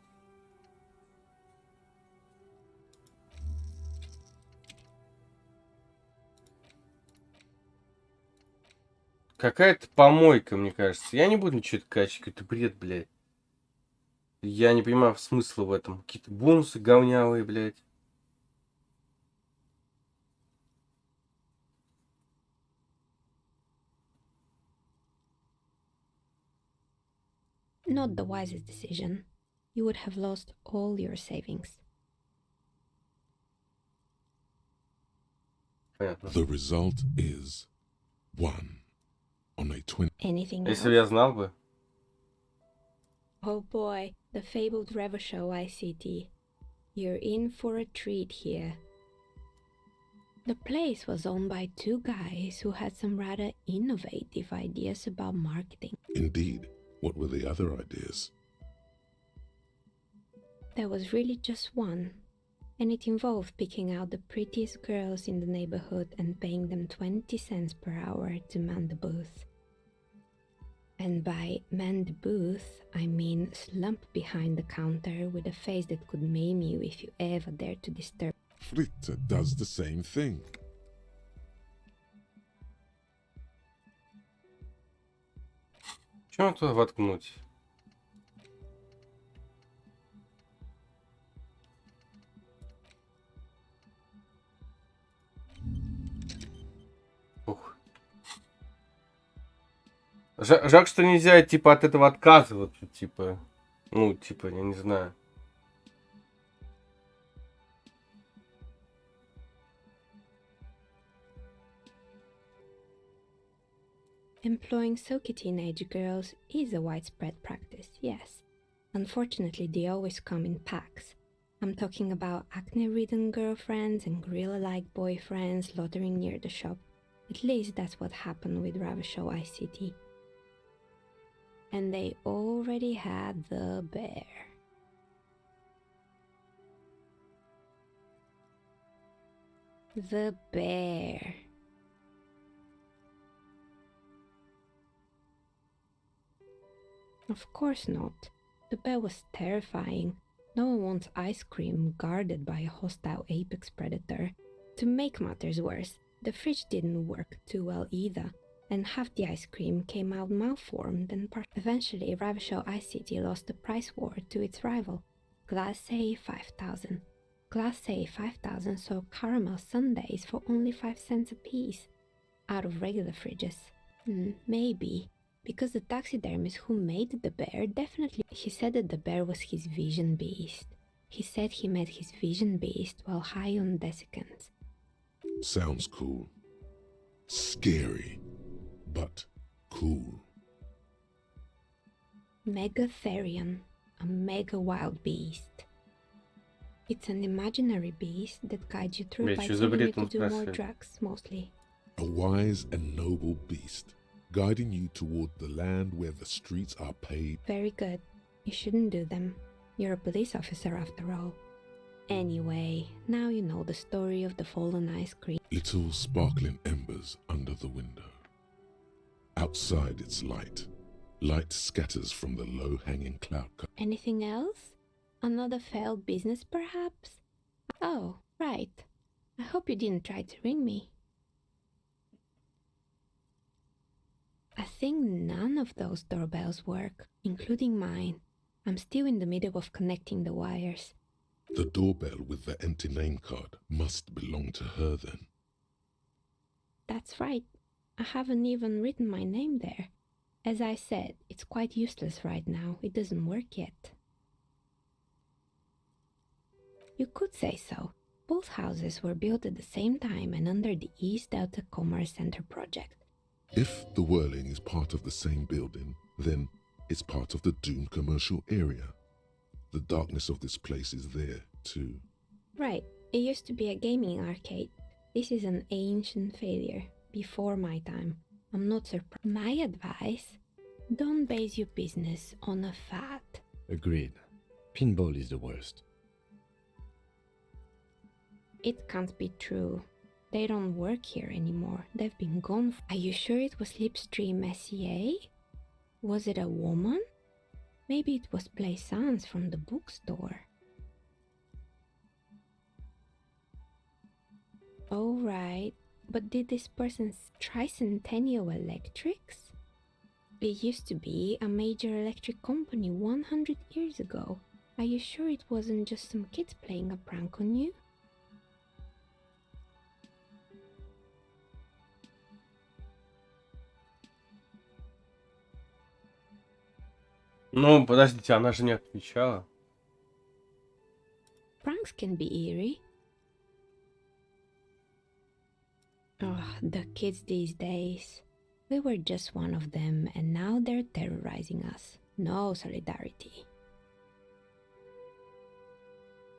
Какая-то помойка, мне кажется. Я не буду ничего качать, какой-то бред, блядь. Я не понимаю смысла в этом. Какие-то бонусы говнявые, блядь. Not the wisest decision. You would have lost all your savings. The result is 1 on a 20. Anything Если бы я else? знал бы. Oh boy, the fabled Revachol ICT. You're in for a treat here. The place was owned by two guys who had some rather innovative ideas about marketing. Indeed. What were the other ideas? There was really just one, and it involved picking out the prettiest girls in the neighborhood and paying them 20 cents per hour to man the booth. And by man the booth, I mean slump behind the counter with a face that could maim you if you ever dared to disturb. Fritter does the same thing. Чего туда воткнуть? Ух. Жалко, что нельзя, типа, от этого отказываться, типа. Ну, типа, я не знаю. Employing silky teenage girls is a widespread practice, yes. Unfortunately, they always come in packs. I'm talking about acne-ridden girlfriends and gorilla-like boyfriends loitering near the shop. At least that's what happened with Ravachol ICT. And they already had the bear. The bear. Of course not. The bear was terrifying. No one wants ice cream guarded by a hostile apex predator. To make matters worse, the fridge didn't work too well either, and half the ice cream came out malformed and eventually Ravachol ICT lost the price war to its rival, Glace 5000. Glace 5000 sold caramel sundaes for only 5 cents a piece, out of regular fridges. Maybe. Because the taxidermist who made the bear definitely... He said that the bear was his vision beast. He said he met his vision beast while high on desiccants. Sounds cool. Scary, but cool. Megatherion, a mega wild beast. It's an imaginary beast that guides you through by telling you to do more drugs, mostly. A wise and noble beast, guiding you toward the land where the streets are paved. Very good. You shouldn't do them. You're a police officer after all. Anyway, now you know the story of the fallen ice cream. Little sparkling embers under the window. Outside it's light. Light scatters from the low-hanging cloud. Anything else? Another failed business, perhaps? Oh, right. I hope you didn't try to ring me. I think none of those doorbells work, including mine. I'm still in the middle of connecting the wires. The doorbell with the empty name card must belong to her then. That's right. I haven't even written my name there. As I said, it's quite useless right now. It doesn't work yet. You could say so. Both houses were built at the same time and under the East Delta Commerce Center project. If the Whirling is part of the same building, then it's part of the Dune commercial area. The darkness of this place is there, too. Right. It used to be a gaming arcade. This is an ancient failure, before my time. I'm not surprised. My advice? Don't base your business on a fad. Agreed. Pinball is the worst. It can't be true. They don't work here anymore. They've been gone. Are you sure it was Slipstream SEA? Was it a woman? Maybe it was Plaisance from the bookstore. Oh, right. But did this person Tricentennial Electrics? It used to be a major electric company 100 years ago. Are you sure it wasn't just some kids playing a prank on you? Ну, подождите, она же не отвечала. Pranks can be eerie. Oh, the kids these days. We were just one of them, and now they're terrorizing us. No solidarity.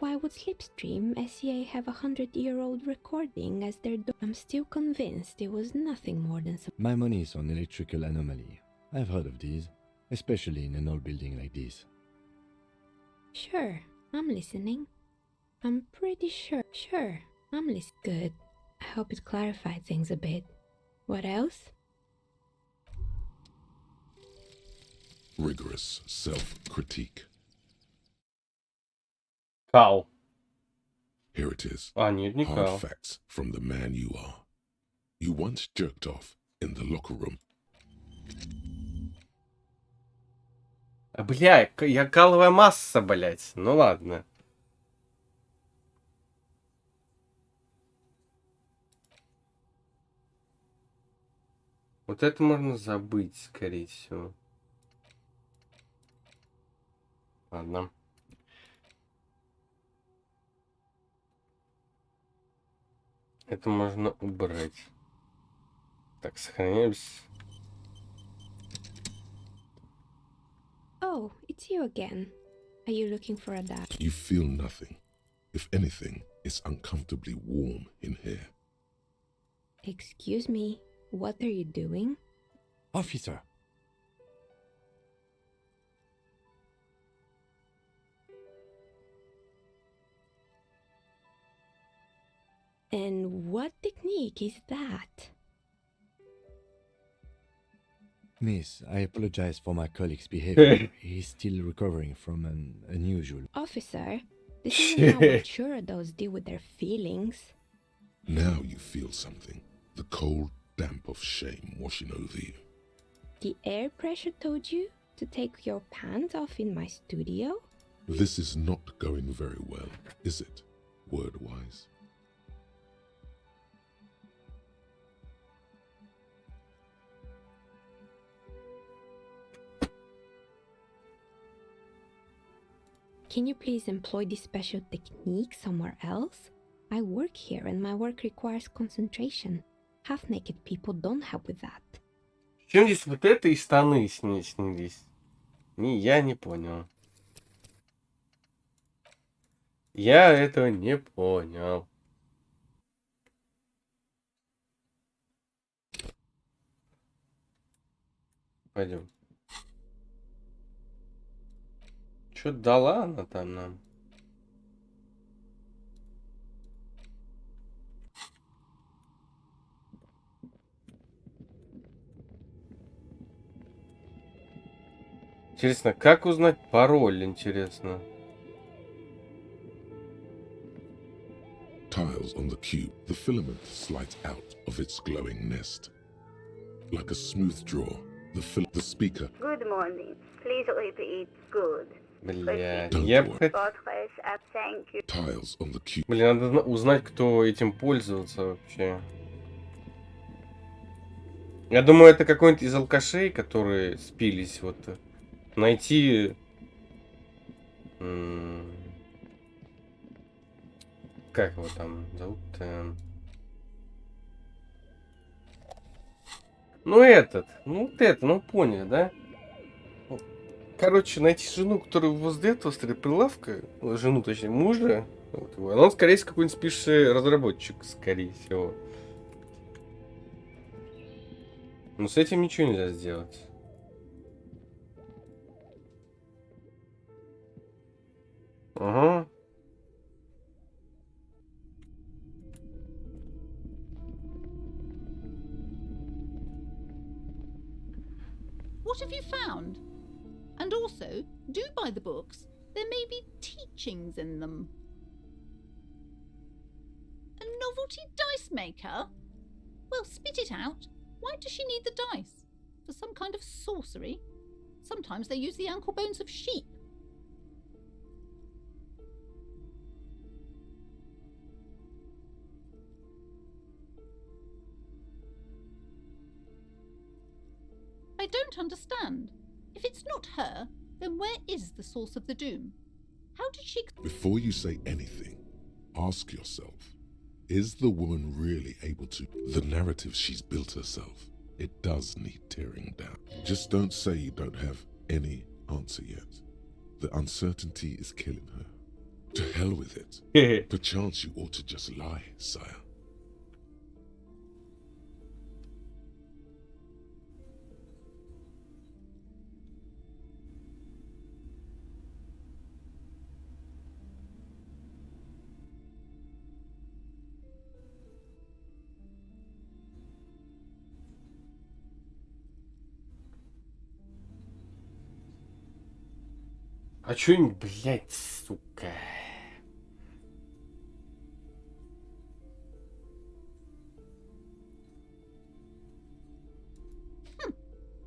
Why would Slipstream SCA have a 100-year-old recording as their I'm still convinced it was nothing more than some. My money's on electrical anomaly. I've heard of these, especially in an old building like this. Sure, I'm listening. I'm pretty sure. Sure, I'm listening. Good. I hope it clarified things a bit. What else? Rigorous self-critique. Кал. Here it is. А, нет, не Hard Кал. facts from the man you are. You once jerked off in the locker room. Бля, я каловая масса, блять. Ну ладно. Вот это можно забыть, скорее всего. Ладно. Это можно убрать. Так, сохраняемся. Oh, it's you again. Are you looking for a dad? You feel nothing. If anything, it's uncomfortably warm in here. Excuse me, what are you doing? Officer! And what technique is that? Miss, I apologize for my colleague's behavior. He's still recovering from an unusual... Officer, this isn't how mature adults deal with their feelings. Now you feel something. The cold damp of shame washing over you. The air pressure told you to take your pants off in my studio? This is not going very well, is it, word-wise? Can you please employ this special technique somewhere else? I work here and my work requires concentration. Half-naked people don't help with that. В чем здесь вот это и штаны снялись? Я не понял. Я этого не понял. Пойдем. Что дала она там нам? Интересно, как узнать пароль, интересно? Tiles on the cube, the filament slides out of its glowing nest. Like a smooth draw, the speaker... Good morning. Please repeat. Good. Бля, Don't я... worry. Thank you. Tiles on the cube. Блин, надо узнать, кто этим пользовался вообще. Я думаю, это какой-нибудь из алкашей, которые спились. Вот найти... Как его там зовут-то? Ну этот, ну поняли, да? Короче, найти жену, которая возле этого стоит прилавка, жену, точнее, мужа, вот его. Он, скорее всего, какой-нибудь списший разработчик, скорее всего. Но с этим ничего нельзя сделать. Ага. What have you found? And also, do buy the books. There may be teachings in them. A novelty dice maker? Well, spit it out. Why does she need the dice? For some kind of sorcery? Sometimes they use the ankle bones of sheep. I don't understand. If it's not her, Then where is the source of the doom? How did she... Before you say anything, ask yourself, is the woman really able to? The narrative she's built herself, it does need tearing down. Just don't say you don't have any answer yet. The uncertainty is killing her. To hell with it. Perchance you ought to just lie, sire. А чё не, блядь, сука?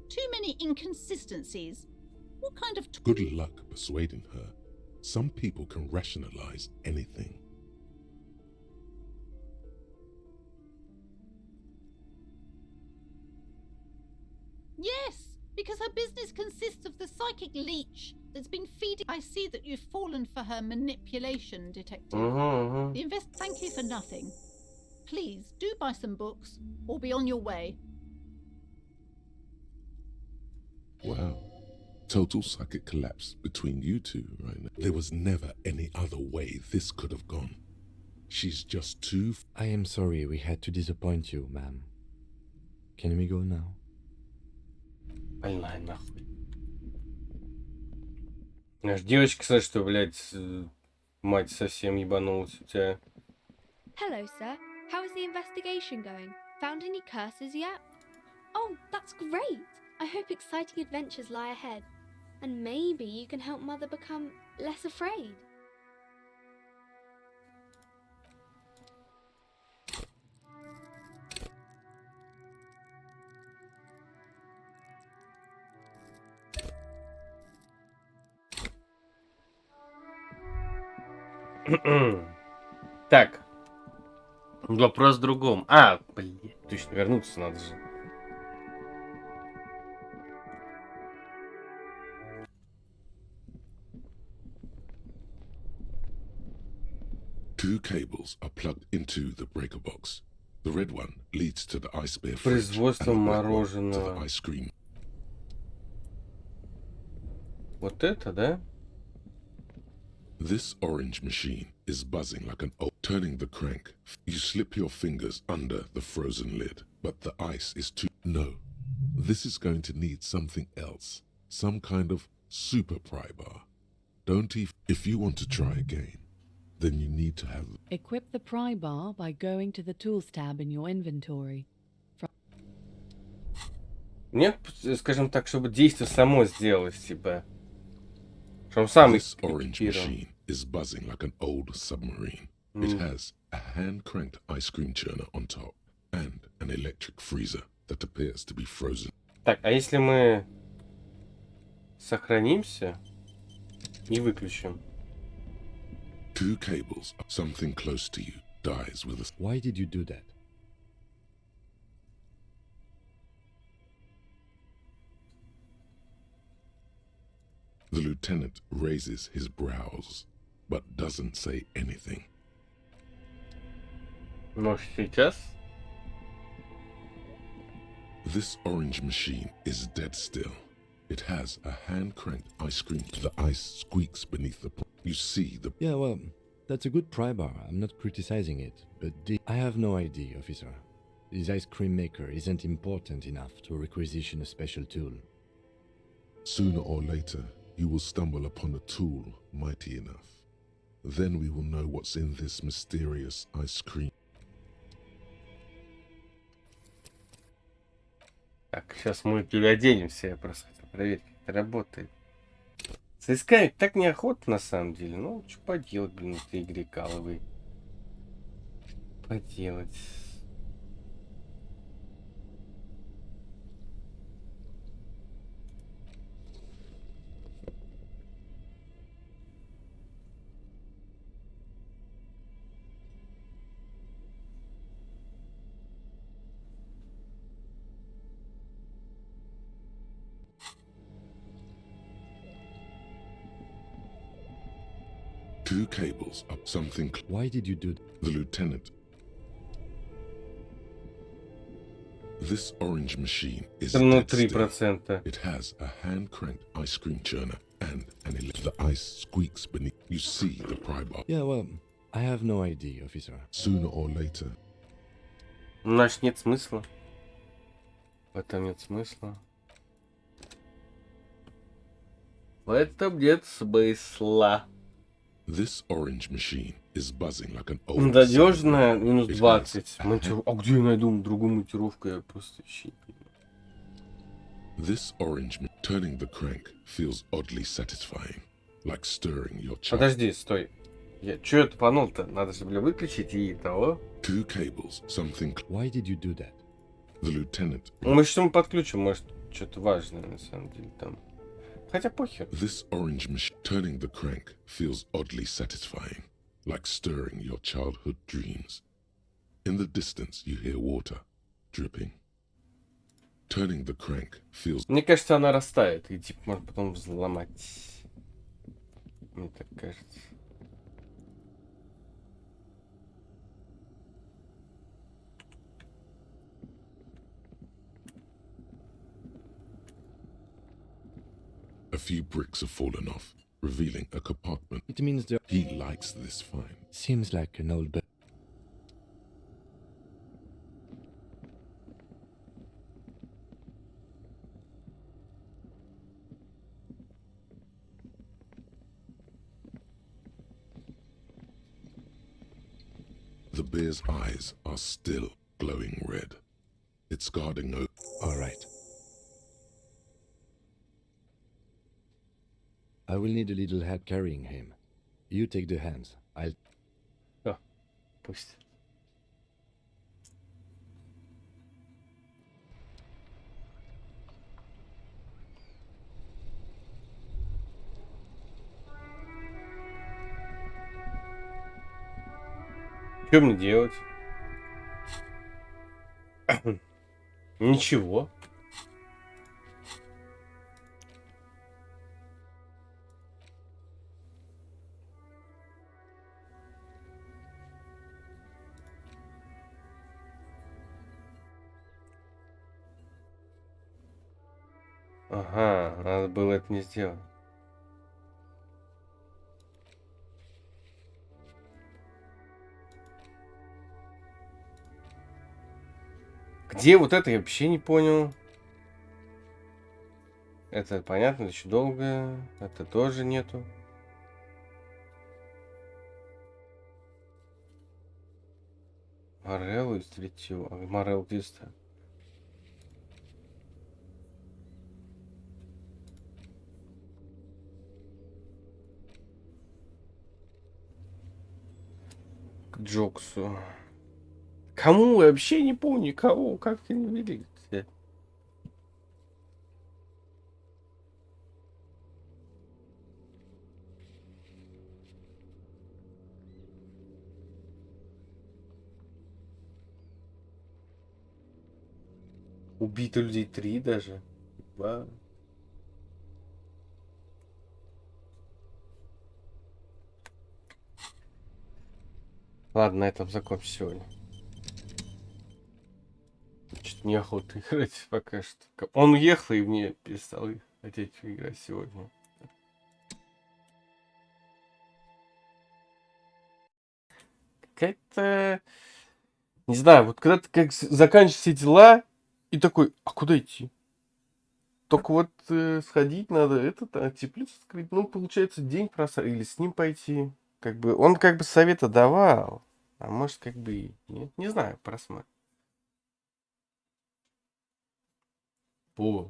Too many inconsistencies. What kind of... Good luck persuading her. Some people can rationalize anything. Yes, because her business consists of the psychic leech that's been feeding... I see that you've fallen for her manipulation, detective. Thank you for nothing. Please, do buy some books, or be on your way. Wow. Total psychic collapse between you two right now. There was never any other way this could have gone. She's just too... I am sorry we had to disappoint you, ma'am. Can we go now? Больная нахуй. Аж девочка, кстати, что, блядь, мать совсем ебанулась у тебя. Hello, sir. How is the investigation going? Found any curses yet? Oh, that's great! I hope exciting adventures lie ahead. And maybe you can help Mother become less afraid. Так. Вопрос в другом. А, блин, точно вернуться надо же. Two cables are plugged into the breaker box. The red one leads to the ice bear fridge, and Производство the black one to the мороженого. ice cream. Вот это, да? This orange machine is buzzing like an old. Turning the crank, you slip your fingers under the frozen lid, but the ice is too... No, this is going to need something else. Some kind of super pry bar. Don't even... If you want to try again, then you need to have... Equip the pry bar by going to the Tools tab in your inventory. Нет, скажем так, чтобы действие само сделалось, типа. Чтобы сам This orange machine is buzzing like an old submarine. It has a hand-cranked ice cream churner on top and an electric freezer that appears to be frozen. Так, а если мы сохранимся и выключим? Two cables, something close to you dies with a... Why did you do that? The lieutenant raises his brows, but doesn't say anything. Может, сейчас? This orange machine is dead still. It has a hand-cranked ice cream. The ice squeaks beneath the... You see the... Yeah, well, that's a good pry bar. I'm not criticizing it, but I have no idea, officer. This ice cream maker isn't important enough to requisition a special tool. Sooner or later, you will stumble upon a tool mighty enough. Then we will know what's in this mysterious ice cream. Так, сейчас мы переоденемся, я просто хотел проверить, как это работает. Соискать так неохота, на самом деле. Ну, что поделать, блин, в этой игре каловой. Поделать. Two cables up something. Why did you do that? The lieutenant. This orange machine is Ну, dead still. 3%. It has a hand-cranked ice cream churner and the ice squeaks beneath. You see the pry bar. Yeah, well, I have no idea, officer. Sooner or later. Значит, нет смысла. В этом нет смысла. В этом нет смысла. This orange machine is buzzing like an old. Надежная минус It 20. А где я найду другую монтировку? Я просто вообще не понимаю. This orange turning the crank feels oddly satisfying, like stirring your child. Подожди, стой. Чё это панул-то? Надо же, бля, выключить и того. Two cables, something. Why did you do that? The lieutenant. Мы что-то подключим, может, что-то важное на самом деле там. Хотя похер. This orange machine turning the crank feels oddly satisfying, like stirring your childhood dreams. In the distance, you hear water dripping. Turning the crank feels. Мне кажется, она растает и типа можно потом взломать. Мне так кажется. A few bricks have fallen off, revealing a compartment. It means that He likes this find. seems like an old. The bear's eyes are still glowing red. It's guarding over. All right. I will need a little help carrying him. You take the hands. I'll. Пусть. Что мне делать? Ничего. Ага, надо было это не сделать. Где вот это, я вообще не понял. Это понятно, еще долго. Это тоже нету. Морел из третьего. Морел где-то. К Джоксу. Кому? Я вообще не помню, кого. Как они вели. Убито людей 3 даже. 2. Ладно, на этом закончим сегодня. Что-то неохота играть пока что. Он уехал, и мне перестал хотеть играть сегодня. Какая-то... Не знаю, вот когда ты как заканчиваешь все дела, и такой, а куда идти? Только вот сходить надо, теплицу скрыть. Ну, получается, день просрать, или с ним пойти. Как бы, он как бы совета давал, а может, как бы и нет. Не знаю, просмотр. О,